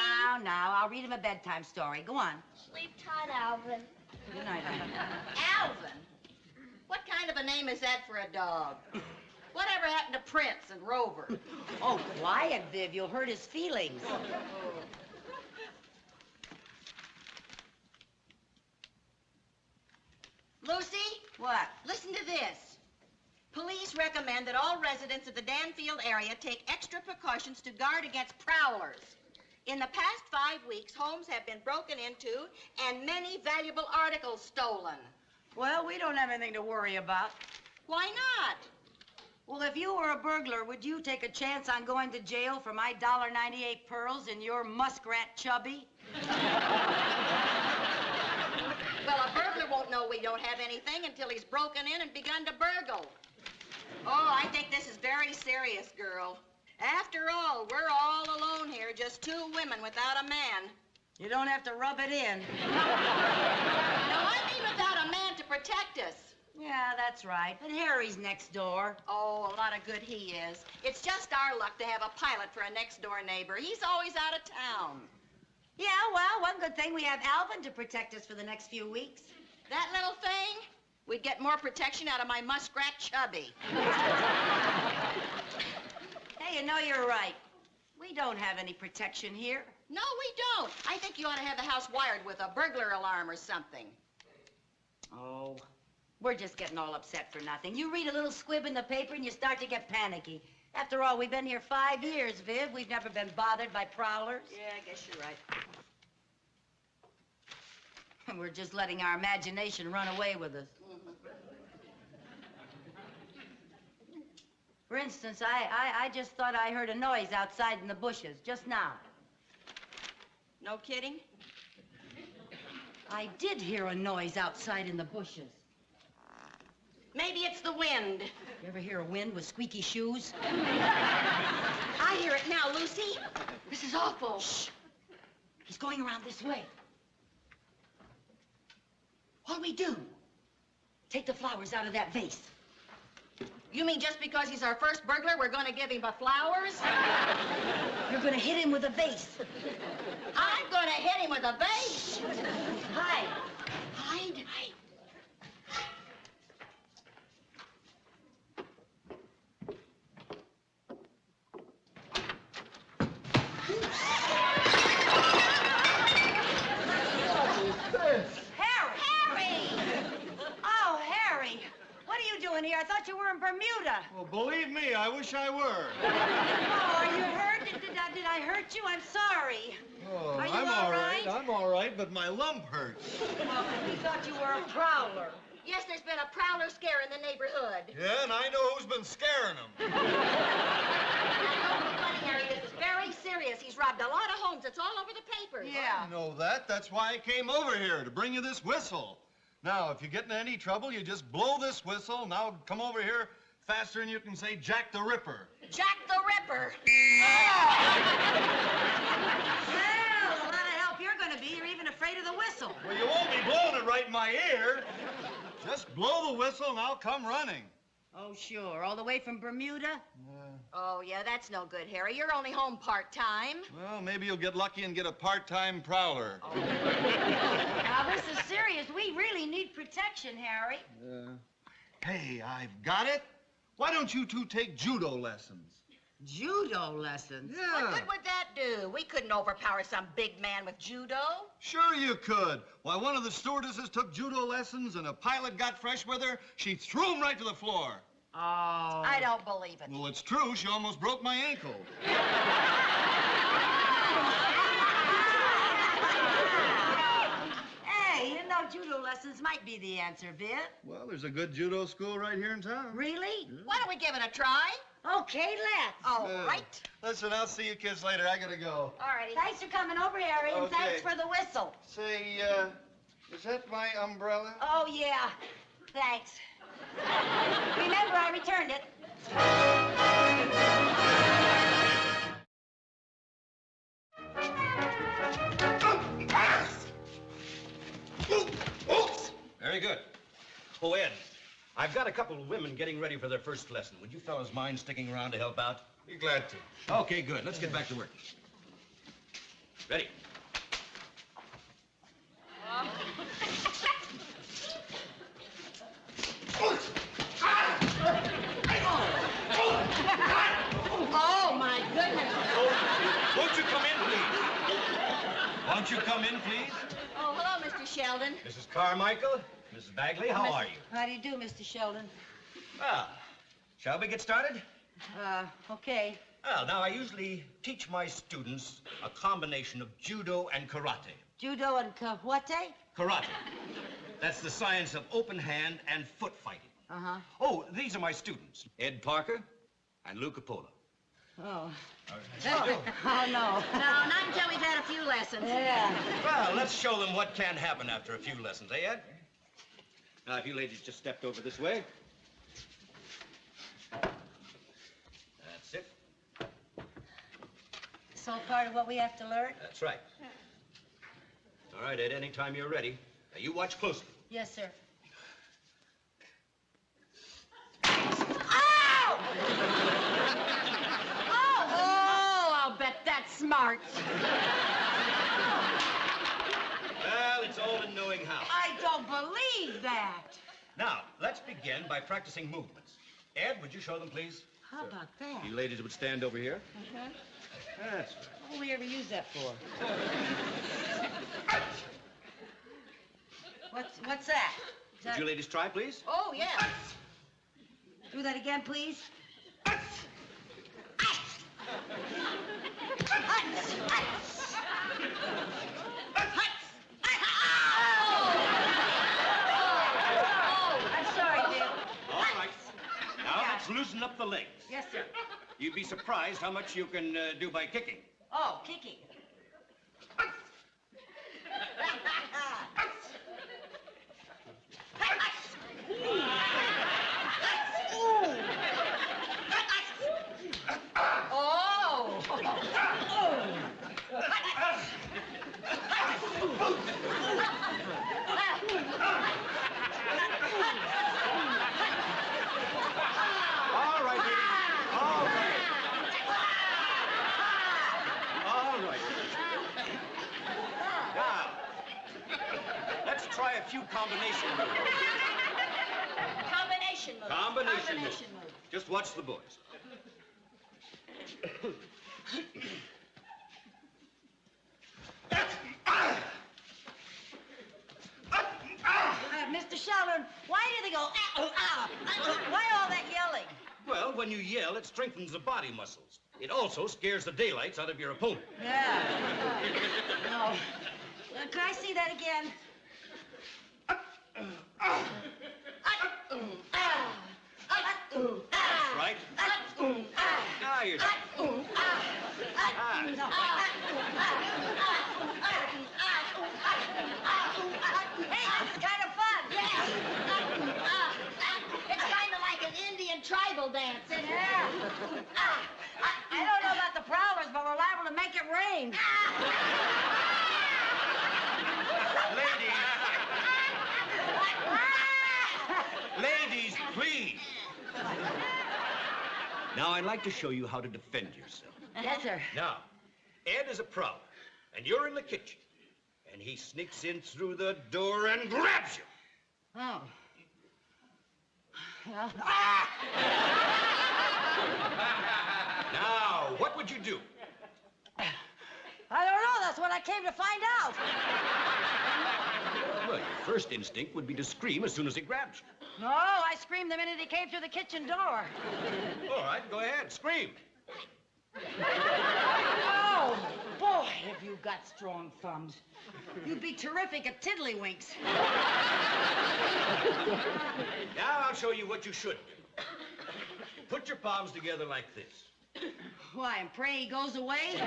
Now, I'll read him a bedtime story. Go on. Sleep tight, Alvin. Good night, honey. Alvin? What kind of a name is that for a dog? Whatever happened to Prince and Rover? Oh, quiet, Viv. You'll hurt his feelings. Lucy? What? Listen to this. Police recommend that all residents of the Danfield area take extra precautions to guard against prowlers. In the past 5 weeks, homes have been broken into and many valuable articles stolen. Well, we don't have anything to worry about. Why not? Well, if you were a burglar, would you take a chance on going to jail for my $1.98 pearls and your muskrat chubby? Well, a burglar won't know we don't have anything until he's broken in and begun to burgle. Oh, I think this is very serious, girl. After all, we're all alone here, just 2 women without a man. You don't have to rub it in. No, I mean without a man to protect us. Yeah, that's right. But Harry's next door. Oh, a lot of good he is. It's just our luck to have a pilot for a next-door neighbor. He's always out of town. Yeah, well, one good thing, we have Alvin to protect us for the next few weeks. That little thing? We'd get more protection out of my muskrat Chubby. Hey, you know you're right. We don't have any protection here. No, we don't. I think you ought to have the house wired with a burglar alarm or something. Oh, we're just getting all upset for nothing. You read a little squib in the paper and you start to get panicky. After all, we've been here 5 years, Viv. We've never been bothered by prowlers. Yeah, I guess you're right. And we're just letting our imagination run away with us. For instance, I just thought I heard a noise outside in the bushes just now. No kidding? I did hear a noise outside in the bushes. Maybe it's the wind. You ever hear a wind with squeaky shoes? I hear it now, Lucy. This is awful. Shh. He's going around this way. What'll we do? Take the flowers out of that vase. You mean just because he's our first burglar, we're going to give him the flowers? You're going to hit him with a vase. I'm going to hit him with a vase. Hide. Hide? Hide. Here. I thought you were in Bermuda. Well, believe me, I wish I were. Oh, are you hurt? Did I hurt you? I'm sorry. Oh, are you I'm all right? I'm all right, but my lump hurts. Oh, we thought you were a prowler. Yes, there's been a prowler scare in the neighborhood. Yeah, and I know who's been scaring them. Harry, this is very serious. He's robbed a lot of homes. It's all over the papers. Yeah. I know that. That's why I came over here, to bring you this whistle. Now, if you get in any trouble, you just blow this whistle. Now, come over here faster than you can say Jack the Ripper. Jack the Ripper. Well, a lot of help you're going to be. You're even afraid of the whistle. Well, you won't be blowing it right in my ear. Just blow the whistle and I'll come running. Oh, sure. All the way from Bermuda? Oh, yeah, that's no good, Harry. You're only home part-time. Well, maybe you'll get lucky and get a part-time prowler. Oh. Now, this is serious. We really need protection, Harry. Hey, I've got it. Why don't you two take judo lessons? Judo lessons? Yeah. What good would that do? We couldn't overpower some big man with judo. Sure you could. Why, one of the stewardesses took judo lessons and a pilot got fresh with her. She threw him right to the floor. Oh. I don't believe it. Well, it's true. She almost broke my ankle. Hey, you know judo lessons might be the answer, Viv. Well, there's a good judo school right here in town. Really? Yeah. Why don't we give it a try? Okay, let's. All right. Listen, I'll see you kids later. I gotta go. All righty. Thanks for coming over, Harry, and Okay. thanks for the whistle. Say, is that my umbrella? Oh, yeah. Thanks. Remember, I returned it. Very good. Oh, Ed, I've got a couple of women getting ready for their first lesson. Would you fellas mind sticking around to help out? Be glad to. Okay, good. Let's get back to work. Ready? Oh, my goodness. Won't you come in, please? Won't you come in, please? Oh, hello, Mr. Sheldon. Mrs. Carmichael, Mrs. Bagley, how are you? How do you do, Mr. Sheldon? Well, shall we get started? Okay. Well, now, I usually teach my students a combination of judo and karate. Judo and what? Karate. That's the science of open hand and foot fighting. Uh-huh. Oh, these are my students, Ed Parker and Lou Capola. Oh. Oh, Oh, no. No, not until we've had a few lessons. Yeah. Well, let's show them what can happen after a few lessons, eh, Ed? Now, if you ladies just stepped over this way. That's it. It's all part of what we have to learn? That's right. All right, Ed, anytime you're ready. Now, you watch closely. Yes, sir. Ow! Oh, I'll bet that's smart. Well, it's all in knowing how. I don't believe that. Now, let's begin by practicing movements. Ed, would you show them, please? How about that? You ladies would stand over here. Uh-huh. That's right. What will we ever use that for? What's that? Is Would that... you ladies try, please? Oh, yeah. Do that again, please. I'm sorry, Dick. All right. Now, let's loosen up the legs. Yes, sir. You'd be surprised how much you can do by kicking. Oh, kicking. All right, ladies. All right. All right. Now, let's try a few combination moves. Combination move. Combination moves. move. Just watch the boys. Mr. Sheldon, why do they go, why all that yelling? Well, when you yell, it strengthens the body muscles. It also scares the daylights out of your opponent. Yeah. No. Can I see that again? That's right. Now you're... Hey, it's kind of fun. It's kind of like an Indian tribal dance, isn't it? Yeah. I don't know about the prowlers, but we're liable to make it rain. Ladies, please. Now, I'd like to show you how to defend yourself. Yes, sir. Now, Ed is a prowler, and you're in the kitchen. And he sneaks in through the door and grabs you. Oh. Well. Now, what would you do? I don't know. That's what I came to find out. Well, your first instinct would be to scream as soon as he grabs you. No, I screamed the minute he came through the kitchen door. All right, go ahead, scream. Oh, boy, have you got strong thumbs. You'd be terrific at tiddlywinks. Now I'll show you what you should do. Put your palms together like this. Why, and pray he goes away?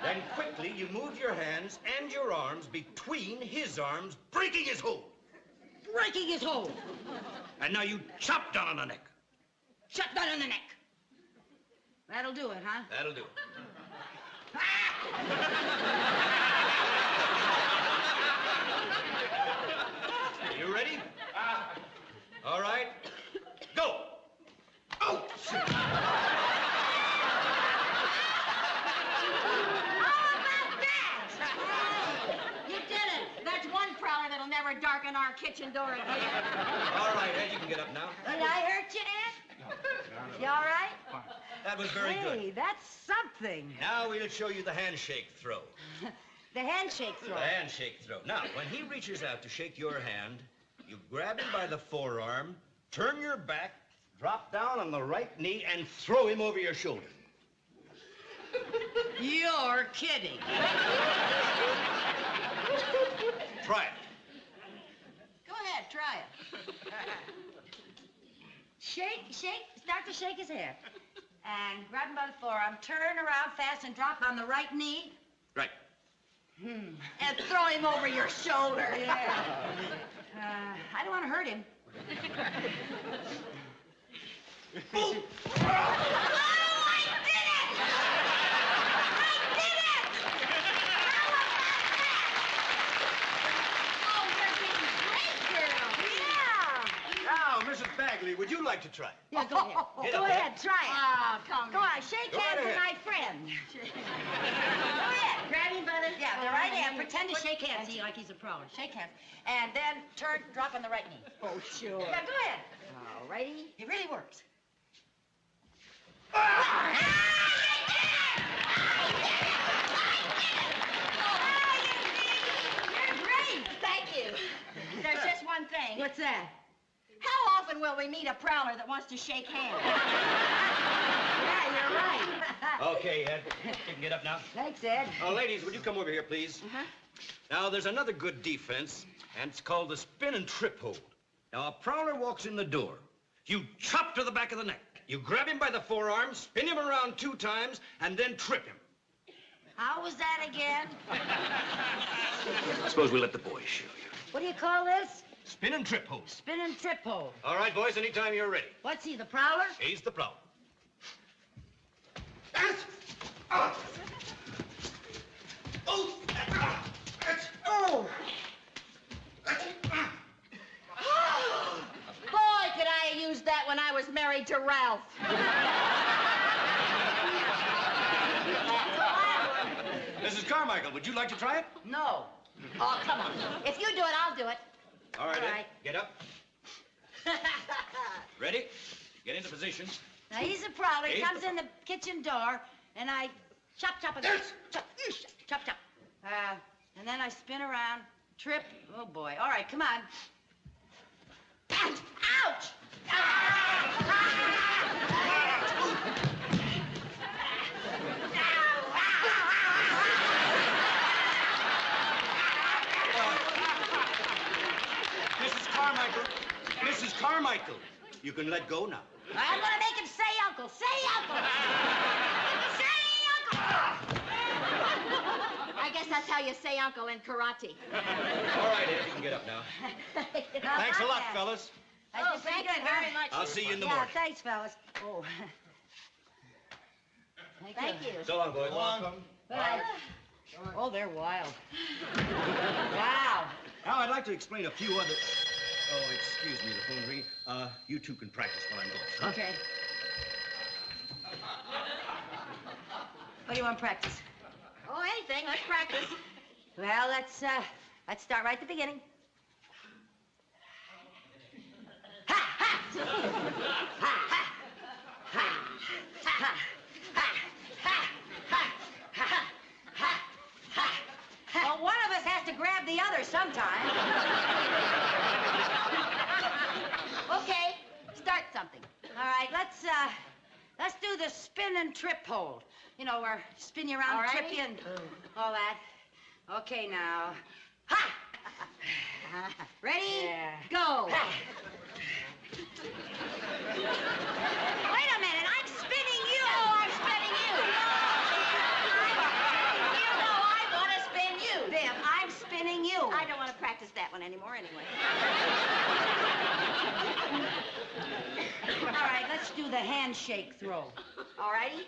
Then quickly you move your hands and your arms between his arms, breaking his hold. Breaking his hold. And now you chop down on the neck. Shut down on the neck. That'll do it, huh? That'll do it. You ready? All right. Go. Oh, shit. Never darken our kitchen door again. All right, Ed, you can get up now. Did I hurt you, Ed? You all right? That was very good. Hey, that's something. Now we'll show you the handshake throw. The handshake throw. The handshake throw. Now, when he reaches out to shake your hand, you grab him by the forearm, turn your back, drop down on the right knee, and throw him over your shoulder. You're kidding. Try it. Go ahead, try it. Shake, start to shake his hair. And grab him by the forearm, turn around fast and drop on the right knee. Right. And throw him over your shoulder. Yeah. I don't want to hurt him. Oh, I did it! I did it! How about that? Oh, you're getting great, girl. Yeah. Now, Mrs. Bagley, would you like to try it? Yeah, go ahead. Get Go up ahead, there. try it. Oh, come Go on, shake Go hands right with ahead. my friend. Go ahead. Grab him by the... Yeah, the right hand. Pretend to shake hands. See, like he's a prowler. Shake hands. And then turn, drop on the right knee. Oh, sure. Yeah, go ahead. All righty. It really works. You're great. Thank you. There's just one thing. What's that? How often will we meet a prowler that wants to shake hands? Yeah, you're right. Okay, Ed. You can get up now. Thanks, Ed. Ladies, would you come over here, please? Uh-huh. Now, there's another good defense, and it's called the spin and trip hold. Now, a prowler walks in the door. You chop to the back of the neck. You grab him by the forearm, spin him around 2 times, and then trip him. How was that again? Suppose we let the boys show you. What do you call this? Spin and trip hold. Spin and trip hold. All right, boys, anytime you're ready. What's he, the prowler? He's the prowler. Oh! Boy, could I have used that when I was married to Ralph. Mrs. Carmichael, would you like to try it? No. Oh, come on. If you do it, I'll do it. All right, All Ed. right. Get up. Ready? Get into position. Now, he's a prowler. He He's comes the in the kitchen door, and I chop, chop, and chop, chop, chop. And then I spin around, trip. Oh, boy. All right, come on. Ouch! Mrs. Carmichael, you can let go now. I'm gonna make him say uncle. Say uncle! Say uncle! I guess that's how you say uncle in karate. All right, Ed, you can get up now. Thanks a lot, fellas. Oh, thank you very much. I'll see you in the Yeah, morning. thanks, fellas. Oh. Thank you. So long, boys. Bye. Oh, they're wild. Wow. Now, I'd like to explain a few other... Oh, excuse me, the phone's ringing. You two can practice while I'm gone. Huh? Okay. What do you want to practice? Oh, anything. Let's practice. Well, let's start right at the beginning. Ha! Ha! Ha! Ha! Ha! Ha! Well, one of us has to grab the other sometime. Okay, start something. All right, let's do the spin and trip hold. You know, where spin you around, All trip righty. you, and all that. Okay, now. Ha! Ready? Yeah. Go. Ha! Wait a minute, I'm spinning you. No, I'm spinning you. You know I want to spin you. Viv, I'm spinning you. I don't want to practice that one anymore anyway. All right, let's do the handshake throw. All righty?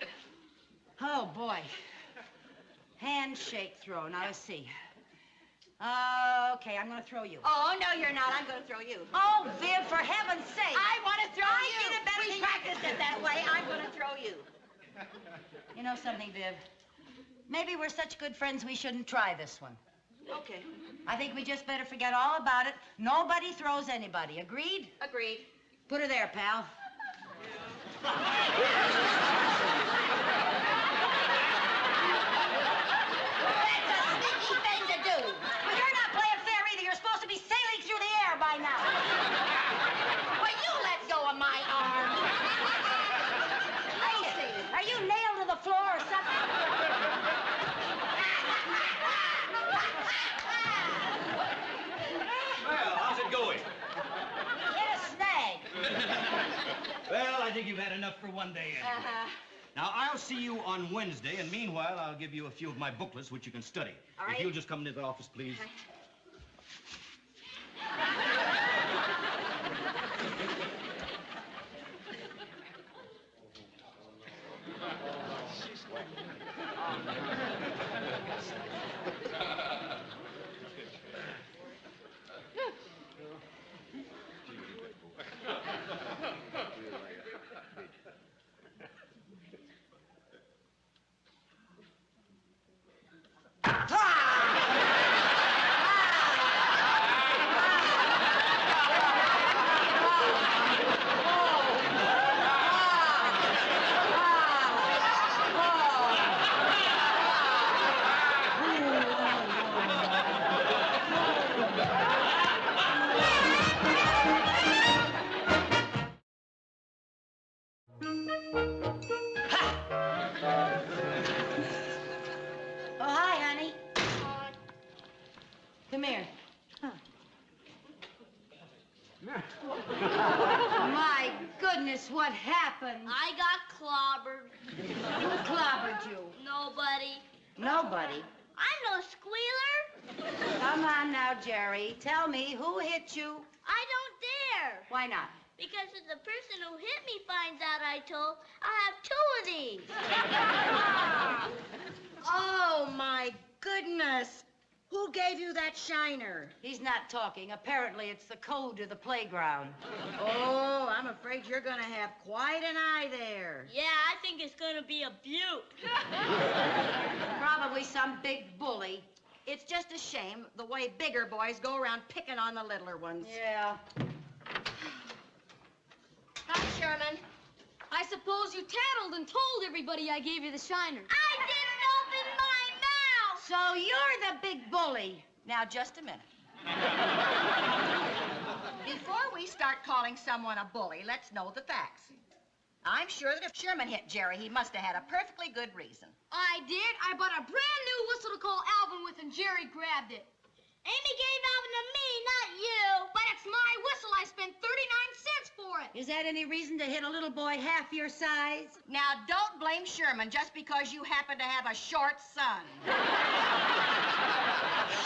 Oh, boy. Handshake throw. Now, let's see. Okay, I'm going to throw you. Oh, no, you're not. I'm going to throw you. Oh, Viv, for heaven's sake. I want to throw I you. did it better We than you. practiced it that way. I'm going to throw you. You know something, Viv? Maybe we're such good friends we shouldn't try this one. Okay. I think we just better forget all about it. Nobody throws anybody. Agreed? Agreed. Put her there, pal. That's a sneaky thing to do. Well, you're not playing fair either. You're supposed to be sailing through the air by now. Well, you let go of my arm. Lacey, are you nailed to the floor or something? Well, how's it going? Hit a snag. Well, I think you've had enough for one day anyway. Uh-huh. Now, I'll see you on Wednesday, and meanwhile, I'll give you a few of my booklets which you can study. All right. If you'll just come into the office, please. My goodness, what happened? I got clobbered. Who clobbered you? Nobody. Nobody. I'm no squealer. Come on now, Jerry. Tell me, who hit you? I don't dare. Why not? Because if the person who hit me finds out I told, I'll have 2 of these. Oh, my goodness. Who gave you that shiner? He's not talking. Apparently, it's the code to the playground. Oh, I'm afraid you're going to have quite an eye there. Yeah, I think it's going to be a beaut. Probably some big bully. It's just a shame the way bigger boys go around picking on the littler ones. Yeah. Hi, Sherman. I suppose you tattled and told everybody I gave you the shiner. I didn't open my mouth. So you're the big bully. Now, just a minute. Before we start calling someone a bully, let's know the facts. I'm sure that if Sherman hit Jerry, he must have had a perfectly good reason. I did. I bought a brand new whistle to call Alvin with, and Jerry grabbed it. Amy gave Alvin to me, not you. But it's my whistle. I spent 39 cents for it. Is that any reason to hit a little boy half your size? Now, don't blame Sherman just because you happen to have a short son.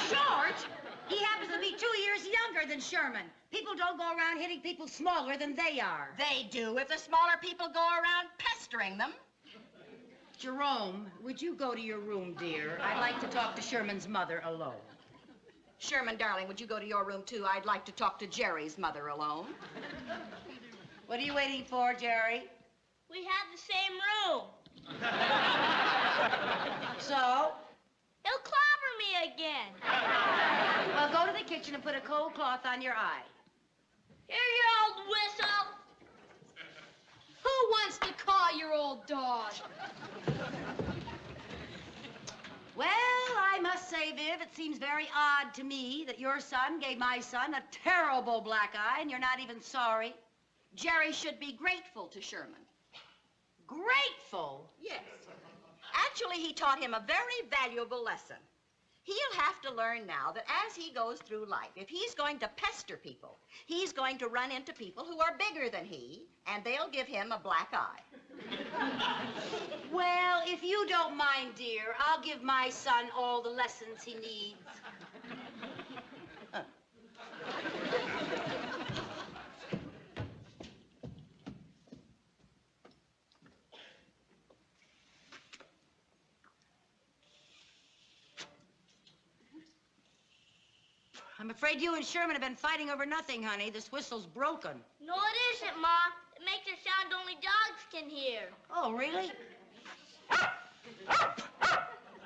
Short? He happens to be 2 years younger than Sherman. People don't go around hitting people smaller than they are. They do if the smaller people go around pestering them. Jerome, would you go to your room, dear? I'd like to talk to Sherman's mother alone. Sherman, darling, would you go to your room, too? I'd like to talk to Jerry's mother alone. What are you waiting for, Jerry? We have the same room. So? He'll clobber me again. Well, go to the kitchen and put a cold cloth on your eye. Here, your old whistle. Who wants to call your old dog? Well, I must say, Viv, it seems very odd to me that your son gave my son a terrible black eye, and you're not even sorry. Jerry should be grateful to Sherman. Grateful? Yes. Actually, he taught him a very valuable lesson. He'll have to learn now that as he goes through life, if he's going to pester people, he's going to run into people who are bigger than he, and they'll give him a black eye. Well, if you don't mind, dear, I'll give my son all the lessons he needs. I'm afraid you and Sherman have been fighting over nothing, honey. This whistle's broken. No, it isn't, Ma. It makes a sound only dogs can hear. Oh, really?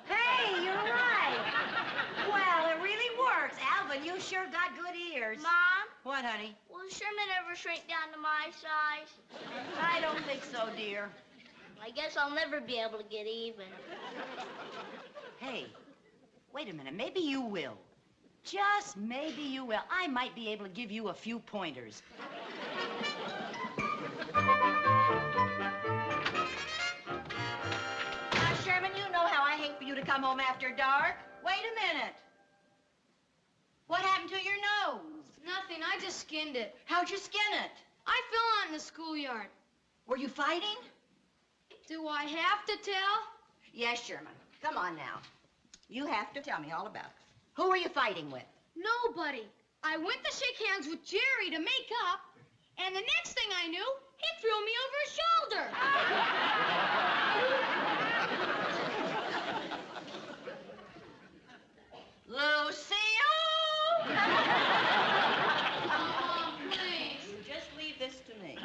Hey, you're right. Well, it really works. Alvin, you sure got good ears. Mom? What, honey? Will Sherman ever shrink down to my size? I don't think so, dear. I guess I'll never be able to get even. Hey, wait a minute. Maybe you will. Just maybe you will. I might be able to give you a few pointers. Now, Sherman, you know how I hate for you to come home after dark. Wait a minute. What happened to your nose? Nothing. I just skinned it. How'd you skin it? I fell out in the schoolyard. Were you fighting? Do I have to tell? Yes, Sherman. Come on now. You have to tell me all about it. Who were you fighting with? Nobody. I went to shake hands with Jerry to make up, and the next thing I knew, he threw me over his shoulder. Lucille! Oh, please. Just leave this to me.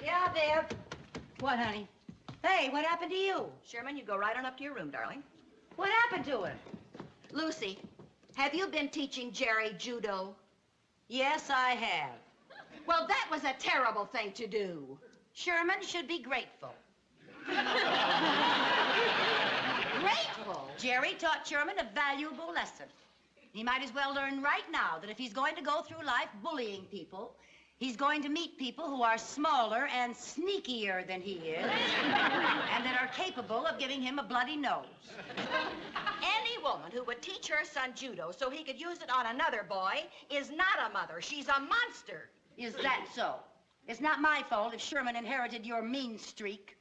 Yeah, Viv. What, honey? Hey, what happened to you? Sherman, you go right on up to your room, darling. What happened to him? Lucy, have you been teaching Jerry judo? Yes, I have. Well, that was a terrible thing to do. Sherman should be grateful. Grateful? Jerry taught Sherman a valuable lesson. He might as well learn right now that if he's going to go through life bullying people, he's going to meet people who are smaller and sneakier than he is, and that are capable of giving him a bloody nose. Any woman who would teach her son judo so he could use it on another boy is not a mother. She's a monster. Is that so? It's not my fault if Sherman inherited your mean streak.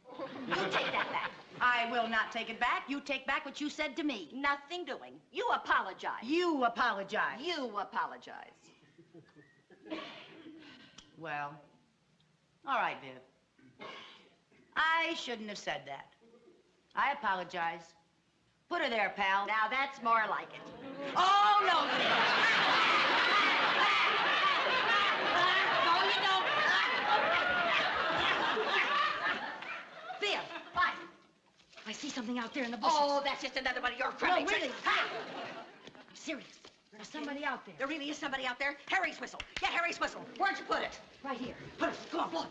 You take that back. I will not take it back. You take back what you said to me. Nothing doing. You apologize. You apologize. You apologize. Well, all right, Viv. I shouldn't have said that. I apologize. Put her there, pal. Now that's more like it. Oh, no. No, you don't. Viv. What? I see something out there in the bushes. Oh, that's just another one of your crummy No, really. tricks. I'm serious. There's somebody out there. There really is somebody out there? Harry's whistle. Get Harry's whistle. Where'd you put it? Right here. Put it. Go on, blow it.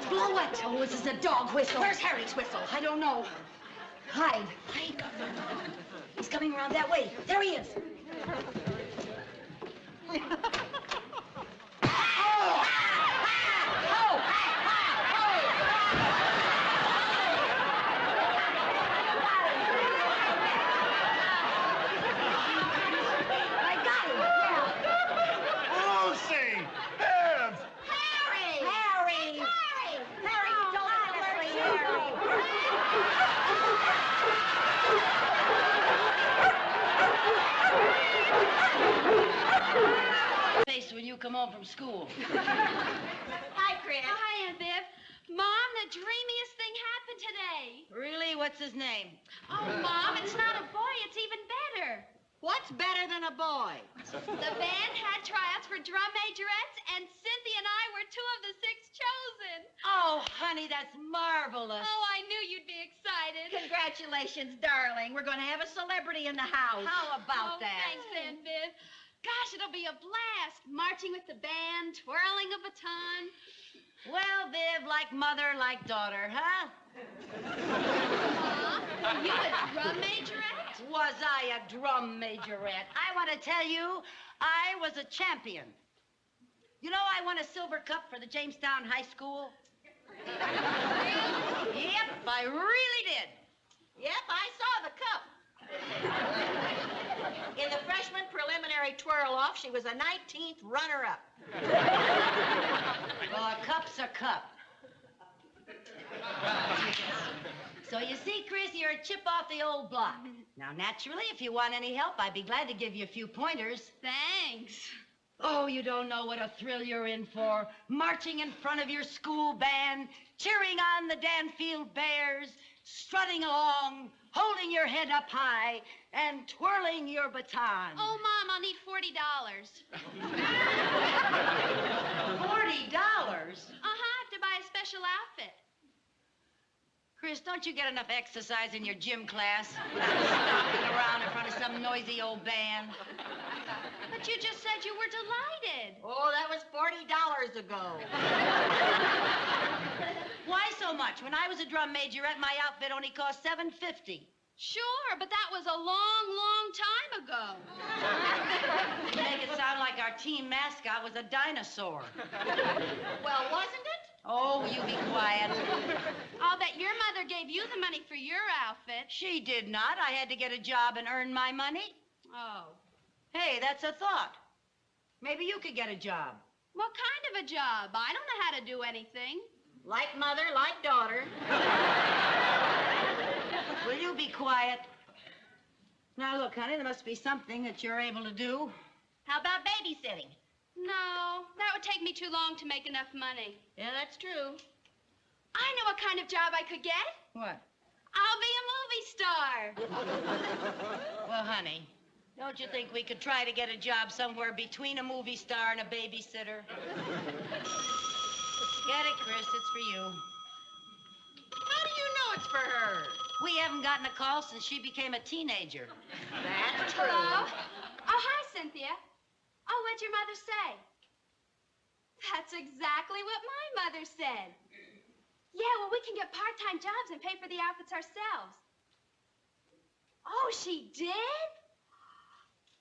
Blow it. Oh, this is a dog whistle. Where's Harry's whistle? I don't know. Hide. Hide. He's coming around that way. There he is. When you come home from school. Hi, Chris. Oh, hi, Aunt Viv. Mom, the dreamiest thing happened today. Really? What's his name? Oh, Mom, it's not a boy. It's even better. What's better than a boy? The band had tryouts for drum majorettes, and Cynthia and I were 2 of the 6 chosen. Oh, honey, that's marvelous. Oh, I knew you'd be excited. Congratulations, darling. We're going to have a celebrity in the house. How about that? Thanks, Aunt Viv. Gosh, it'll be a blast. Marching with the band, twirling a baton. Well, Viv, like mother, like daughter, huh? Were you a drum majorette? Was I a drum majorette? I want to tell you, I was a champion. You know, I won a silver cup for the Jamestown High School. Yep, I really did. Yep, I saw the cup. In the freshman preliminary twirl-off, she was a 19th runner-up. Well, a cup's a cup. So you see, Chris, you're a chip off the old block. Now, naturally, if you want any help, I'd be glad to give you a few pointers. Thanks. Oh, you don't know what a thrill you're in for. Marching in front of your school band, cheering on the Danfield Bears, strutting along, holding your head up high, and twirling your baton. Oh, Mom, I'll need $40. $40? Uh-huh, to buy a special outfit. Chris, don't you get enough exercise in your gym class? Stomping around in front of some noisy old band. But you just said you were delighted. Oh, that was $40 ago. Why so much? When I was a drum majorette, my outfit only cost $7.50. Sure, but that was a long, long time ago. You make it sound like our team mascot was a dinosaur. Well, wasn't it? Oh, you be quiet. I'll bet your mother gave you the money for your outfit. She did not. I had to get a job and earn my money. Oh. Hey, that's a thought. Maybe you could get a job. What kind of a job? I don't know how to do anything. Like mother, like daughter. Will you be quiet? Now, look, honey, there must be something that you're able to do. How about babysitting? No, that would take me too long to make enough money. Yeah, that's true. I know what kind of job I could get. What? I'll be a movie star. Well, honey, don't you think we could try to get a job somewhere between a movie star and a babysitter? Get it, Chris. It's for you. How do you know it's for her? We haven't gotten a call since she became a teenager. That's true. Hello? Oh, hi, Cynthia. Oh, what'd your mother say? That's exactly what my mother said. Yeah, well, we can get part-time jobs and pay for the outfits ourselves. Oh, she did?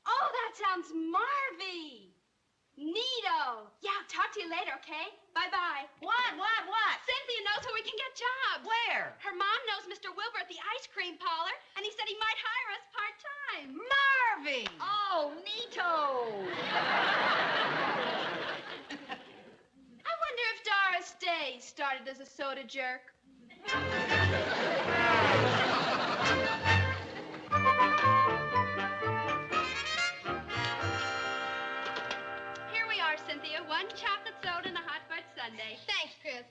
Oh, that sounds marvy. Neato. Yeah, I'll talk to you later, okay? Bye-bye. What? Cynthia knows where we can get jobs. Where? Her mom knows Mr. Wilbur at the ice cream parlor, and he said he might hire us part-time. Marvy! Oh, neato. started as a soda jerk. Here we are, Cynthia. One chocolate soda and a hot fudge sundae. Thanks, Chris.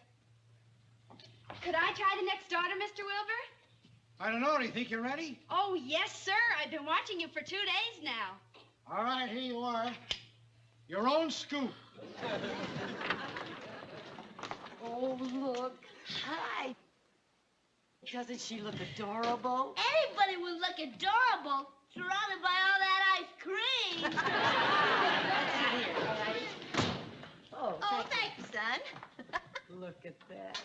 Could I try the next order, Mr. Wilbur? I don't know. Do you think you're ready? Oh, yes, sir. I've been watching you for 2 days now. All right, here you are. Your own scoop. Oh, look. Hi. Doesn't she look adorable? Anybody would look adorable surrounded by all that ice cream. Oh, thanks, son. look at that.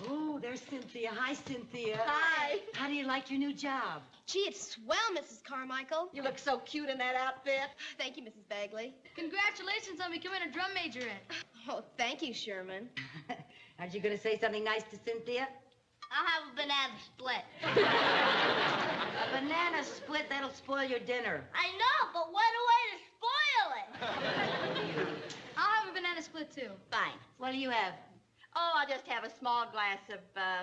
Oh, there's Cynthia. Hi, Cynthia. Hi. How do you like your new job? Gee, it's swell, Mrs. Carmichael. You look so cute in that outfit. Thank you, Mrs. Bagley. Congratulations on becoming a drum majorette. Oh, thank you, Sherman. Aren't you going to say something nice to Cynthia? I'll have a banana split. A banana split, that'll spoil your dinner. I know, but what a way to spoil it. I'll have a banana split, too. Fine. What do you have? Oh, I'll just have a small glass of,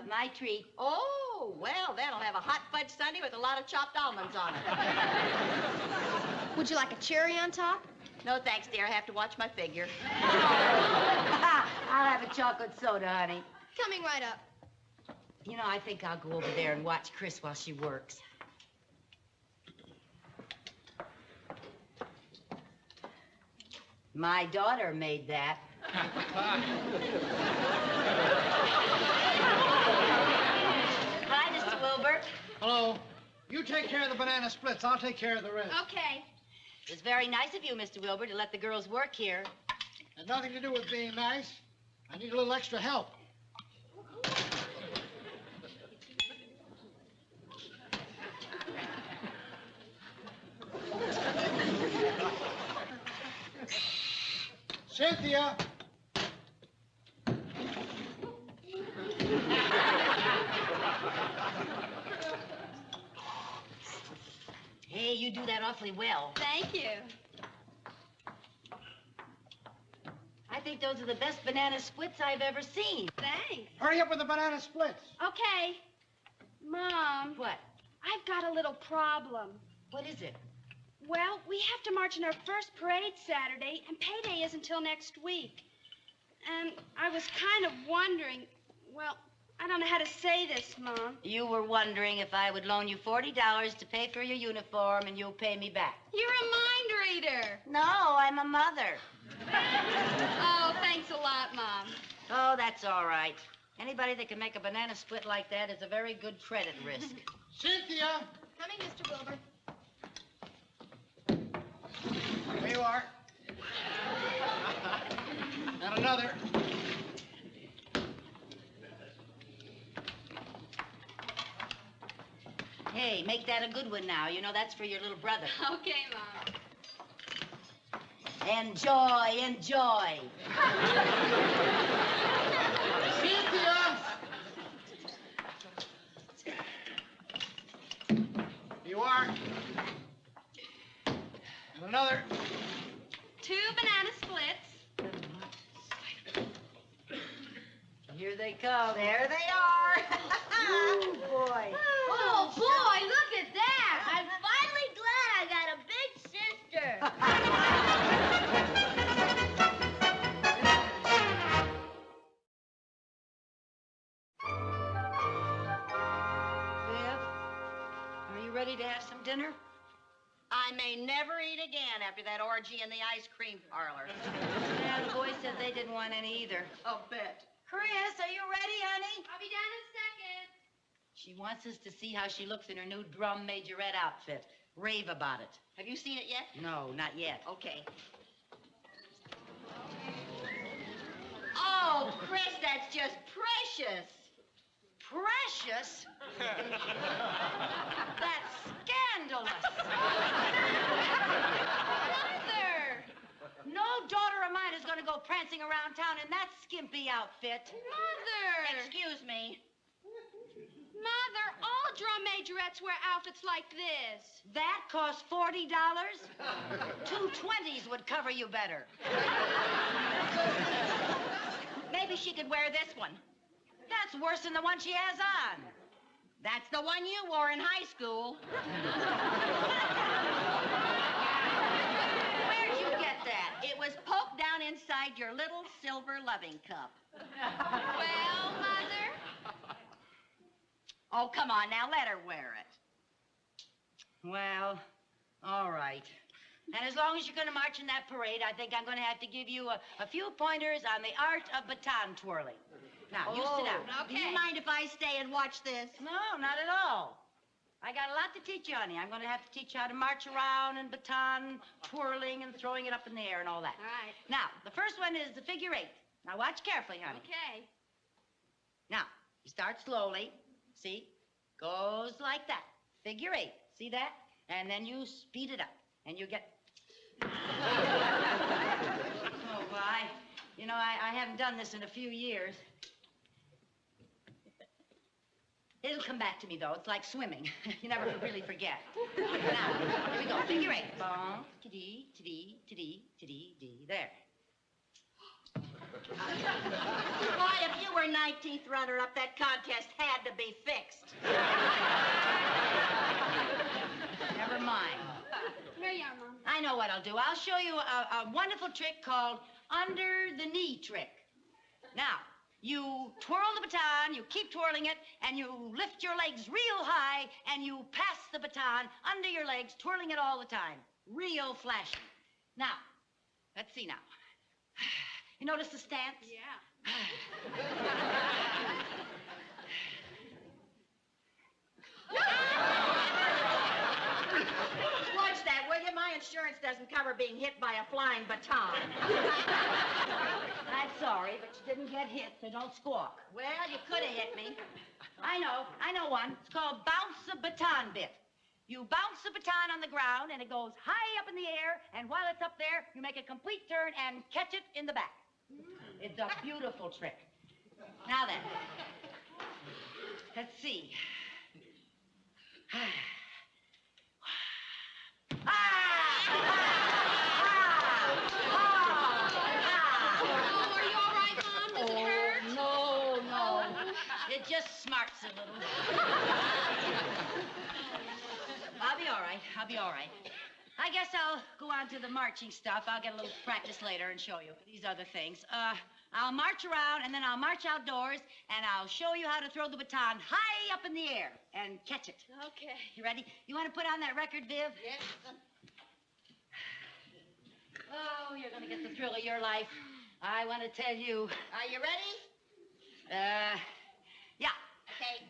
My treat. Oh, well, then I'll have a hot fudge sundae with a lot of chopped almonds on it. Would you like a cherry on top? No, thanks, dear. I have to watch my figure. I'll have a chocolate soda, honey. Coming right up. You know, I think I'll go over there and watch Chris while she works. My daughter made that. Hi, Mr. Wilbur. Hello. You take care of the banana splits. I'll take care of the rest. Okay. It was very nice of you, Mr. Wilbur, to let the girls work here. Had nothing to do with being nice. I need a little extra help. Cynthia! Hey, you do that awfully well. Thank you. I think those are the best banana splits I've ever seen. Thanks. Hurry up with the banana splits. Okay. Mom. What? I've got a little problem. What is it? Well, we have to march in our first parade Saturday, and payday isn't until next week. And I was kind of wondering, well, I don't know how to say this, Mom. You were wondering if I would loan you $40 to pay for your uniform and you'll pay me back. You're a mind reader. No, I'm a mother. Oh, thanks a lot, Mom. Oh, that's all right. Anybody that can make a banana split like that is a very good credit risk. Cynthia! Coming, Mr. Wilbur. There you are. And another. Hey, make that a good one now. You know, that's for your little brother. Okay, Mom. Enjoy, enjoy. Cynthia! You are. And another. 2 banana splits. Here they come. There they are. Oh, boy. Oh, boy, look at that. I'm finally glad I got a big sister. Viv, are you ready to have some dinner? I may never eat again after that orgy in the ice cream parlor. Yeah, the boys said they didn't want any either. I'll bet. Chris, are you ready, honey? I'll be down in a second. She wants us to see how she looks in her new drum majorette outfit. Rave about it. Have you seen it yet? No, not yet. Okay. Oh, Chris, that's just precious. Precious? That's scandalous. Mother! No daughter of mine is going to go prancing around town in that skimpy outfit. Mother! Excuse me. Mother, all drum majorettes wear outfits like this. That costs $40? 2 20s would cover you better. Maybe she could wear this one. that's worse than the one she has on. That's the one you wore in high school. Where'd you get that? It was poked down inside your little silver loving cup. Well, Mother? Oh, come on now, let her wear it. Well, all right. And as long as you're going to march in that parade, I think I'm going to have to give you a few pointers on the art of baton twirling. Now, you sit down. Do you mind if I stay and watch this? No, not at all. I got a lot to teach you, honey. I'm going to have to teach you how to march around and baton twirling and throwing it up in the air and all that. All right. Now, the first one is the figure 8. Now, watch carefully, honey. Okay. Now, you start slowly. See? Goes like that. Figure 8. See that? And then you speed it up. And you get... Oh, well, I haven't done this in a few years. It'll come back to me, though. It's like swimming. You never really forget. Now, here we go. Figure 8. Bong, ta-dee, ta-dee, ta-dee, ta-dee, dee. There. Why, if you were 19th runner-up, that contest had to be fixed. Never mind. Here you are, Mom. I know what I'll do. I'll show you a wonderful trick called under-the-knee trick. Now, you twirl the baton, you keep twirling it, and you lift your legs real high, and you pass the baton under your legs, twirling it all the time. Real flashy. Now, let's see now. You notice the stance? Yeah. Watch that, will you? My insurance doesn't cover being hit by a flying baton. I'm sorry, but you didn't get hit, so don't squawk. Well, you could have hit me. I know one. It's called bounce the baton bit. You bounce the baton on the ground, and it goes high up in the air, and while it's up there, you make a complete turn and catch it in the back. It's a beautiful trick. Now then, let's see. Oh, are you all right, Mom? Does it hurt? No. It just smarts a little. I'll be all right. I guess I'll go on to the marching stuff. I'll get a little practice later and show you these other things. I'll march around, and then I'll march outdoors, and I'll show you how to throw the baton high up in the air and catch it. Okay. You ready? You want to put on that record, Viv? Yes. Oh, you're going to get the thrill of your life. I want to tell you. Are you ready? Yeah. Okay.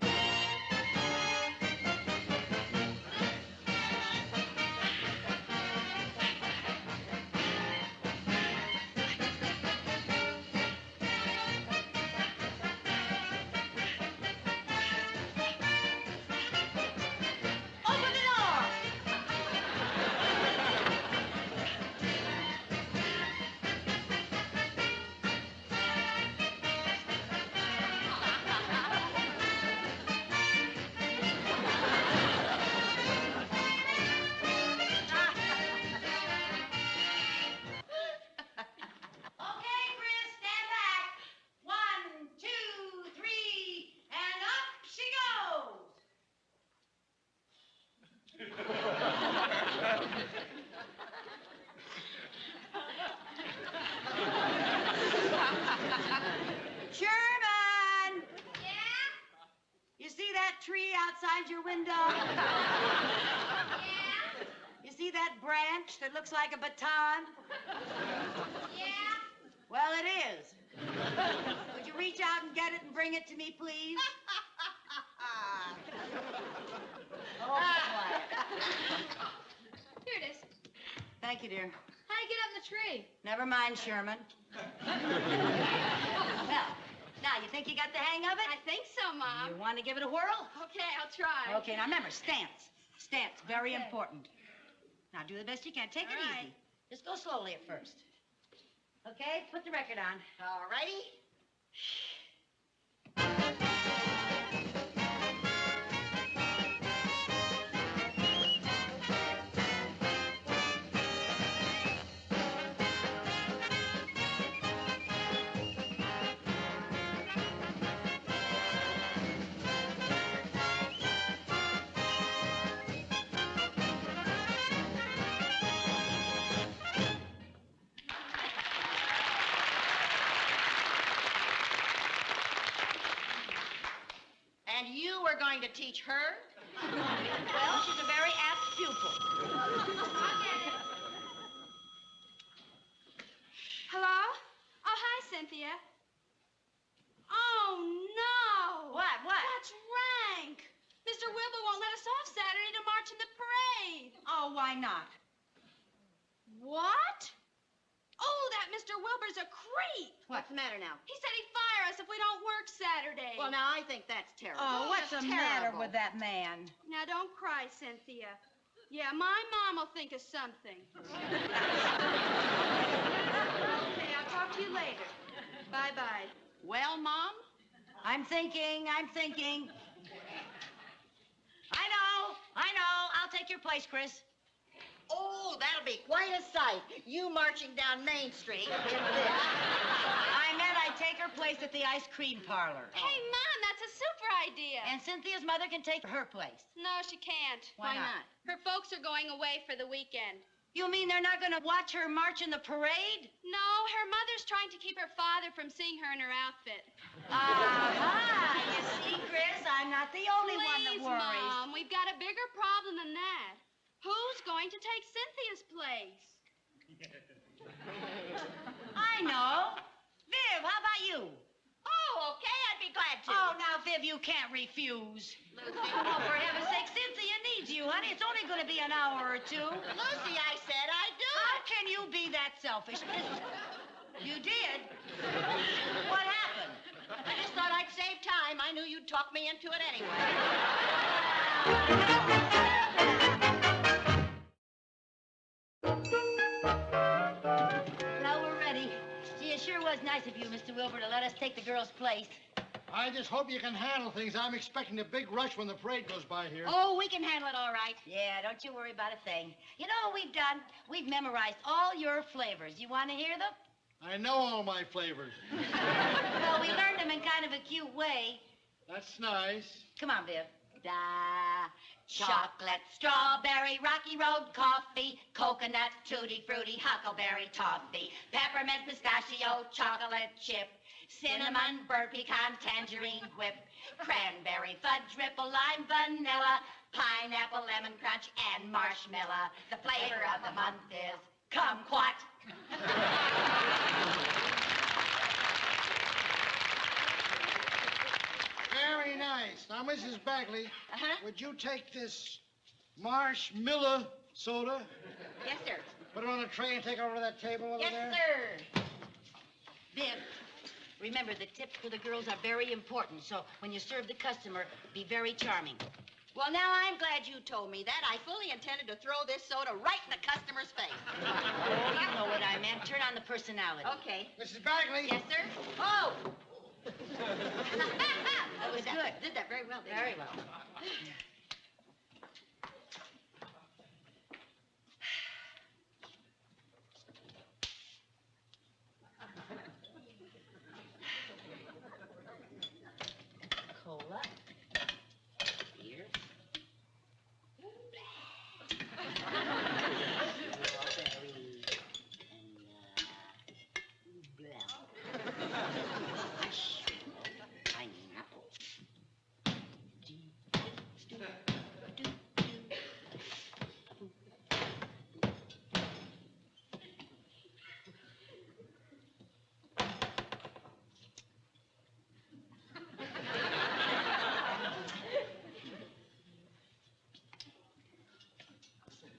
Open the door! Okay, Chris, stand back. 1, 2, 3, and up she goes. Sherman! Yeah? You see that tree outside your window? Yeah? You see that branch that looks like a baton? Yeah? Well, it is. Would you reach out and get it and bring it to me, please? Oh, quiet. Here it is. Thank you, dear. How do you get up in the tree? Never mind, Sherman. Well, now, you think you got the hang of it? I think so, Mom. You want to give it a whirl? Okay, I'll try. Okay, now remember, stance. Stance, very important. Now, do the best you can. Take it All right. easy. Just go slowly at first. Okay, put the record on. All righty. we're going to teach her? Well, she's a very apt pupil. Hello? Oh, hi, Cynthia. Oh, no. What? That's rank. Mr. Wilbur won't let us off Saturday to march in the parade. Oh, why not? What? Oh, that Mr. Wilbur's a creep. What's the matter now? He said he'd fire us if we don't work Saturday. Well, now, I think that's terrible. Oh, what's the That's matter terrible. with that man? Now, don't cry, Cynthia. Yeah, my mom will think of something. Okay, I'll talk to you later. Bye-bye. Well, Mom? I'm thinking. I know. I'll take your place, Chris. Oh, that'll be quite a sight. You marching down Main Street in this. I meant I'd take her place at the ice cream parlor. Hey, Mom, that's a super idea. And Cynthia's mother can take her place. No, she can't. Why not? Her folks are going away for the weekend. You mean they're not going to watch her march in the parade? No, her mother's trying to keep her father from seeing her in her outfit. Aha! You see, Chris, I'm not the only one that Please, worries. Mom, we've got a bigger problem than that. Who's going to take Cynthia's place? I know. Viv, how about you? Oh, okay, I'd be glad to. Oh, now, Viv, you can't refuse. Lucy. Oh, for heaven's sake, Cynthia needs you, honey. It's only going to be an hour or two. Lucy, I said I'd do How it. can you be that selfish? You did? What happened? I just thought I'd save time. I knew you'd talk me into it anyway. Well, we're ready. Gee, it sure was nice of you, Mr. Wilbur, to let us take the girl's place. I just hope you can handle things. I'm expecting a big rush when the parade goes by here. Oh, we can handle it all right. Yeah, don't you worry about a thing. You know what we've done? We've memorized all your flavors. You want to hear them? I know all my flavors. Well, we learned them in kind of a cute way. That's nice. Come on, Viv. Chocolate, strawberry, Rocky Road coffee, coconut, tutti frutti, huckleberry toffee, peppermint pistachio, chocolate chip, cinnamon, burnt pecan, tangerine whip, cranberry, fudge, ripple, lime, vanilla, pineapple, lemon crunch, and marshmallow. The flavor of the month is kumquat. Very nice. Now, Mrs. Bagley, would you take this marshmallow soda, Yes, sir. put it on a tray, and take it over to that table over Yes, there? sir. Viv, remember the tips for the girls are very important, so when you serve the customer, be very charming. Well, now I'm glad you told me that. I fully intended to throw this soda right in the customer's face. Oh, you know what I meant. Turn on the personality. Okay. Mrs. Bagley? Yes, sir. Oh! That was good. Did that very well, didn't Very you? well. Cola. Beer. Strawberry. And, pineapple.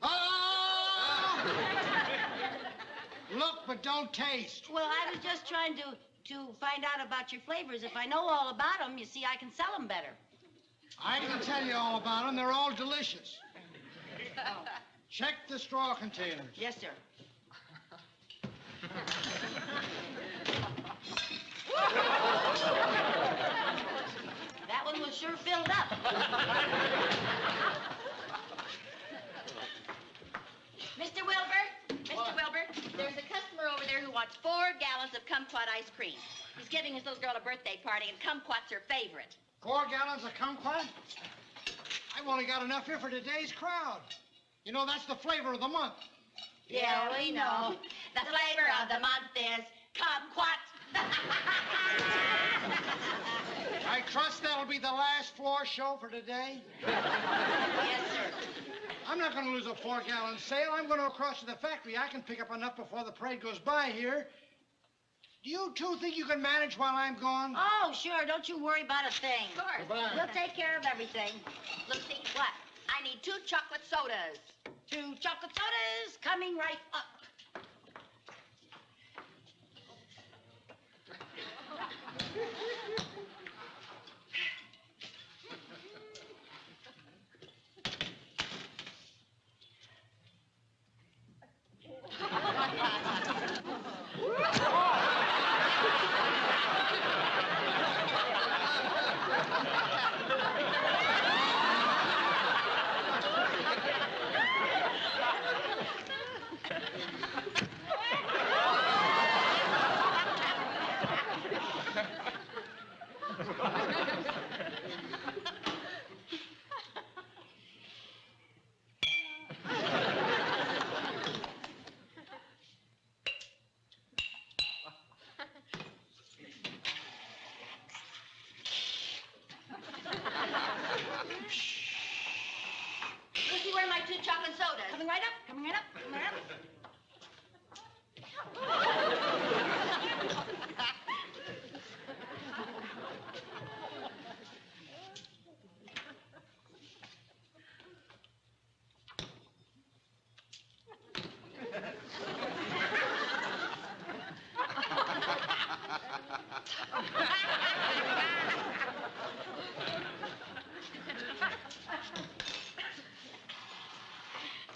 Oh! Look, but don't taste. Well, I was just trying to find out about your flavors. If I know all about them, you see, I can sell them better. I can tell you all about them. They're all delicious. Check the straw containers. Yes, sir. That one was sure filled up. Mr. Wilbur, there's a customer over there who wants 4 gallons of kumquat ice cream. He's giving his little girl a birthday party, and kumquat's her favorite. 4 gallons of kumquat? I've only got enough here for today's crowd. You know, that's the flavor of the month. Yeah, we know. The flavor of the month is kumquat. I I trust that'll be the last floor show for today? Yes, sir. I'm not going to lose a 4-gallon sale. I'm going to go across to the factory. I can pick up enough before the parade goes by here. Do you two think you can manage while I'm gone? Oh, sure. Don't you worry about a thing. Of course. Goodbye. We'll take care of everything. Lucy, what? I need 2 chocolate sodas. 2 chocolate sodas coming right up. Lucy, where are my 2 chocolate sodas? Coming right up, coming right up, coming right up.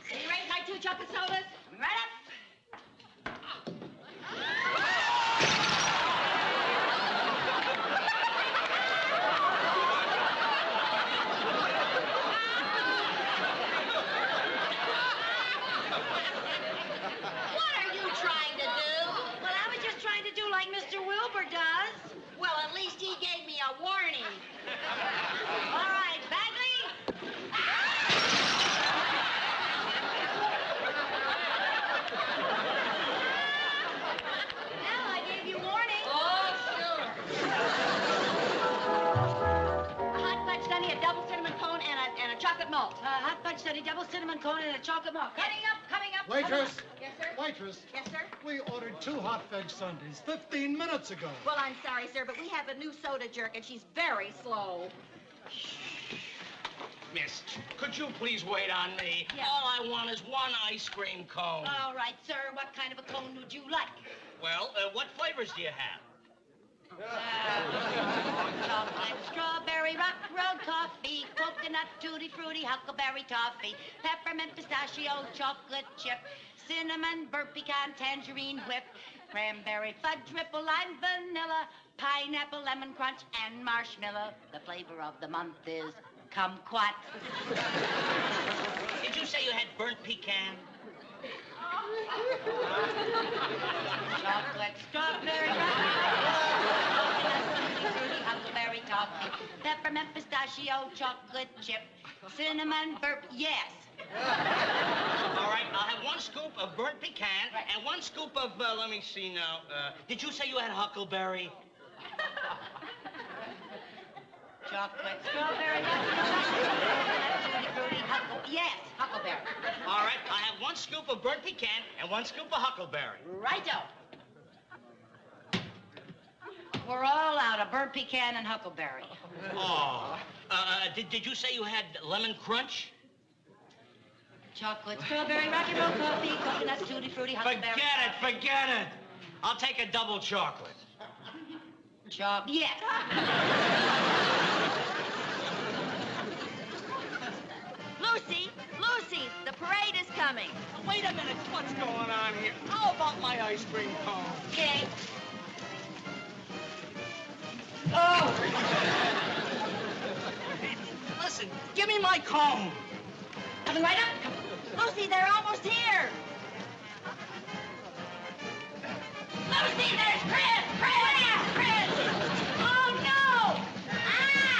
Can you rate my 2 chocolate sodas? Coming right up. What are you trying to do? Well, I was just trying to do like Mr. Wilbur does. Well, at least he gave me a warning. All right, Bagley. Well, I gave you warning. Oh, sure. A hot fudge sundae, a double cinnamon cone, and a chocolate malt. Hot fudge sundae, double cinnamon cone, and a chocolate malt. Coming up, coming up. Waitress. Yes, sir. Waitress. Yes, sir. We ordered 2 hot fudge sundaes 15 minutes ago. Well, I'm sorry, sir, but we have a new soda jerk, and she's very slow. Miss, could you please wait on me? Yeah. All I want is 1 ice cream cone. All right, sir. What kind of a cone would you like? Well, what flavors do you have? Chocolate, strawberry, rock road coffee, coconut, tutti frutti, huckleberry toffee, peppermint, pistachio, chocolate chip, cinnamon, burnt pecan, tangerine whip, cranberry, fudge, ripple, lime, vanilla, pineapple, lemon crunch, and marshmallow. The flavor of the month is kumquat. Did you say you had burnt pecan? Chocolate, strawberry, rock coconut, tutti frutti, huckleberry toffee, peppermint, pistachio, chocolate chip, cinnamon, burnt, yes. All right, I'll have 1 scoop of burnt pecan and 1 scoop of, let me see now. Did you say you had huckleberry? Chocolate, strawberry, coconut, tutti frutti, yes, huckleberry. All right, I'll have 1 scoop of burnt pecan and 1 scoop of huckleberry. Righto. We're all out of burnt pecan and huckleberry. Oh. Did you say you had lemon crunch? Chocolate, strawberry, rock and roll coffee, coconut, tutti frutti, huckleberry. Forget it. I'll take a double chocolate. Yes. Lucy, the parade is coming. Wait a minute, what's going on here? How about my ice cream cone? Okay. Oh! Listen, give me my cone. Coming right up. Lucy, they're almost here. Lucy, there's Chris! Chris! Oh, no! Chris!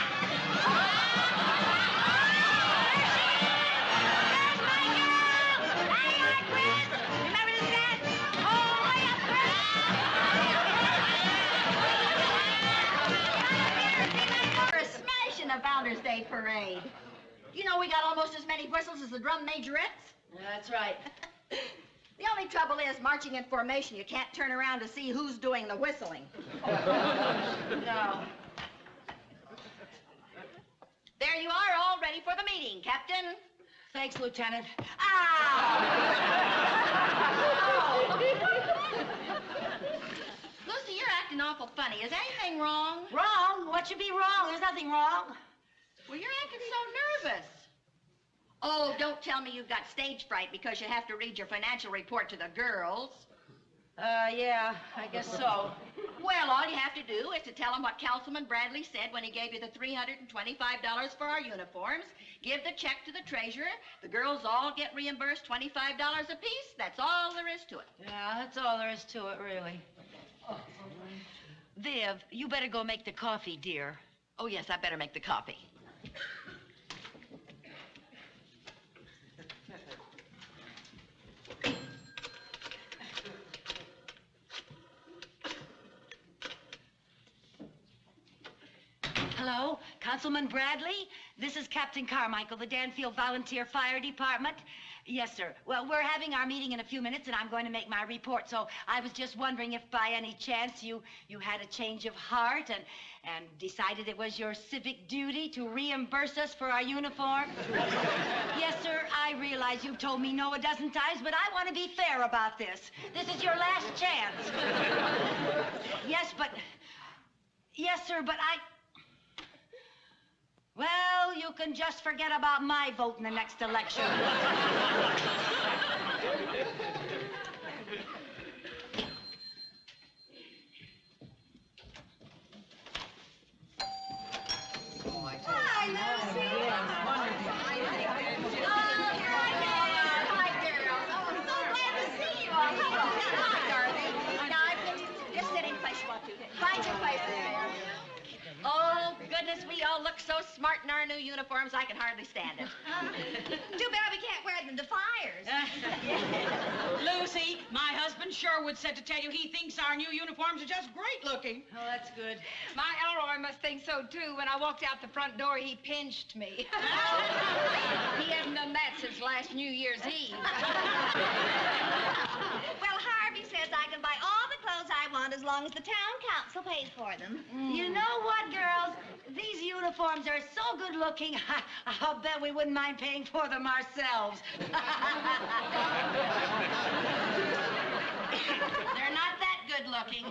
Day parade. You know we got almost as many whistles as the drum majorettes? That's right. The only trouble is, marching in formation, you can't turn around to see who's doing the whistling. No. There you are, all ready for the meeting, Captain. Thanks, Lieutenant. Lucy, you're acting awful funny. Is anything wrong? Wrong? What should be wrong? There's nothing wrong. Well, you're acting so nervous. Oh, don't tell me you've got stage fright because you have to read your financial report to the girls. Yeah, I guess so. Well, all you have to do is to tell them what Councilman Bradley said when he gave you the $325 for our uniforms. Give the check to the treasurer. The girls all get reimbursed $25 apiece. That's all there is to it. Yeah, that's all there is to it, really. Viv, you better go make the coffee, dear. Oh, yes, I better make the coffee. Hello, Councilman Bradley? This is Captain Carmichael, the Danfield Volunteer Fire Department. Yes, sir. Well, we're having our meeting in a few minutes, and I'm going to make my report. So I was just wondering if by any chance you had a change of heart and decided it was your civic duty to reimburse us for our uniform. Yes, sir, I realize you've told me no a dozen times, but I want to be fair about this. This is your last chance. Yes, sir, but well, you can just forget about my vote in the next election. Hi, Lucy. Hi, girls. Oh, so glad to see you all. Hi, darling. Now, just sit in place you want to. Find your places there. Oh, goodness, we all look so smart in our new uniforms, I can hardly stand it. Too bad we can't wear them to fires. Lucy, my husband Sherwood said to tell you he thinks our new uniforms are just great looking. Oh, that's good. My Elroy must think so, too. When I walked out the front door, he pinched me. He hasn't done that since last New Year's Eve. Well, Harvey says I can buy all the clothes I want as long as the town council pays for them. You know what, girls? These uniforms are so good looking, I'll bet we wouldn't mind paying for them ourselves. They're not that good looking.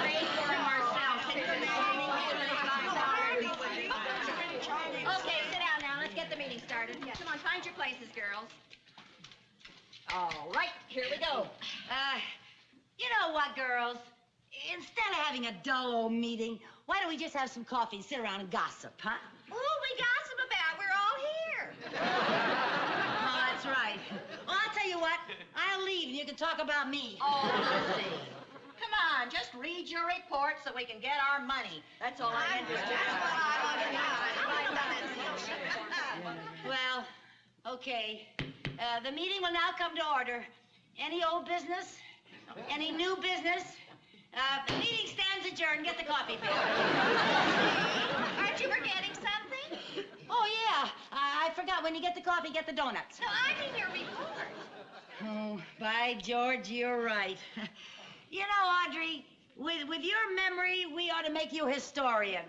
Pay for them ourselves. Okay, sit down now. Let's get the meeting started. Come on, find your places, girls. All right, here we go. You know what, girls? Instead of having a dull old meeting, why don't we just have some coffee and sit around and gossip, huh? Who we gossip about? We're all here. Oh, that's right. Well, I'll tell you what. I'll leave and you can talk about me. Oh, Lucy. Come on, just read your report so we can get our money. That's all I'm interested in. Well, okay. The meeting will now come to order. Any old business? Any new business? The meeting stands adjourned. Get the coffee, Bill. Aren't you forgetting something? Oh, yeah. I forgot. When you get the coffee, get the donuts. No, I mean your report. Oh, by George, you're right. You know, Audrey, with your memory, we ought to make you historian.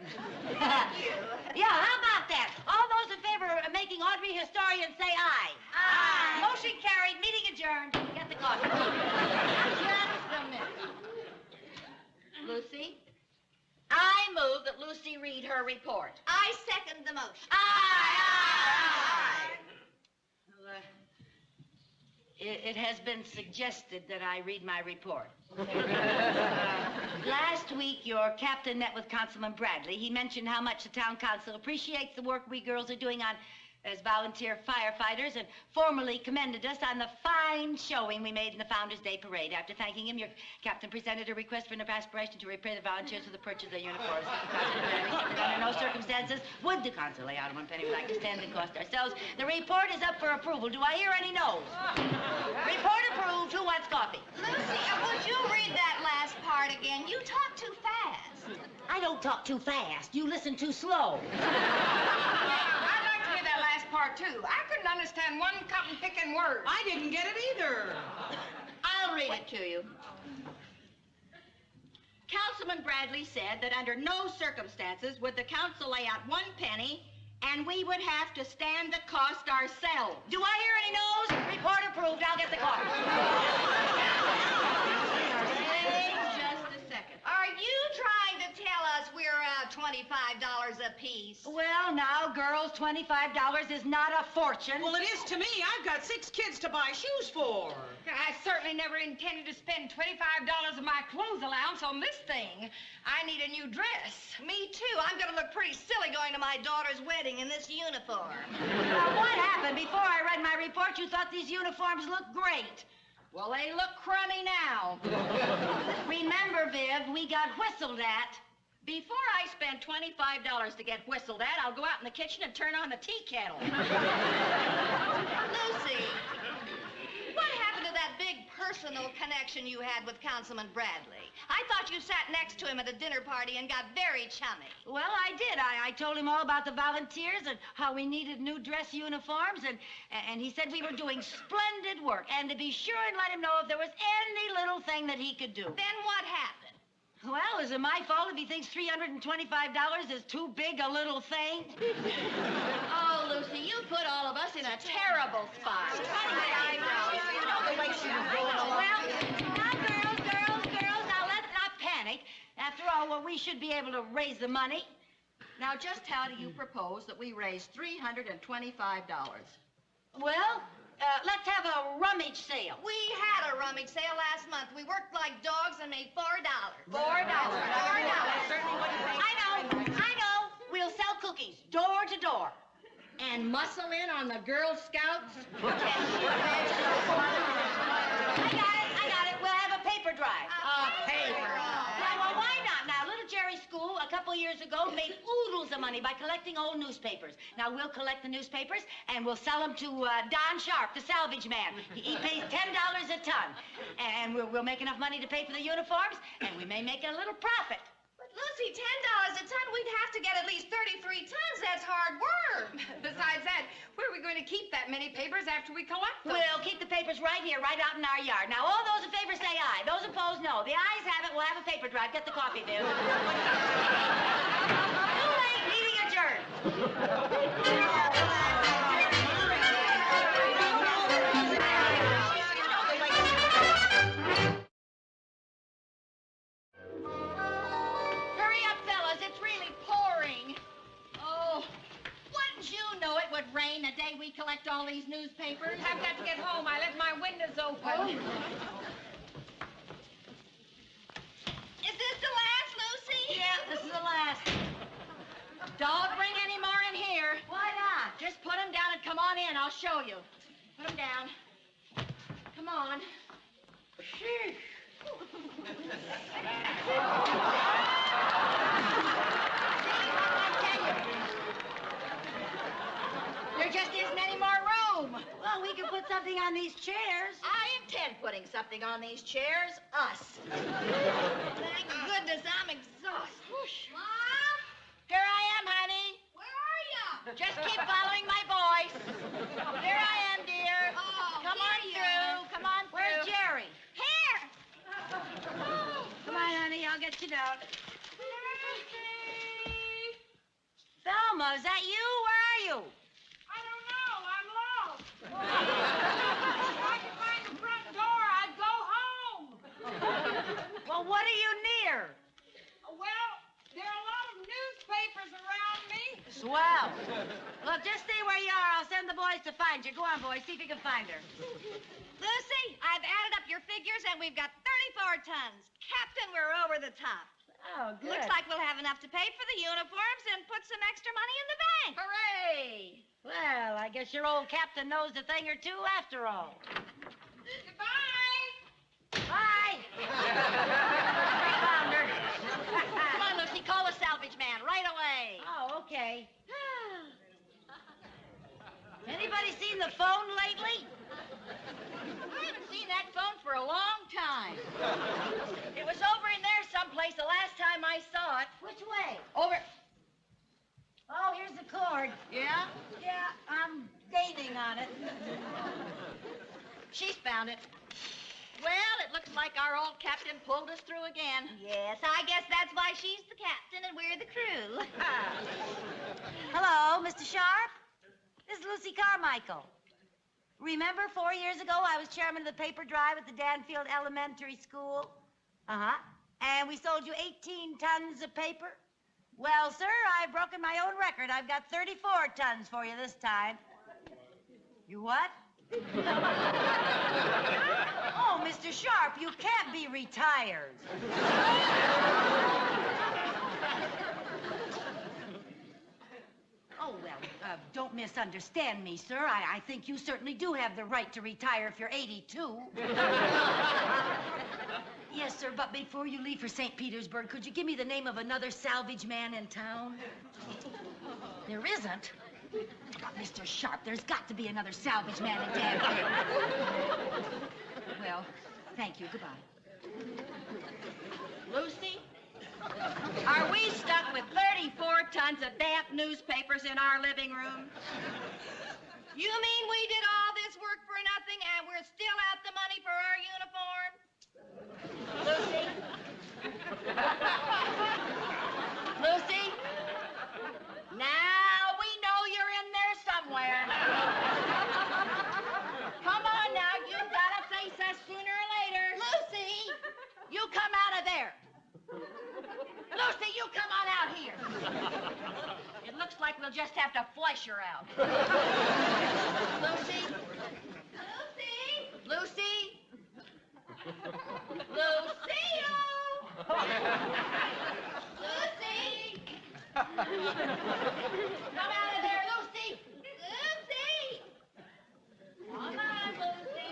Yeah, how about that? All those in favor of making Audrey historian, say aye. Aye. Motion carried. Meeting adjourned. Get the coffee. Just a minute. Lucy, I move that Lucy read her report. I second the motion. Aye. Well, it has been suggested that I read my report. Last week, your captain met with Councilman Bradley. He mentioned how much the town council appreciates the work we girls are doing as volunteer firefighters and formally commended us on the fine showing we made in the Founders' Day Parade. After thanking him, your captain presented a request for an aspiration to repay the volunteers for the purchase of their uniforms. Under no circumstances would the council lay out 1 penny without to stand the cost ourselves. The report is up for approval. Do I hear any no's? Report approved. Who wants coffee? Lucy, would you read that last part again? You talk too fast. I I don't talk too fast. You listen too slow. I'd like to hear that last part, too. I couldn't understand one cotton-picking word. I didn't get it either. I'll read it to you. Councilman Bradley said that under no circumstances would the council lay out 1 penny, and we would have to stand the cost ourselves. Do I hear any no's? Report approved. I'll get the car. Hey, just a second. Are you trying to tell us we're $25 apiece? Well, now, girls, $25 is not a fortune. Well, it is to me. I've got 6 kids to buy shoes for. I certainly never intended to spend $25 of my clothes allowance on this thing. I need a new dress. Me too. I'm going to look pretty silly going to my daughter's wedding in this uniform. What happened? Before I read my report, you thought these uniforms looked great. Well, they look crummy now. Remember, Viv, we got whistled at. Before I spend $25 to get whistled at, I'll go out in the kitchen and turn on the tea kettle. Lucy, what happened to that big personal connection you had with Councilman Bradley? I thought you sat next to him at a dinner party and got very chummy. Well, I did. I told him all about the volunteers and how we needed new dress uniforms, and he said we were doing splendid work, and to be sure and let him know if there was any little thing that he could do. Then what happened? Well, is it my fault if he thinks $325 is too big a little thing? Oh, Lucy, you put all of us in a terrible spot. I know. You know the way she was going along. Well, now, girls, now let's not panic. After all, well, we should be able to raise the money. Now, just how do you propose that we raise $325? Well, let's have a rummage sale. We had a rummage sale last month. We worked like dogs and made $4. $4. I know. We'll sell cookies door to door. And muscle in on the Girl Scouts? I got it. We'll have a paper drive. A paper drive. Yeah, well, why not? Now, Little Jerry's school a couple years ago made oodles of money by collecting old newspapers. Now, we'll collect the newspapers, and we'll sell them to Don Sharp, the salvage man. He pays $10 a ton. And we'll make enough money to pay for the uniforms, and we may make a little profit. But, Lucy, $10 a ton, we'd have to get at least 33 tons. That's hard work. Besides that, where are we going to keep that many papers after we collect them? We'll keep the papers right here, right out in our yard. Now, all those in favor say aye. Those opposed, no. The ayes have it. We'll have a paper drive. Get the coffee, Bill. Too late. Meeting adjourned. Hurry up, fellas. It's really pouring. Oh, wouldn't you know it would rain the day we collect all these newspapers? I've got to get home. I left my windows open. Oh. Is this the last, Lucy? Yeah, this is the last. Don't bring any more in here. Why not? Just put them down and come on in. I'll show you. Put them down. Come on. Sheesh. There just isn't any more room. Well, we can put something on these chairs. I intend putting something on these chairs. Us. Thank goodness I'm exhausted. Mom? Here I am, honey. Where are you? Just keep following my voice. Here I am, dear. Oh, Come on through. Come on through. Where's Jerry? Here. Come on, honey. I'll get you down. Thelma, is that you? Where are you? I don't know. I'm lost. If I could find the front door, I'd go home. Well, what are you near? Well, there are a lot of newspapers around me. Swell. Look, just stay where you are. I'll send the boys to find you. Go on, boys. See if you can find her. Lucy, I've added up your figures, and we've got 34 tons. Captain, we're over the top. Oh, good. Looks like we'll have enough to pay for the uniforms and put some extra money in the bank. Hooray! Well, I guess your old captain knows a thing or two after all. Goodbye. Bye. Found her. Come on, Lucy. Call the salvage man right away. Oh, okay. Anybody seen the phone lately? I haven't seen that phone for a long time. It was over in there someplace the last time I saw it. Which way? on it. She's found it. Well, it looks like our old captain pulled us through again. Yes, I guess that's why she's the captain and we're the crew. Hello, Mr. Sharp. This is Lucy Carmichael. Remember 4 years ago I was chairman of the paper drive at the Danfield Elementary School? Uh-huh. And we sold you 18 tons of paper? Well, sir, I've broken my own record. I've got 34 tons for you this time. You what? Oh, Mr. Sharp, you can't be retired. Oh, well, don't misunderstand me, sir. I think you certainly do have the right to retire if you're 82. Yes, sir, but before you leave for St. Petersburg, could you give me the name of another salvage man in town? There isn't. But Mr. Sharp, there's got to be another salvage man in Danfield. Well, thank you. Goodbye. Lucy, are we stuck with 34 tons of damp newspapers in our living room? You mean we did all this work for nothing and we're still out the money for our uniforms? Lucy? Lucy? Now we know you're in there somewhere. Come on now, you've got to face us sooner or later. Lucy! You come out of there. Lucy, you come on out here. It looks like we'll just have to flush her out. Lucy? Lucy! Lucy? Lucio! Lucy! Come out of there, Lucy! Lucy! Come on, Lucy!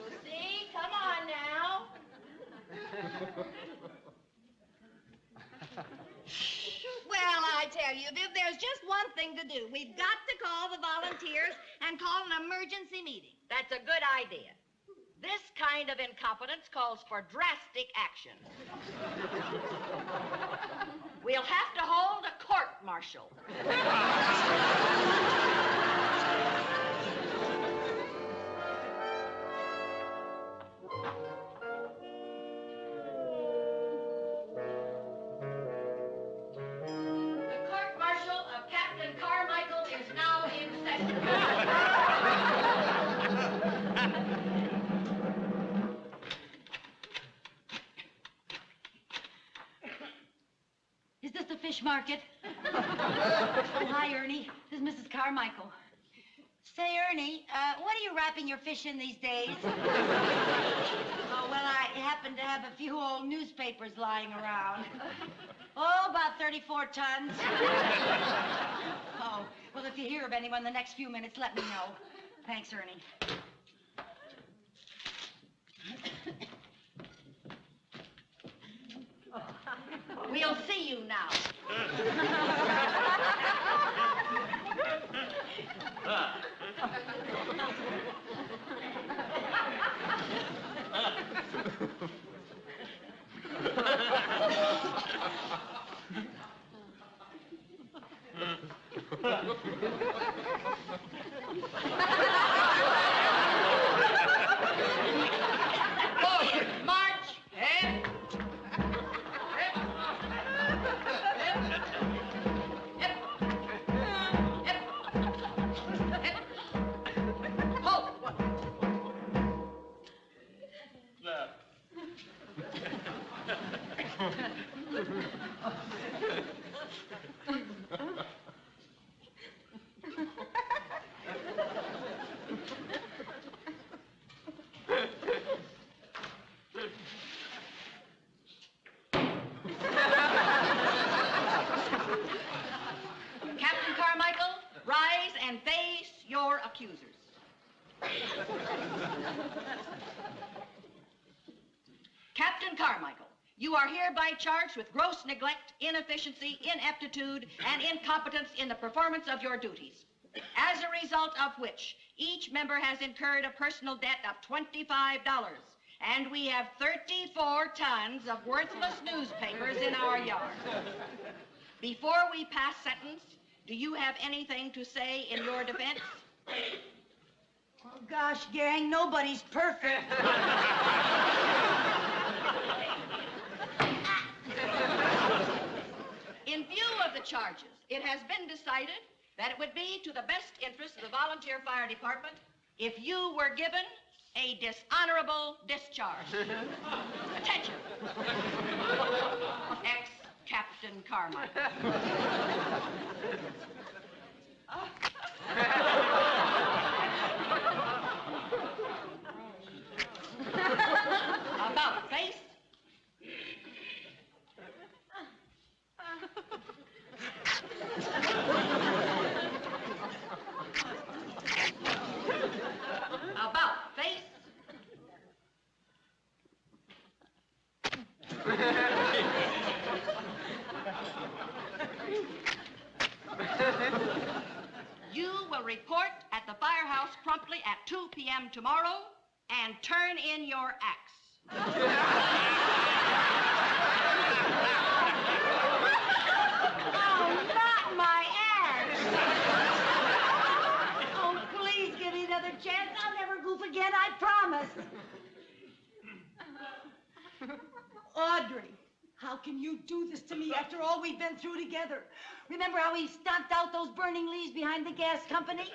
Lucy, come on now. Well, I tell you, Viv, there's just one thing to do. We've got to call the volunteers and call an emergency meeting. That's a good idea. This kind of incompetence calls for drastic action. We'll have to hold a court-martial. The court-martial of Captain Carmichael is now in session. Is this the fish market? Oh, hi, Ernie. This is Mrs. Carmichael. Say, Ernie, what are you wrapping your fish in these days? Oh, well, I happen to have a few old newspapers lying around. Oh, about 34 tons. Oh, well, if you hear of anyone in the next few minutes, let me know. Thanks, Ernie. We'll see you now. March! Captain Carmichael, rise and face your accusers. Captain Carmichael, you are hereby charged with gross neglect, inefficiency, ineptitude, and incompetence in the performance of your duties. As a result of which, each member has incurred a personal debt of $25, and we have 34 tons of worthless newspapers in our yard. Before we pass sentence, Do you have anything to say in your defense? Oh, gosh, gang, nobody's perfect. In view of the charges, it has been decided that it would be to the best interest of the volunteer fire department if you were given a dishonorable discharge. Attention. Ex-Captain Carmichael. About face. About face. You will report at the firehouse promptly at 2 p.m. tomorrow and turn in your axe. Oh, not my ass! Oh, please give me another chance. I'll never goof again, I promise. Audrey, how can you do this to me after all we've been through together? Remember how we stomped out those burning leaves behind the gas company?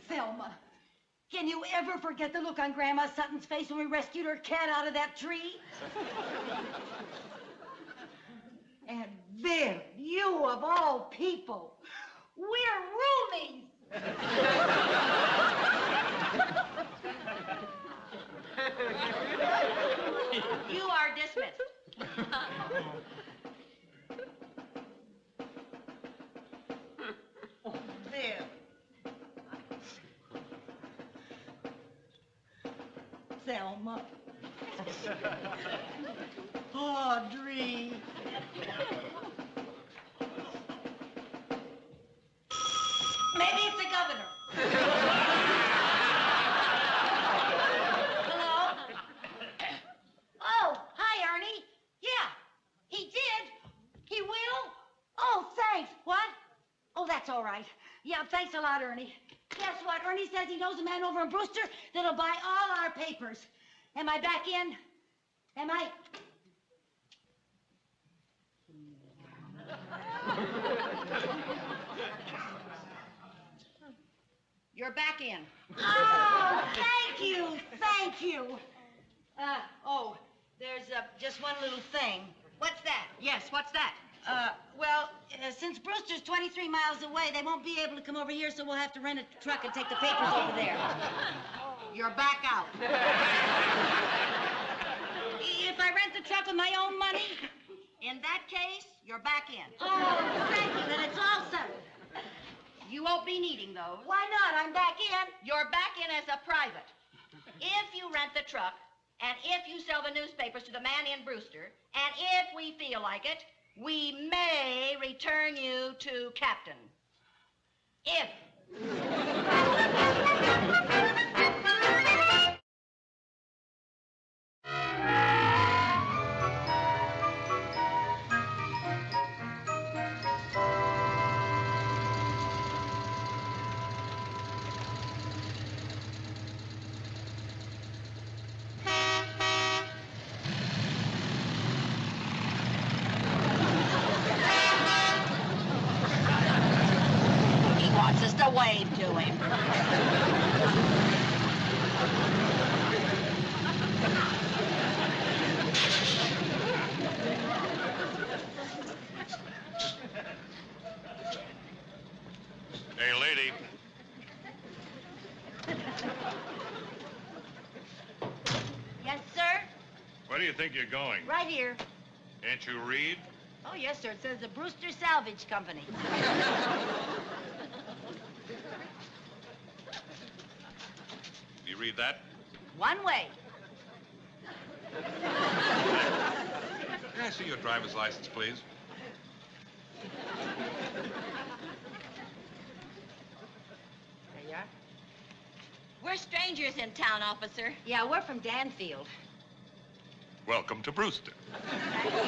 Thelma, can you ever forget the look on Grandma Sutton's face when we rescued her cat out of that tree? And Viv, you of all people, we're roomies. You are dismissed. Oh, Viv. Thelma. Audrey. Maybe it's the governor. Hello? Oh, hi, Ernie. Yeah, he did. He will? Oh, thanks. What? Oh, that's all right. Yeah, thanks a lot, Ernie. Guess what? Ernie says he knows a man over in Brewster that'll buy all our papers. Am I back in? Am I? You're back in. Oh, thank you. Thank you. There's just one little thing. What's that? Yes, what's that? Since Brewster's 23 miles away, they won't be able to come over here, so we'll have to rent a truck and take the papers over there. You're back out. If I rent the truck with my own money? In that case, you're back in. Oh, thank you. Then it's all settled. You won't be needing those. Why not? I'm back in. You're back in as a private. If you rent the truck, and if you sell the newspapers to the man in Brewster, and if we feel like it, we may return you to Captain. If. Just a wave to him. Hey, lady. Yes, sir? Where do you think you're going? Right here. Can't you read? Oh, yes, sir. It says the Brewster Salvage Company. Do you read that? One way. May I see your driver's license, please? There you are. We're strangers in town, officer. Yeah, we're from Danfield. Welcome to Brewster. Thank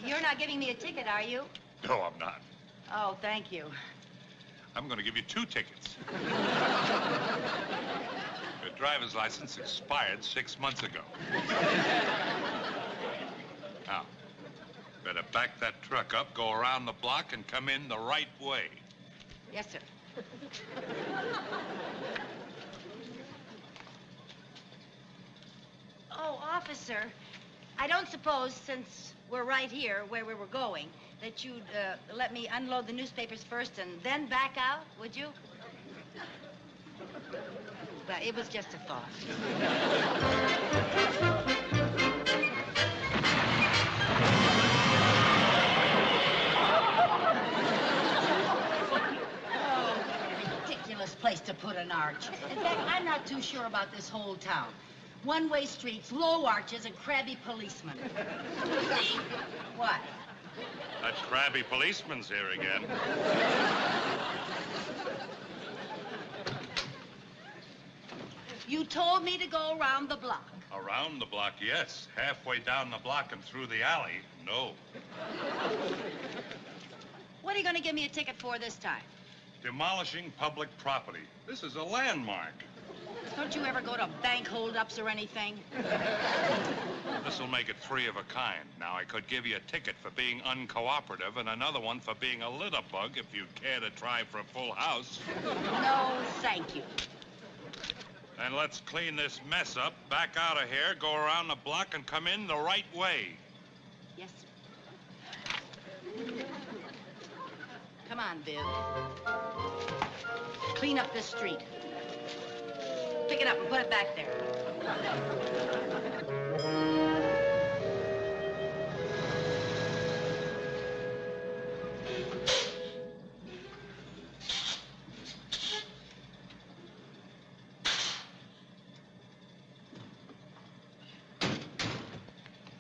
you. You're not giving me a ticket, are you? No, I'm not. Oh, thank you. I'm going to give you 2 tickets. Your driver's license expired 6 months ago. Now, better back that truck up, go around the block, and come in the right way. Yes, sir. Oh, officer, I don't suppose, since we're right here where we were going, that you'd let me unload the newspapers first and then back out, would you? Well, it was just a thought. Ridiculous place to put an arch. In fact, I'm not too sure about this whole town. One-way streets, low arches, and crabby policemen. See? What? That crabby policeman's here again. You told me to go around the block. Around the block, yes. Halfway down the block and through the alley, no. What are you going to give me a ticket for this time? Demolishing public property. This is a landmark. Don't you ever go to bank holdups or anything? This'll make it 3 of a kind. Now, I could give you a ticket for being uncooperative and another one for being a litterbug if you care to try for a full house. No, thank you. And let's clean this mess up, back out of here, go around the block, and come in the right way. Yes, sir. Come on, Viv. Clean up this street. Pick it up and put it back there.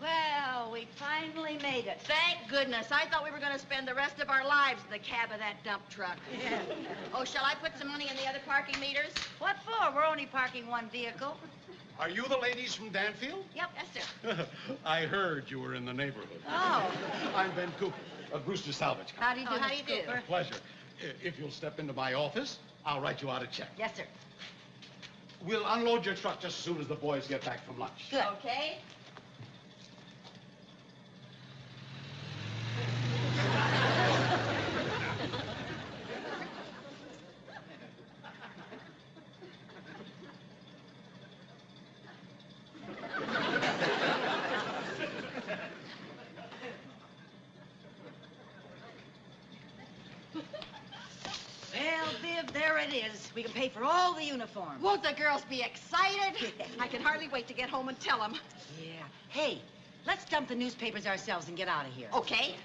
Well, we finally made it. Thank goodness. I thought we were going to spend the rest of our lives in the cab of that dump truck. Yeah. Oh, shall I put some money in the other parking meters? What for? We're only parking one vehicle. Are you the ladies from Danfield? Yep. Yes, sir. I heard you were in the neighborhood. Oh. I'm Ben Cooper of Brewster Salvage Company. How do you do, how do Mr. you do? Cooper? Pleasure. If you'll step into my office, I'll write you out a check. Yes, sir. We'll unload your truck just as soon as the boys get back from lunch. Good. Okay. Well, Viv, there it is. We can pay for all the uniforms. Won't the girls be excited? I can hardly wait to get home and tell them. Yeah. Hey, let's dump the newspapers ourselves and get out of here. Okay.